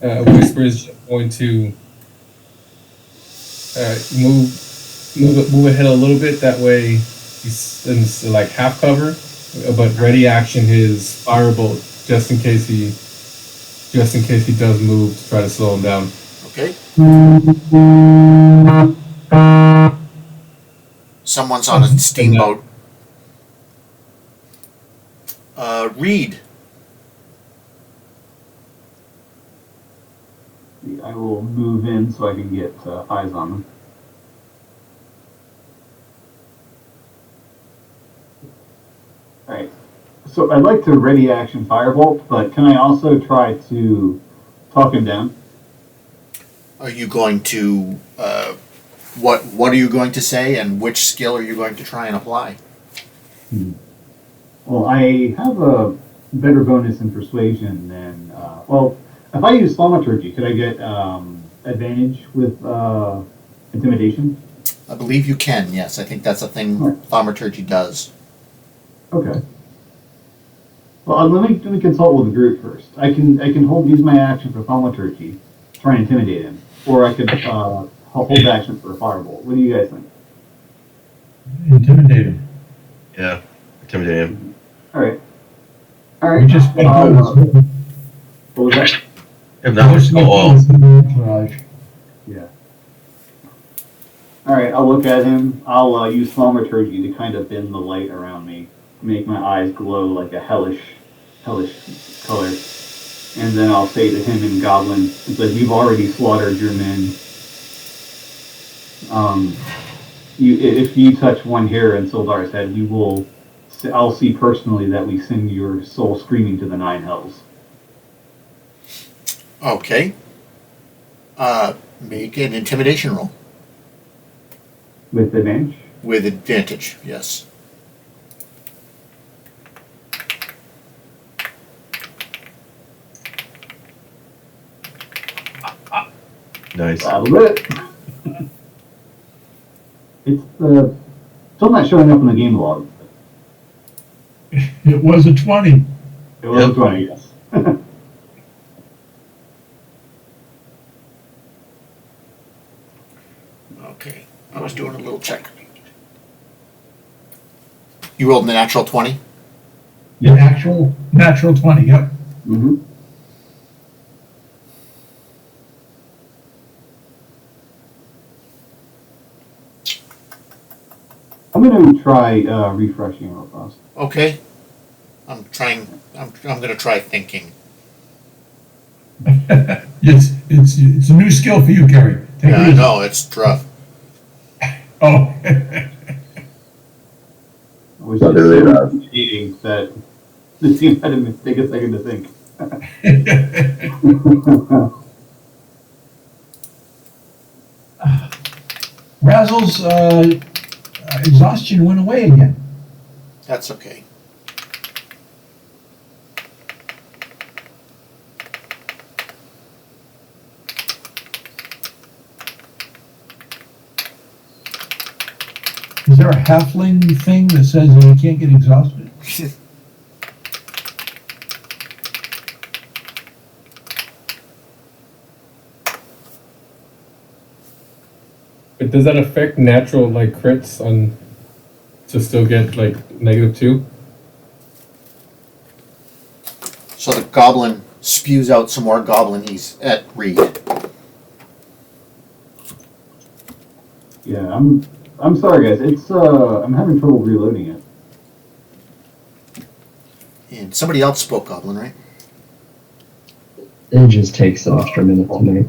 Whisper is going to move ahead a little bit. That way, he's in like half cover, but ready action his firebolt just in case he does move to try to slow him down. Okay. Someone's on a steamboat. Reed. I will move in so I can get eyes on them. Alright, so I'd like to ready action firebolt, but can I also try to talk him down? Are you going to what are you going to say, and which skill are you going to try and apply? Well, I have a better bonus in persuasion than well, if I use thaumaturgy, could I get advantage with intimidation? I believe you can. Yes, I think that's a thing Right. thaumaturgy does. Okay. Well, let me consult with the group first. I can use my action for thaumaturgy, try and intimidate him, or I could hold action for a firebolt. What do you guys think? Intimidate him. Yeah. Intimidate him. All right. All right. We just what was that? If not, we're still all. Yeah. All right. I'll look at him. I'll use thaumaturgy to kind of bend the light around me, make my eyes glow like a hellish color, and then I'll say to him in Goblin, that you've already slaughtered your men. If you touch one hair in Sildar's head, I'll see personally that we send your soul screaming to the nine hells. Okay. Make an intimidation roll With advantage? with advantage. Yes. Nice. That'll do it. It's still not showing up in the game log. It was a 20. It was Yep. 20, yes. Okay. I was doing a little check. You rolled the natural 20. The actual natural 20, yep. Mm-hmm. I'm going to try refreshing real fast. Okay. I'm going to try thinking. It's a new skill for you, Gary. Take Yeah, it I easy. know it's rough. Oh. Which Not really is so rough. intimidating that the team had to take a second to think. Razzle's exhaustion went away again. That's okay. Is there a halfling thing that says you can't get exhausted? But does that affect natural like crits on to still get like -2? So the goblin spews out some more goblinies at Reed. Yeah, I'm sorry guys. It's I'm having trouble reloading it. And somebody else spoke goblin, right? It just takes an extra minute to make.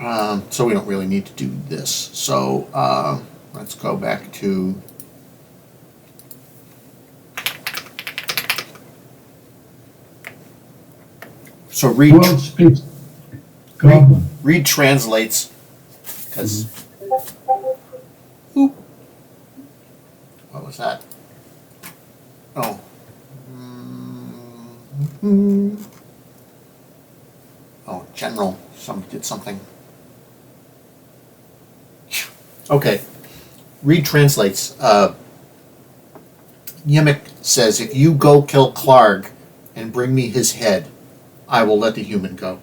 So we don't really need to do this. So let's go back to. So Well, space goblin. read translates because. What was that? Oh. Oh, general. Somebody did something. Okay. Read translates. Yimmick says, if you go kill Clarg and bring me his head, I will let the human go.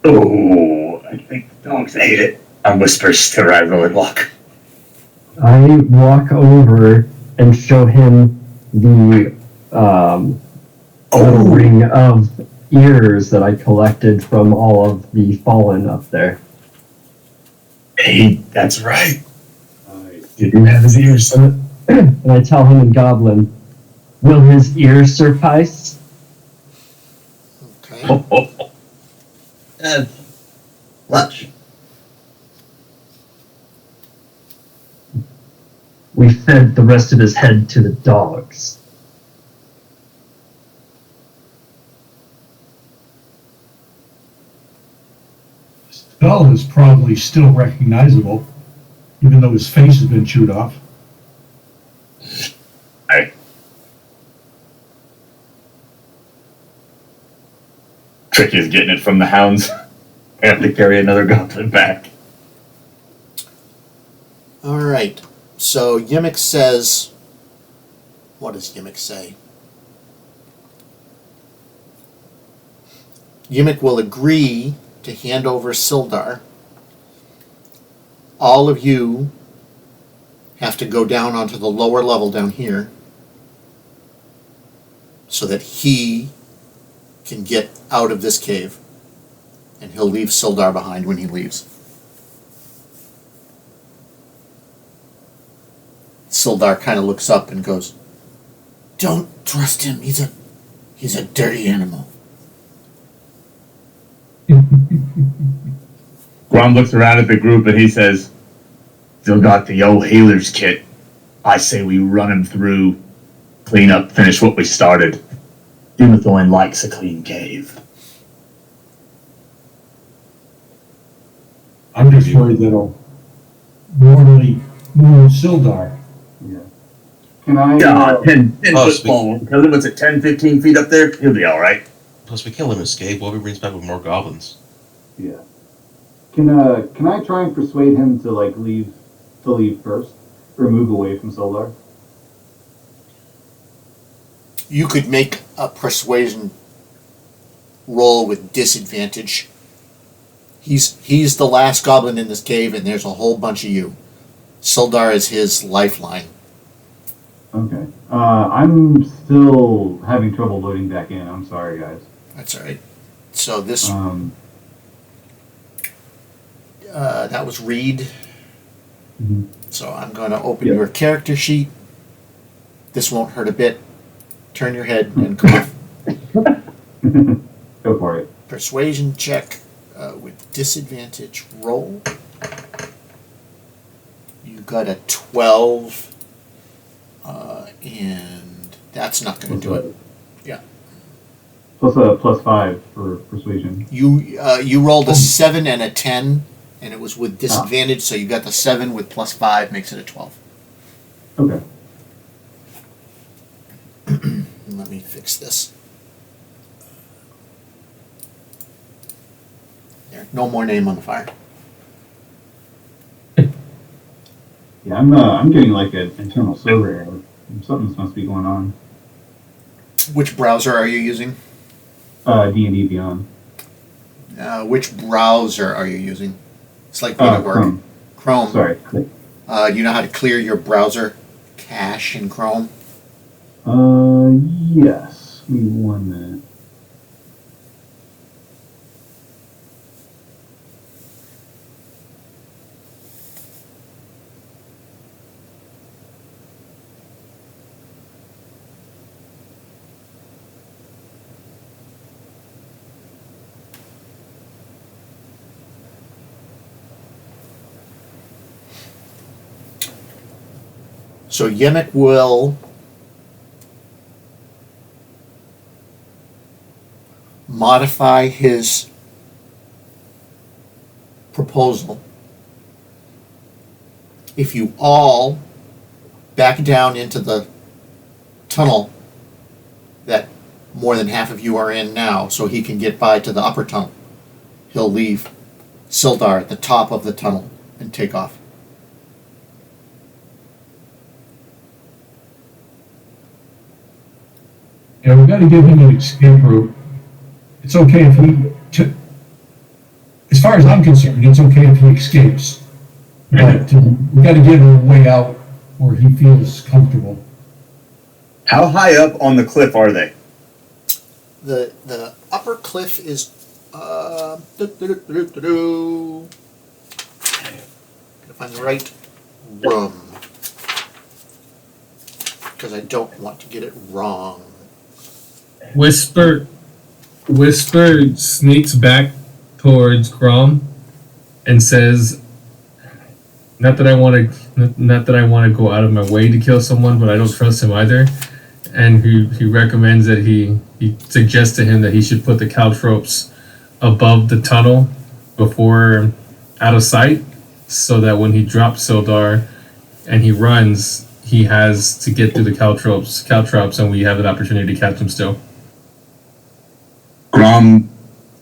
Oh, I think the dogs ate it. And whispers to Rival and Walk. I walk over and show him the little ring of ears that I collected from all of the fallen up there. Hey, that's right. You do have his ears, son. And I tell him in Goblin, will his ears suffice? Okay. Lunch. We fed the rest of his head to the dogs. Skull is probably still recognizable, even though his face has been chewed off. Tricky is getting it from the hounds. I have to carry another goblin back. All right. So Yimmick says, what does Yimmick say? Yimmick will agree to hand over Sildar. All of you have to go down onto the lower level down here so that he can get out of this cave, and he'll leave Sildar behind when he leaves. Sildar kind of looks up and goes, "Don't trust him. He's a dirty animal." Grom looks around at the group and he says, still got the old healer's kit. I say we run him through, clean up, finish what we started. Dumathorn likes a clean cave. I'm just worried that he'll mortally wound Sildar. Yeah. Can I? Yeah, 10 Oh, football. Because it was at 10, 15 feet up there, he'll be alright. Plus, we can't let him escape. What if he brings back with more goblins? Yeah. Can I try and persuade him to leave first, or move away from Solar? You could make a persuasion roll with disadvantage. He's the last goblin in this cave, and there's a whole bunch of you. Sildar is his lifeline. Okay. I'm still having trouble loading back in. I'm sorry, guys. That's all right. So this that was Reed. Mhm. So I'm going to open your character sheet. This won't hurt a bit. Turn your head and cough. Go for it. Persuasion check with disadvantage roll. You got a 12, and that's not going to do it. Yeah. Plus a +5 for persuasion. You rolled a 7 and a 10, and it was with disadvantage, so you got the 7 with +5 makes it a 12. Okay. Let me fix this. There, no more name on the fire. Yeah, I'm getting like an internal server error. Something must be going on. Which browser are you using? D&D Beyond. Which browser are you using? It's like going to work. Chrome. Sorry. You know how to clear your browser cache in Chrome? Yes. Give me 1 minute. So Yemek will modify his proposal. If you all back down into the tunnel that more than half of you are in now, so he can get by to the upper tunnel, he'll leave Sildar at the top of the tunnel and take off. Yeah, we gotta give him an escape route. It's okay if as far as I'm concerned, it's okay if he escapes. But we gotta give him a way out where he feels comfortable. How high up on the cliff are they? The upper cliff is gotta find the right room because I don't want to get it wrong. Whisper sneaks back towards Grom and says, not that I want to go out of my way to kill someone, but I don't trust him either. And he recommends that he suggests to him that he should put the caltropes above the tunnel before out of sight, so that when he drops Sildar and he runs, he has to get through the caltrops, and we have an opportunity to catch him still. Grom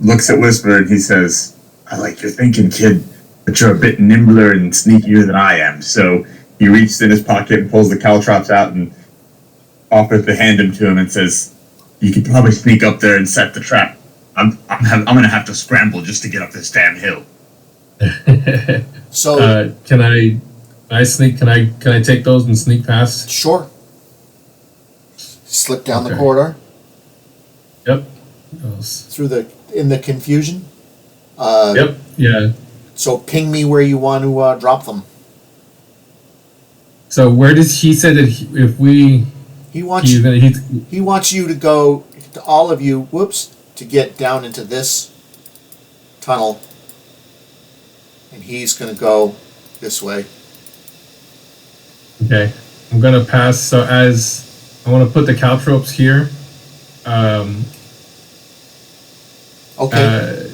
looks at Whisper and he says, I like your thinking, kid, but you're a bit nimbler and sneakier than I am. So he reaches in his pocket and pulls the caltrops out and offers to hand them to him and says, you could probably sneak up there and set the trap. I'm gonna have to scramble just to get up this damn hill. So can I sneak? Can I take those and sneak past? sure, slip down the Okay. corridor Yep. through in the confusion. Yep. Yeah. So ping me where you want to drop them. So where does he say that if we He wants he wants you to go to all of you. To get down into this tunnel, and he's going to go this way. okay? I'm gonna pass. So as I want to put the caltropes here, Okay.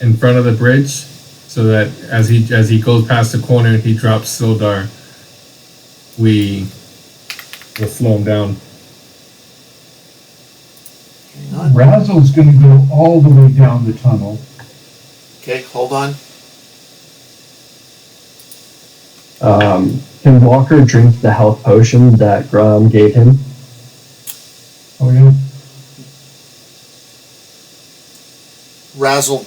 in front of the bridge, so that as he goes past the corner and he drops Sildar, we will slow him down. Hang on. Razzle's gonna go all the way down the tunnel. Okay, hold on. Can Walker drink the health potion that Grom gave him? Oh yeah. Razzle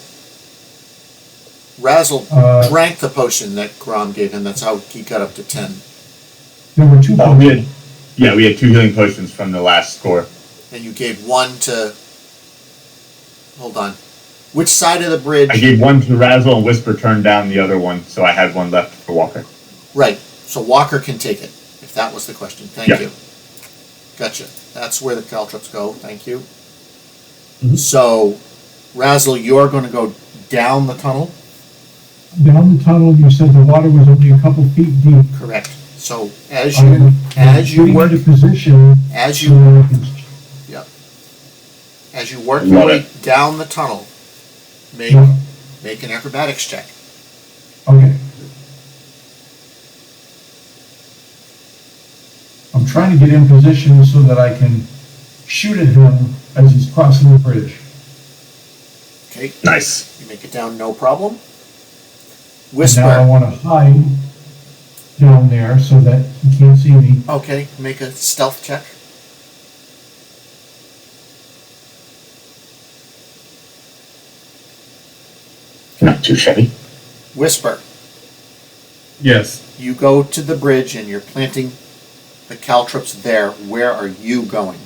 drank the potion that Grom gave him. That's how he got up to 10. There were two. We had 2 healing potions from the last score. And you gave one to... Hold on. Which side of the bridge? I gave one to Razzle and Whisper turned down the other one, so I had one left for Walker. Right. So Walker can take it, if that was the question. Thank Yeah. you. Gotcha. That's where the caltrops go. Thank you. Mhm. So, Razzle, you're going to go down the tunnel? Down the tunnel, you said the water was only a couple feet deep. Correct. So, as I'm you getting work... into position As so you I can As you work your Love way it. down the tunnel, make an acrobatics check. Okay. I'm trying to get in position so that I can shoot at him as he's crossing the bridge. Okay, Nice. you make it down, no problem. And now I Whisper. want to hide down there so that he can't see me. Okay, make a stealth check. Not too shabby. Whisper. Yes. You go to the bridge and you're planting the caltrops there. Where are you going?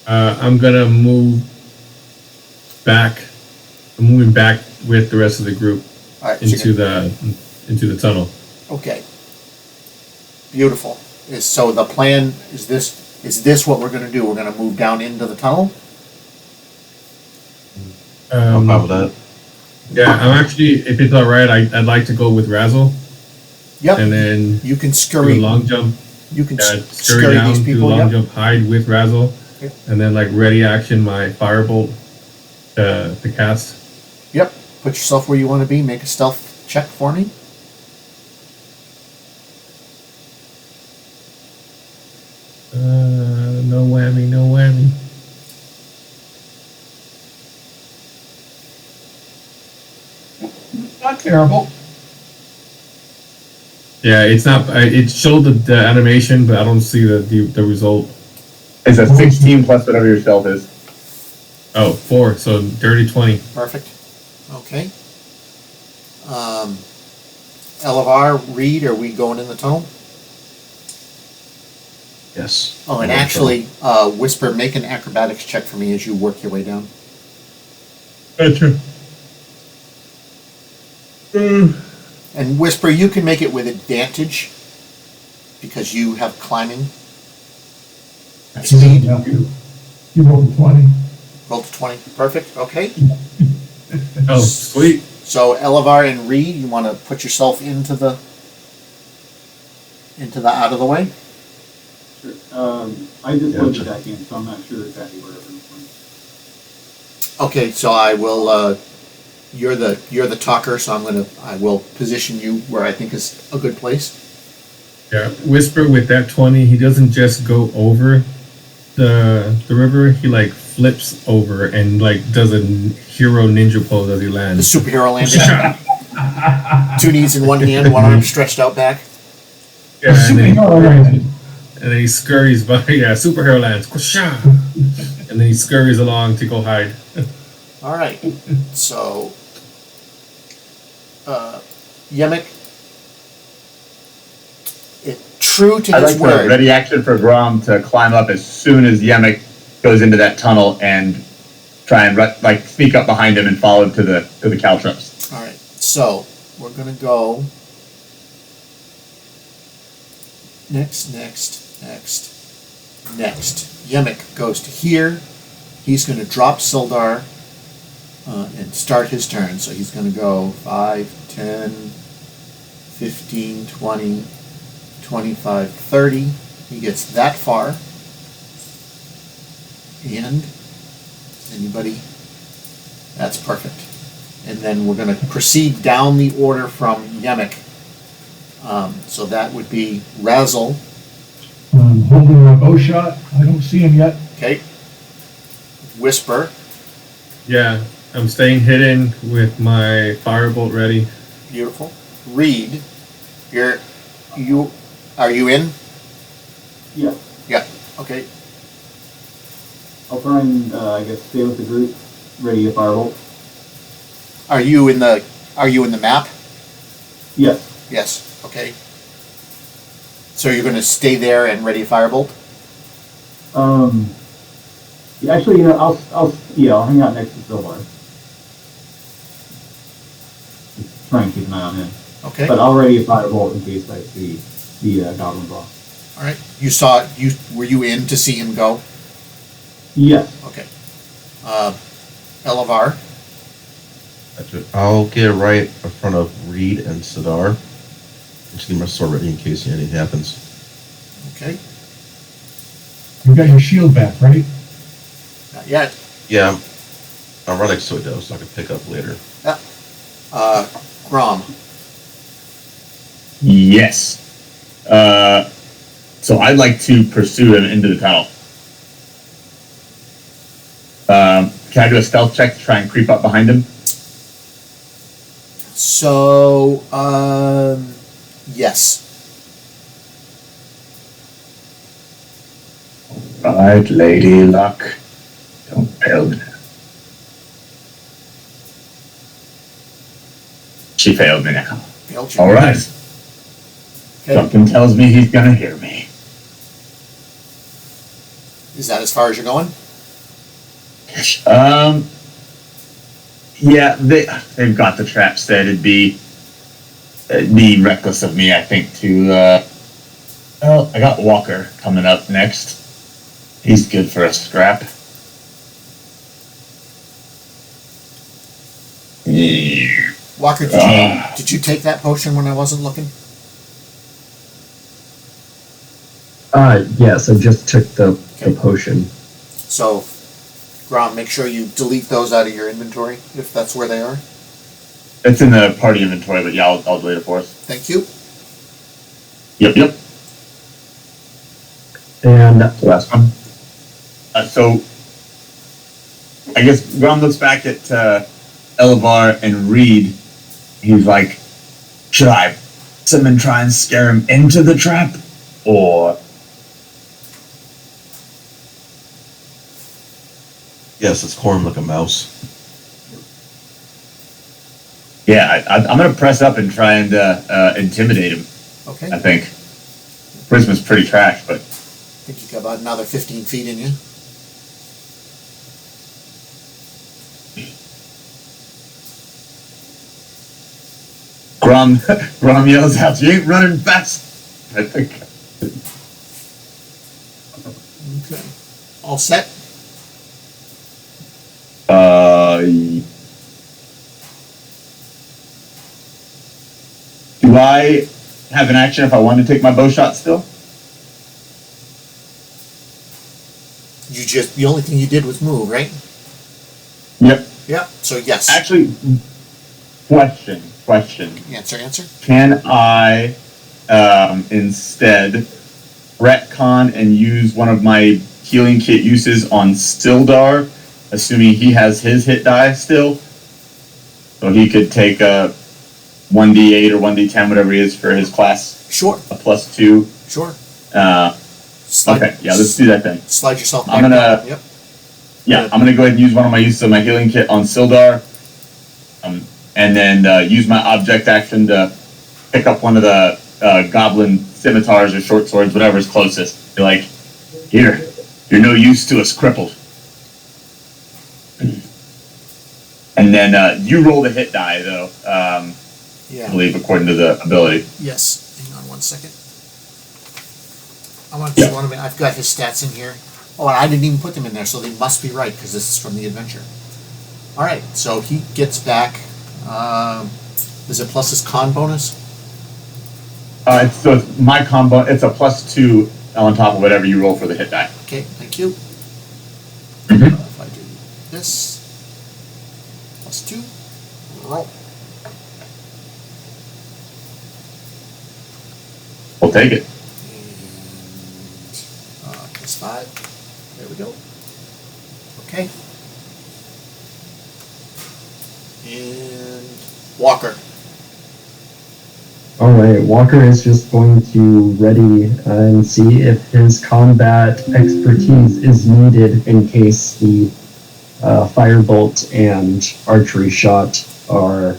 I'm gonna move back. I'm moving back with the rest of the group All right. into the tunnel. Okay. Beautiful. So the plan is this. Is this what we're going to do? We're going to move down into the tunnel. I'm fine with that. Yeah, I'm actually, if it's all right, I'd like to go with Razzle. Yep. and then You can do a scurry. long jump. You can Yeah, scurry down, these do a people. long Yep. jump, hide with Razzle, Yep. and then like ready action my firebolt to cast. Yep. Put yourself where you want to be. Make a stealth check for me. No whammy, no whammy. Not terrible. Yeah, it's not. It showed the animation, but I don't see the result. It's a 16 plus whatever your stealth is. Oh, 4. So dirty 20. Perfect. Okay. Elevar, Reed, are we going in the tunnel? Yes. Oh, and actually, Whisper, make an acrobatics check for me as you work your way down. Gotcha. And Whisper, you can make it with advantage because you have climbing. You don't have to. You rolled a 20. Roll to 20. Perfect. Okay. Oh, sweet. So Elevar and Reed, you want to put yourself into the out of the way. Sure. I just Yeah, loaded sure. back in, so I'm not sure exactly where everyone's Okay, so I will. You're the talker, so I will position you where I think is a good place. Yeah, Whisper with that 20, he doesn't just go over the river, he like flips over and like does a hero ninja pose as he The lands. superhero landing. 2 knees in one hand, one arm stretched out back. Yeah, and then, Superhero. and then he scurries by, yeah, superhero lands. Kwasha! And then he scurries along to go hide. All right. So, Yemek, true to I'd his like word. to ready action for Grom to climb up as soon as Yemek goes into that tunnel and try and sneak up behind him and follow him to the caltrops. All right. So we're gonna go next. Yemek goes to here. He's gonna drop Sildar and start his turn. So he's gonna go 5, 10, 15, 20, 25, 30. He gets that far. And anybody? That's perfect. And then we're going to proceed down the order from Yemek. So that would be Razzle. I'm holding my bow shot. I don't see him yet. Okay. Whisper. Yeah, I'm staying hidden with my firebolt ready. Beautiful. Reed. Are you in? Yeah. Yeah. Okay. I'll try and, I guess, stay with the group, ready to firebolt. Are you in the map? Yes. Yes. Okay. So you're going to stay there and ready to firebolt? Yeah, actually, I'll hang out next to Silvar. Just try and keep an eye on him. Okay. But I'll ready a firebolt in case I see the goblin boss. All right. Were you in to see him go? Yes. Okay. Elevar. I'll get right in front of Reed and Sidar. Just get my sword ready in case anything happens. Okay. You got your shield back, right? Not yet. Yeah, I'm right next to it though, so I can pick up later. Grom. Yes. So I'd like to pursue him into the tunnel. Can I do a stealth check to try and creep up behind him? So, yes. Right, Lady Luck. Don't fail me. She failed me now. Failed you. All right. Okay. Something tells me he's gonna hear me. Is that as far as you're going? Yeah, they've got the trap set. It'd be reckless of me, I think, to. Well, I got Walker coming up next. He's good for a scrap. Walker, did you take that potion when I wasn't looking? Yes, I just took the Okay. potion. So, Grom, make sure you delete those out of your inventory if that's where they are. It's in the party inventory, but yeah, I'll delete it for us. Thank you. Yep. And So that's one. So, I guess Grom looks back at Elevar and Reed. He's like, should I summon, try and scare him into the trap? Or... Yes, let's core him like a mouse. Yeah, I'm going to press up and try and intimidate him, Okay. I think. Prisma's pretty trash, but... I think you got about another 15 feet in you. Grom yells out, you ain't running fast! I think... Okay. All set? Do I have an action if I want to take my bow shot still? The only thing you did was move, right? Yep. Yeah. So yes. Actually, question. Answer. Can I instead retcon and use one of my healing kit uses on Sildar, assuming he has his hit die still? So he could take a 1d8 or 1d10, whatever he is for his class, Sure. a +2. Sure. Okay, yeah, let's do that then. Slide yourself. I'm back gonna- down. Yep. Yeah, I'm gonna go ahead and use one of my uses of my healing kit on Sildar, and then use my object action to pick up one of the goblin scimitars or short swords, whatever's closest. Be like, here, you're no use to us crippled. And then you roll the hit die, though, I Yeah. believe, according to the ability. Yes. Hang on one second. Yeah. I've got his stats in here. Oh, and I didn't even put them in there, so they must be right because this is from the adventure. All right. So he gets back. Is it plus his con bonus? So it's my combo. It's a +2 on top of whatever you roll for the hit die. Okay. Thank you. Mhm. If I do this, +2, roll. We'll take it. And +5. There we go. Okay. And Walker. alright, Walker is just going to ready and see if his combat expertise is needed in case the firebolt and archery shot are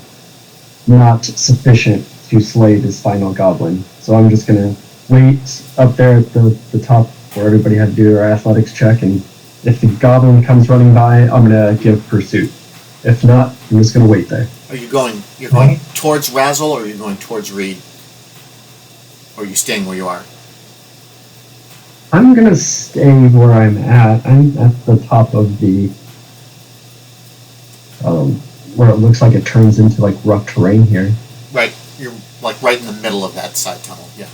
not sufficient to slay this final goblin. So I'm just gonna wait up there at the top where everybody had to do their athletics check, and if the goblin comes running by, I'm gonna give pursuit. If not, I'm just gonna wait there. Are you going? You're going towards Razzle, or are you going towards Reed? Or are you staying where you are? I'm gonna stay where I'm at. I'm at the top of the where it looks like it turns into like rough terrain here. Right. You're like right in the middle of that side tunnel. Yeah.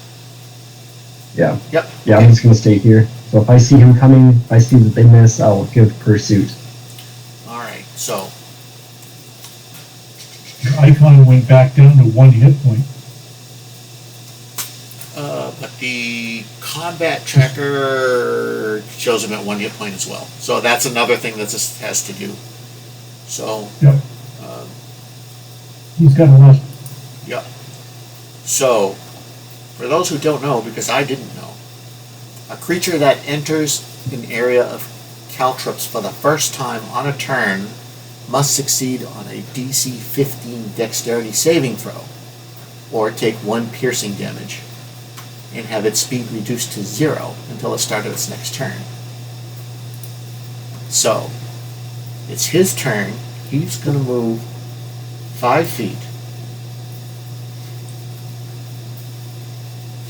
Yeah. Yep. Yeah, I'm just gonna stay here. So if I see him coming, if I see that they miss, I'll give pursuit. All right. So Your icon went back down to 1 hit point. but the combat tracker shows him at 1 hit point as well. So that's another thing that this has to do. So, Yep. um, He's got a lot. yeah. So, for those who don't know, because I didn't know, a creature that enters an area of caltrops for the first time on a turn must succeed on a DC 15 dexterity saving throw, or take 1 piercing damage, and have its speed reduced to 0 until the start of its next turn. So, it's his turn. He's going to move 5 feet.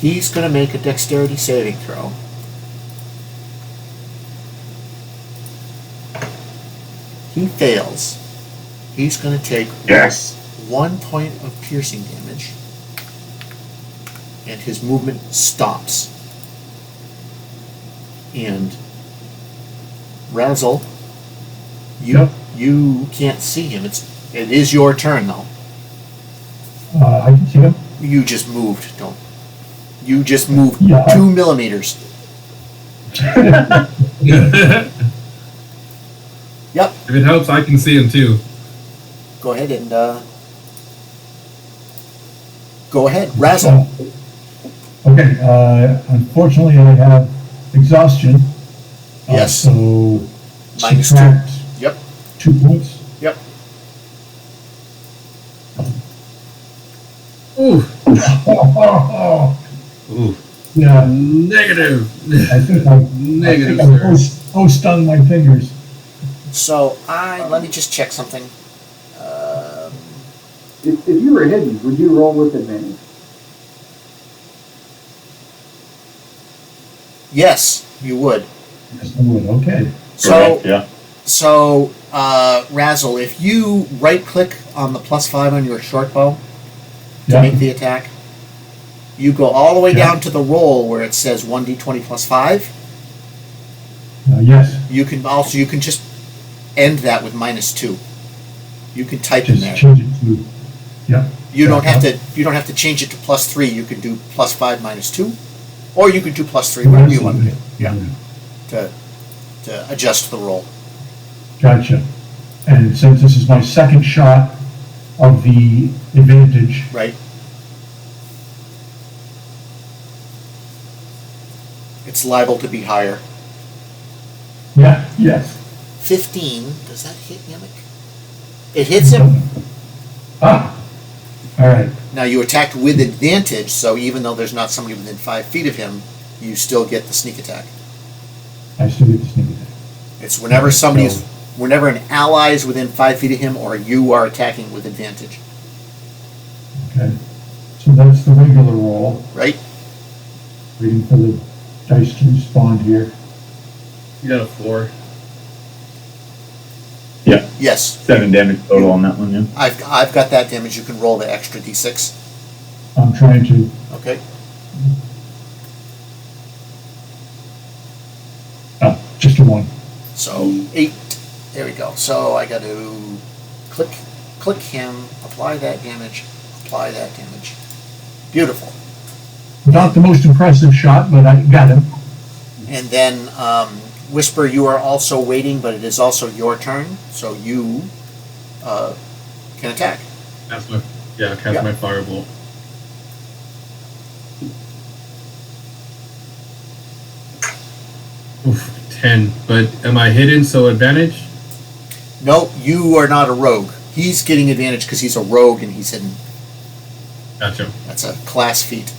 He's going to make a dexterity saving throw. He fails. He's going to take Yes. 1 point of piercing damage, and his movement stops. And Razzle, Yep. you can't see him. It is your turn though. I can see him. You just moved. Don't. You just moved Yeah. 2 millimeters. Yep. If it helps, I can see him too. Go ahead and go ahead, Razzle. Okay, unfortunately I have exhaustion. Yes. So -2. subtract Yep. 2 points. Yep. Ooh. Oh, Ooh. yeah, Negative. I think Negative, I sir. post-stung my fingers. So let me just check something. If you were hidden, would you roll with advantage? Yes, you would. Yes, I would, okay. So Correct, yeah. So, Razzle, if you right-click on the +5 on your short bow to Yeah. make the attack, you go all the way Yeah. down to the roll where it says 1d20 + 5. Yes, You can just end that with -2. You can type in just there. change it to, yeah. You don't have to change it to +3. You can do +5 -2, or you could do +3, whatever you want to do. Yeah, to adjust the roll. Gotcha. And since this is my second shot of the advantage, Right. It's liable to be higher. yeah, yes. 15. Does that hit Yemick? It hits him. Ah, all right. Now you attacked with advantage, so even though there's not somebody within 5 feet of him, you still get the sneak attack. I still get the sneak attack. It's whenever an ally is within 5 feet of him, or you are attacking with advantage. Okay. So that's the regular roll. Right? Waiting for the dice to respond here. You got a 4. Yeah, Yes. 7 damage total on that one, yeah. I've got that damage. You can roll the extra d6. I'm trying to, Okay. just a 1. So 8. There we go. So I got to click him, apply that damage, apply that damage. Beautiful. Not the most impressive shot, but I got him. And then Whisper, you are also waiting, but it is also your turn, so you can attack. Cast Yeah. my firebolt. Oof, 10. But am I hidden, so advantage? No, you are not a rogue. He's getting advantage because he's a rogue and he's hidden. Gotcha. That's a class feat.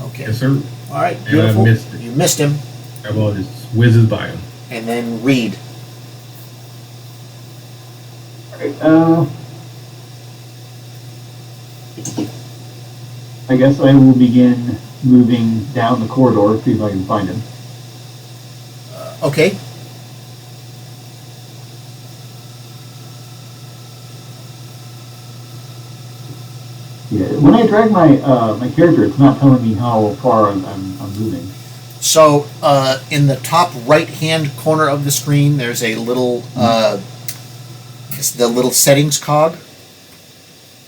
Okay. Yes, sir. All right, And I beautiful. missed it. You missed him. Firebolt just whizzes by him. And then Reed. I guess I will begin moving down the corridor, see if I can find him. Okay. Yeah, when I drag my my character, it's not telling me how far I'm moving. So in the top right-hand corner of the screen, there's a little, it's the little settings cog.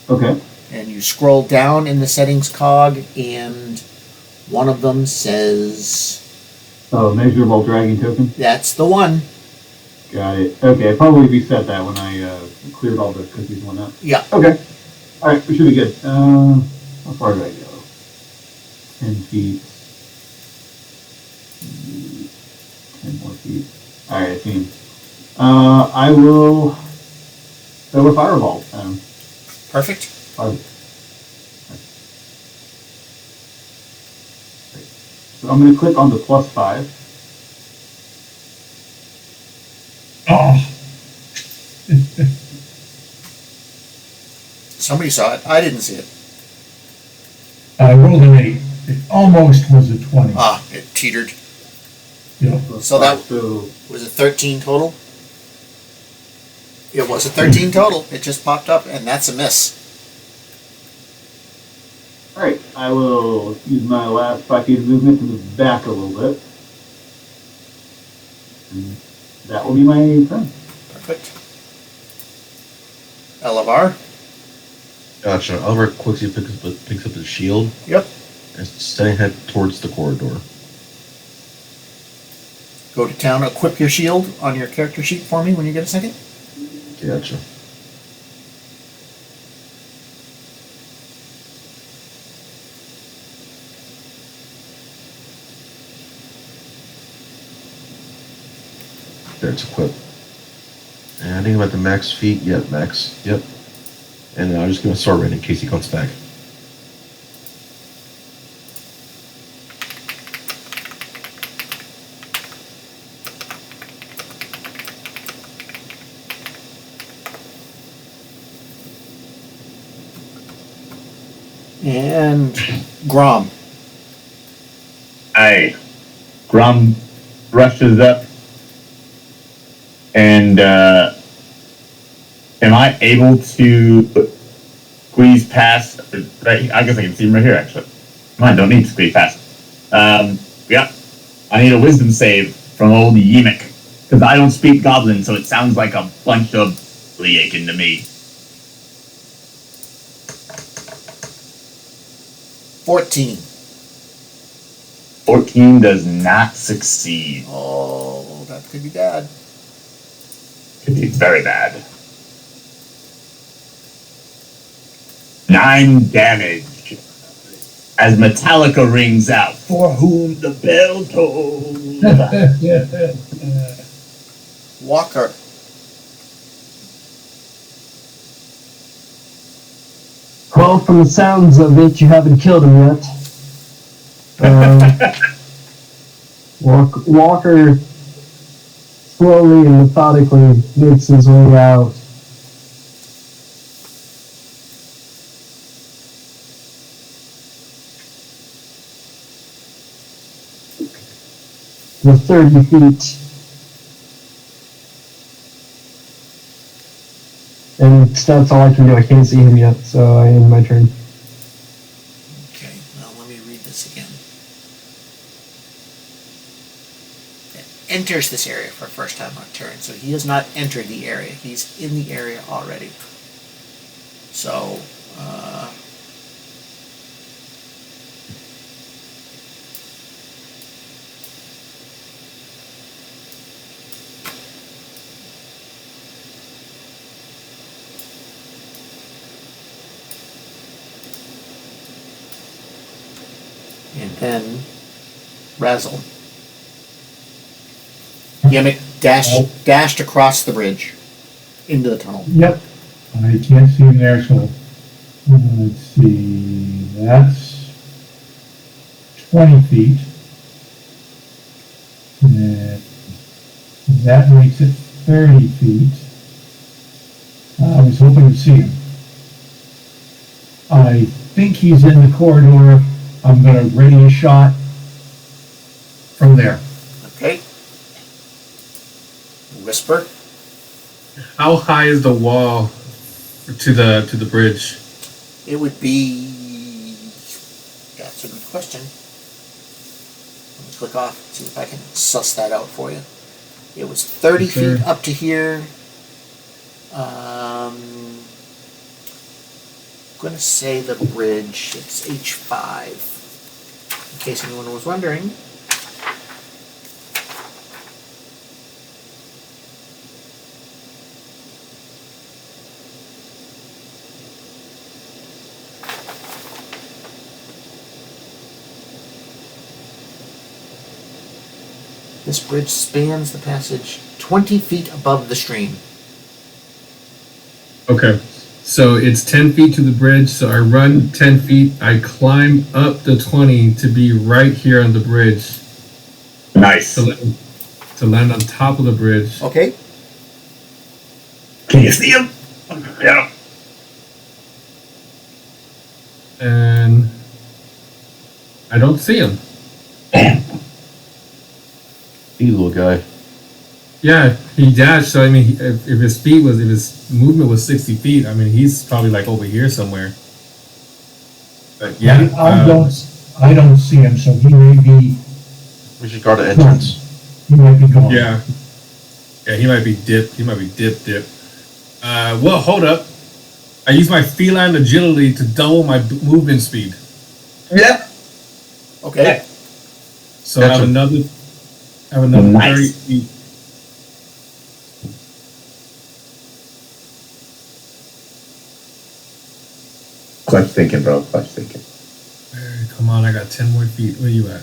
Okay. And you scroll down in the settings cog, and one of them says, Oh, measurable dragging token. that's the one. Got it. Okay, I probably reset that when I cleared all the cookies and whatnot. Yeah. Okay. All right, we should be good. How far do I go? 10 feet. 10 more feet. All right, I see. I will throw a fireball. Perfect. So I'm going to click on the +5. Oh, Somebody saw it. I didn't see it. I rolled an 8. It almost was a 20. Ah, it teetered. Yeah. So that So was a 13 total. It was a 13 total. It just popped up, and that's a miss. all right, I will use my last 5 feet of movement to move back a little bit. That will be my turn. Perfect. Elevar. Gotcha. Oliver quickly picks up his shield Yep. and steady head towards the corridor. Go to town. Equip your shield on your character sheet for me when you get a second. Gotcha. There, it's equipped. And I think about the max feet. Yep, max. Yep. And then I'll just give him a sword rating in case he comes back. And Grom. Aye. Grum rushes up and am I able to squeeze past? Right, I guess I can see him right here actually. Come on, don't need to squeeze past. Yeah. I need a wisdom save from old Yemek. Because I don't speak goblin, so it sounds like a bunch of aching to me. 14. 14 does not succeed. Oh, that could be bad. Could be very bad. 9 damage. As Metallica rings out, for whom the bell tolls. Walker. Well, from the sounds of it, you haven't killed him yet. Walker slowly and methodically makes his way out. The 30 feet. And that's all I can do. I can't see him yet, so I end my turn. Okay, well, let me read this again. It enters this area for a first time on turn, so he has not entered the area. He's in the area already. So, and then Razzle. Yemek dashed across the bridge into the tunnel. Yep. I can't see him there, so let's see. That's 20 feet. And that makes it 30 feet. I was hoping to see him. I think he's in the corridor. I'm going to ready a shot from there. Okay. Whisper. How high is the wall to the bridge? It would be. That's a good question. Let me click off, see if I can suss that out for you. It was 30 Okay. feet up to here. I'm going to say the bridge, it's H5. In case anyone was wondering. This bridge spans the passage 20 feet above the stream. Okay, so it's 10 feet to the bridge, so I run 10 feet, I climb up the 20 to be right here on the bridge, Nice. to land on top of the bridge. Okay. Can you see him? Yeah. And I don't see him. You little guy. Yeah, he dashed, so I mean, if his movement was 60 feet, I mean, he's probably like over here somewhere. But yeah, I don't see him, so he may be. We should guard the entrance. He might be gone. Yeah. Yeah, he might be dipped. He might be dip. Well, hold up. I use my feline agility to double my movement speed. Yeah. Okay. So I have another 30 Nice. feet. Clutch thinking, bro. Clutch thinking. Come on, I got 10 more feet. Where you at?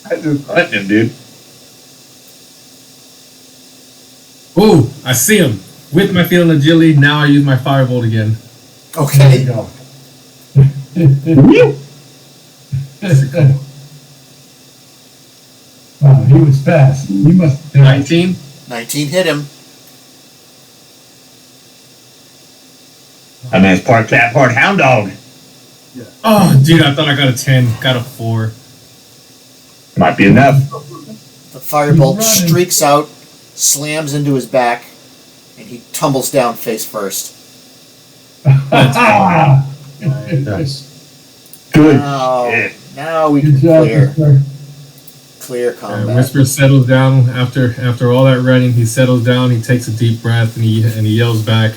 I just hunting him, dude. Ooh, I see him. With my feline agility, now I use my firebolt again. There Okay. you go. Wow, he was fast. He must. 19? 19 hit him. That man's part cat, part hound dog. Oh, dude, I thought I got a 10. Got a 4. Might be enough. The firebolt He's running. streaks out, slams into his back, and he tumbles down face first. Nice. Good Now, shit. now we Good can job, clear Whisper. combat. Whisper settles down after all that running. He settles down. He takes a deep breath and he yells back.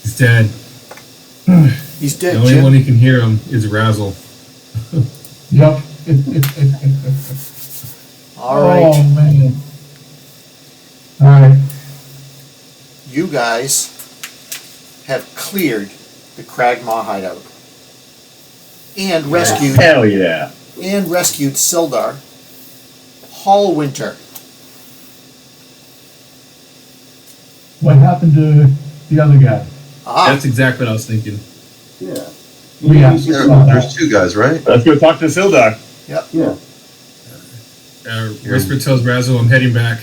He's dead. He's The dead, only Jim. one who can hear him is Razzle. Yep. All right. Oh, man. All right. You guys have cleared the Cragmaw hideout and rescued Hell yeah. Sildar, Hallwinter. What happened to the other guy? Ah, That's exactly what I was thinking. Yeah. Yeah. There's two guys, right? Let's go talk to Sildar. Yeah. Whisper tells Razzle, I'm heading back.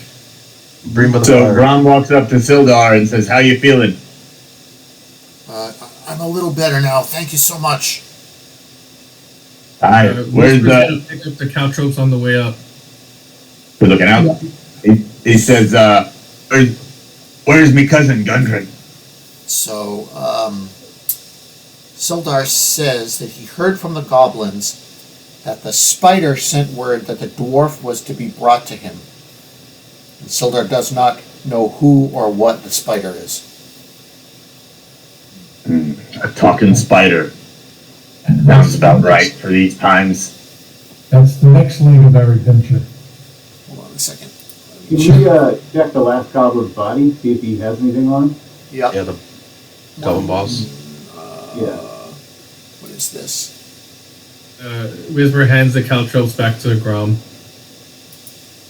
Bring by the So fire. Brom walks up to Sildar and says, "How you feeling?" I'm a little better now. Thank you so much. Hi. Where's Whisper's gonna pick up the caltropes on the way up. We're looking out. He says, where's me cousin Gundren?" So, Sildar says that he heard from the goblins that the spider sent word that the dwarf was to be brought to him. And Sildar does not know who or what the spider is. A talking spider. Sounds about right for these times. That's the next leg of our adventure. Hold on a second. Can we check the last goblin's body, see if he has anything on him? Yep. Yeah, the goblin boss. Yeah. What is this? Whisper hands the caltropes back to Grom.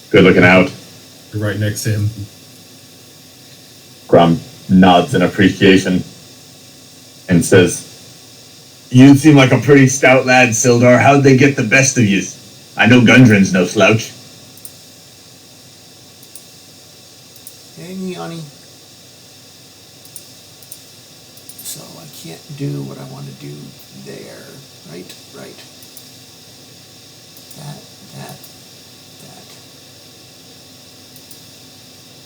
Good looking out. They're right next to him. Grom nods in appreciation and says, "You seem like a pretty stout lad, Sildar. How'd they get the best of you? I know Gundren's no slouch." Hang on. So I can't do what I want to do there. Right. That.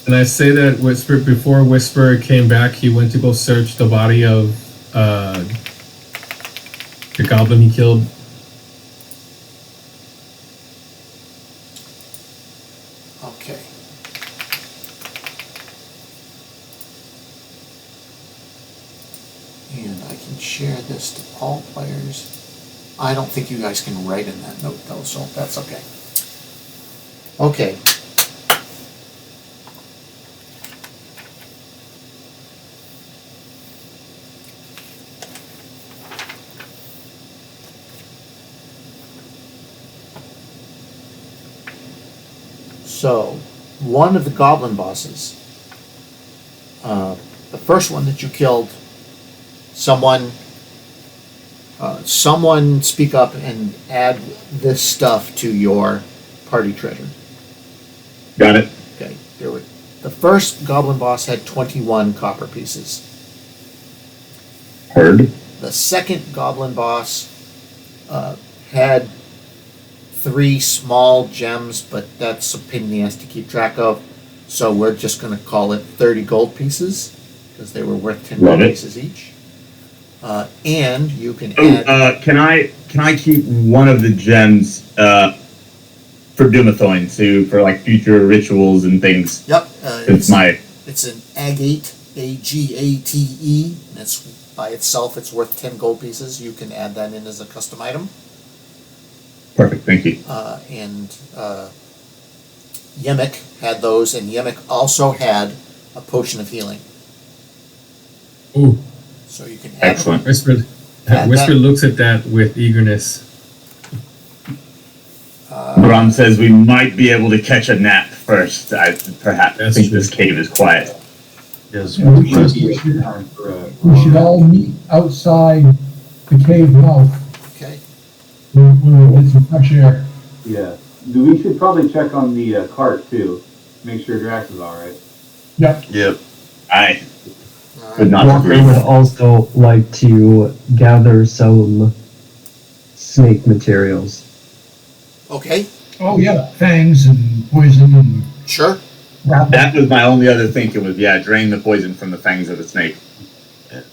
And I say that Whisper, before Whisper came back, he went to go search the body of the goblin he killed. Okay. And I can share this to all players. I don't think you guys can write in that note though, so that's okay. Okay. So, one of the goblin bosses, the first one that you killed, someone speak up and add this stuff to your party treasure. Got it. Okay, do it. The first goblin boss had 21 copper pieces. Heard. The second goblin boss had 3 small gems, but that's a pain in the ass to keep track of. So we're just going to call it 30 gold pieces because they were worth 10 Love gold it. pieces each. And you can add. Can I keep one of the gems for for Dumathoin too, for like future rituals and things. Yep. It's my It's an agate, Agate. It's by itself. It's worth 10 gold pieces. You can add that in as a custom item. perfect. Thank you. And Yemek had those, and Yemek also had a potion of healing. Ooh, So you can add Excellent. Whisper. Add Whisper that. looks at that with eagerness. Bram says we might be able to catch a nap first. I perhaps That's think true. this cave is quiet. Yes, Yeah, we rest. we should all meet outside the cave mouth Okay. where we get some fresh air. Yeah. We should probably check on the cart too. Make sure Drax is alright. Yep. Yep. I All would right. not Walker agree. would also like to gather some snake materials. Okay. Oh, yeah, fangs and poison and Sure. rattle. That was my only other thinking was, yeah, drain the poison from the fangs of the snake.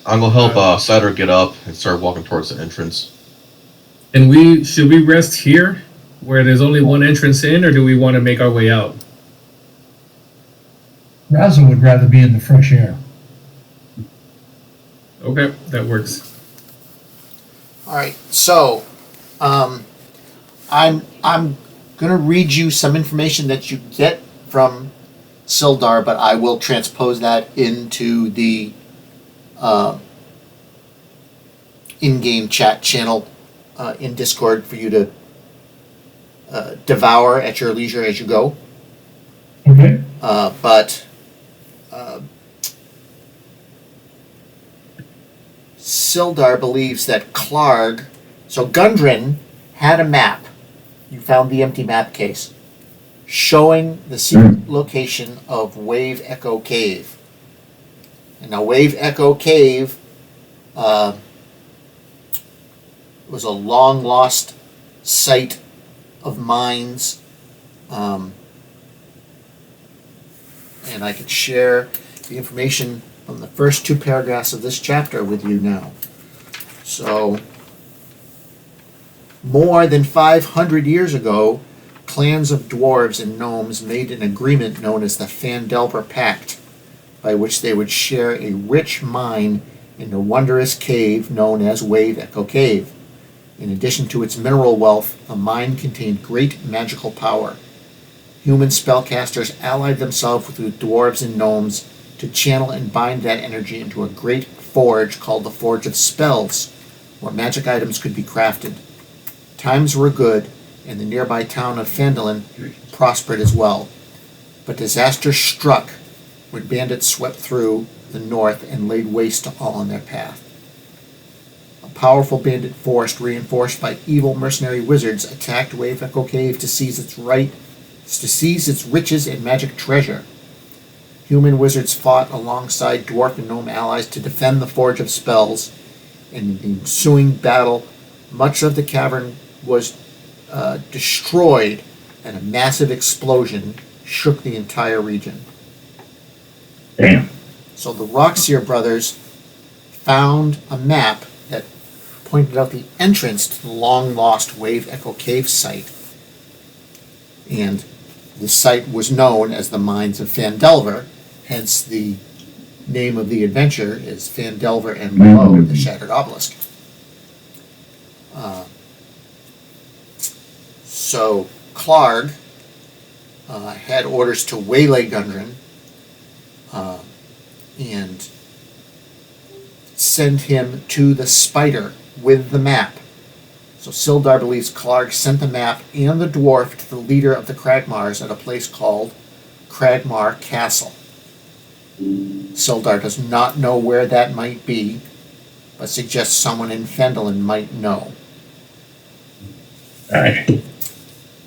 I'm gonna help Cider get up and start walking towards the entrance. And should we rest here, where there's only one entrance in, or do we want to make our way out? Razzle would rather be in the fresh air. Okay, that works. All right. So, I'm gonna read you some information that you get from Sildar, but I will transpose that into the in-game chat channel in Discord for you to devour at your leisure as you go. Okay? But Sildar believes that Clarg, so Gundren had a map. You found the empty map case showing the secret location of Wave Echo Cave. And now Wave Echo Cave was a long lost site of mines. And I can share the information from the first two paragraphs of this chapter with you now. So, more than 500 years ago, clans of dwarves and gnomes made an agreement known as the Phandelver Pact, by which they would share a rich mine in a wondrous cave known as Wave Echo Cave. In addition to its mineral wealth, the mine contained great magical power. Human spellcasters allied themselves with the dwarves and gnomes to channel and bind that energy into a great forge called the Forge of Spells, where magic items could be crafted. Times were good, and the nearby town of Phandalin prospered as well. But disaster struck when bandits swept through the north and laid waste to all in their path. A powerful bandit force, reinforced by evil mercenary wizards, attacked Wave Echo Cave to seize its riches and magic treasure. Human wizards fought alongside dwarf and gnome allies to defend the Forge of Spells. In the ensuing battle, much of the cavern was destroyed, and a massive explosion shook the entire region. Damn. So the Rockseer brothers found a map that pointed out the entrance to the long-lost Wave Echo Cave site. And the site was known as the Mines of Phandelver, hence the name of the adventure is Phandelver and Below the Shattered Obelisk. So Clarg had orders to waylay Gundren and send him to the spider with the map. So Sildar believes Clarg sent the map and the dwarf to the leader of the Cragmars at a place called Cragmaw Castle. Sildar does not know where that might be, but suggests someone in Phandalin might know. Alright.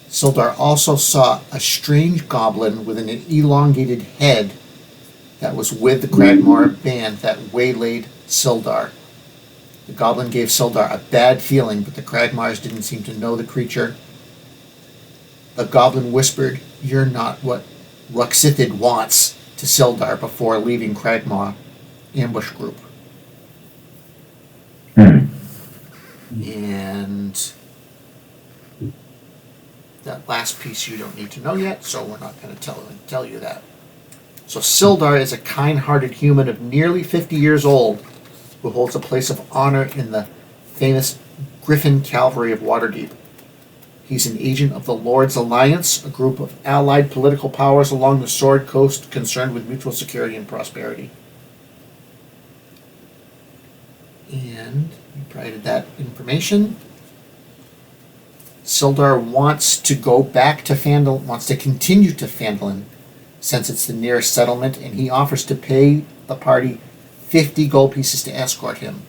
Sildar also saw a strange goblin with an elongated head that was with the Cragmar band that waylaid Sildar. The goblin gave Sildar a bad feeling, but the Cragmars didn't seem to know the creature. The goblin whispered, "You're not what Ruxithid wants," to Sildar before leaving Cragmaw ambush group. And that last piece you don't need to know yet, so we're not going to tell you that. So Sildar is a kind-hearted human of nearly 50 years old who holds a place of honor in the famous Griffin Cavalry of Waterdeep. He's an agent of the Lord's Alliance, a group of allied political powers along the Sword Coast concerned with mutual security and prosperity. And you provided that information. Sildar wants to go back to Phandalin, wants to continue to Phandalin, since it's the nearest settlement, and he offers to pay the party 50 gold pieces to escort him.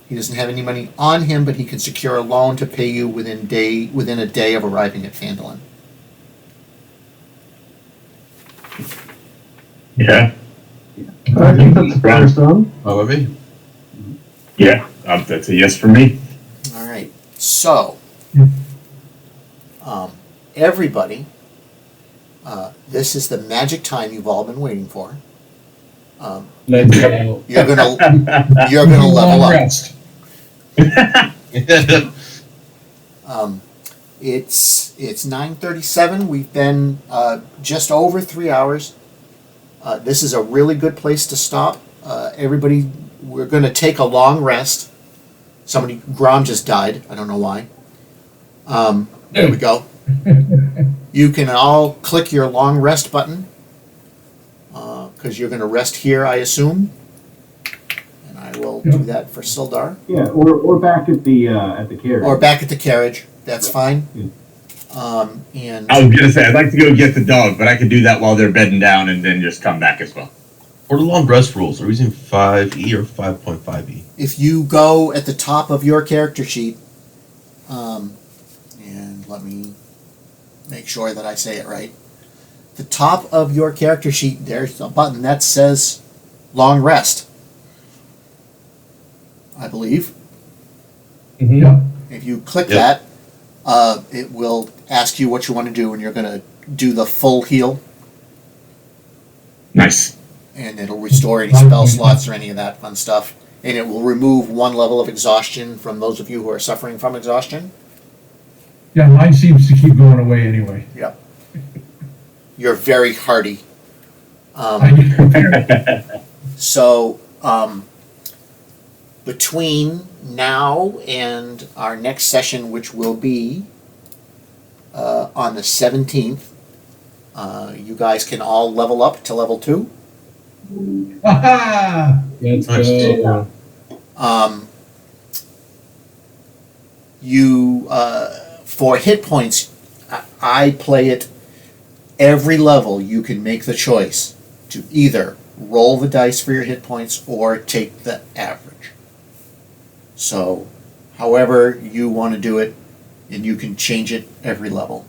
He doesn't have any money on him, but he can secure a loan to pay you within a day of arriving at Phandalin. Yeah. I think that's a fair sum. How about me? Yeah. That's a yes for me. All right. So, everybody, this is the magic time you've all been waiting for. Let's go. You're gonna level up. Rest. It's 9:37. We've been just over 3 hours. This is a really good place to stop. Everybody, we're going to take a long rest. Grom just died. I don't know why. There we go. You can all click your long rest button because you're going to rest here, I assume. And I will do that for Sildar. Yeah, or back at the carriage. Or back at the carriage. That's fine. Yeah. And I was gonna say I'd like to go get the dog, but I could do that while they're bedding down and then just come back as well. For the long rest rules, are we using 5e or 5.5e? if you go at the top of your character sheet, and let me make sure that I say it right. The top of your character sheet, there's a button that says long rest, I believe. Yeah. If you click Yep. that, it will ask you what you want to do, and you're going to do the full heal, Nice. and it'll restore any spell slots or any of that fun stuff. And it will remove 1 level of exhaustion from those of you who are suffering from exhaustion. Yeah, mine seems to keep going away anyway. Yep. You're very hardy. So, between now and our next session, which will be on the 17th, you guys can all level up to level 2. Aha! Let's Nice. go. For hit points, I play it every level. You can make the choice to either roll the dice for your hit points or take the average. So, however you want to do it, and you can change it every level.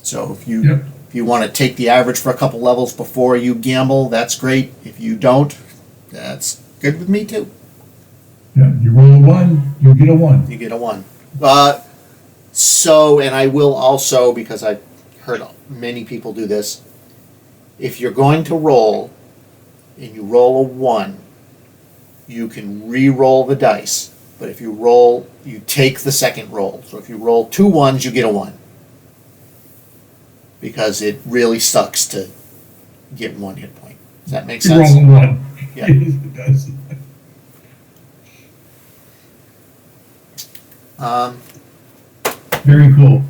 So if you Yep. if you want to take the average for a couple levels before you gamble, that's great. If you don't, that's good with me too. Yeah, you roll a 1, you get a 1. You get a 1. And I will also, because I've heard many people do this, if you're going to roll and you roll a 1, you can re-roll the dice. But if you roll, you take the second roll. So if you roll 2 1s, you get a 1. Because it really sucks to get 1 hit point. Does that make You sense? roll a 1. Yeah. It does. Um, Very cool.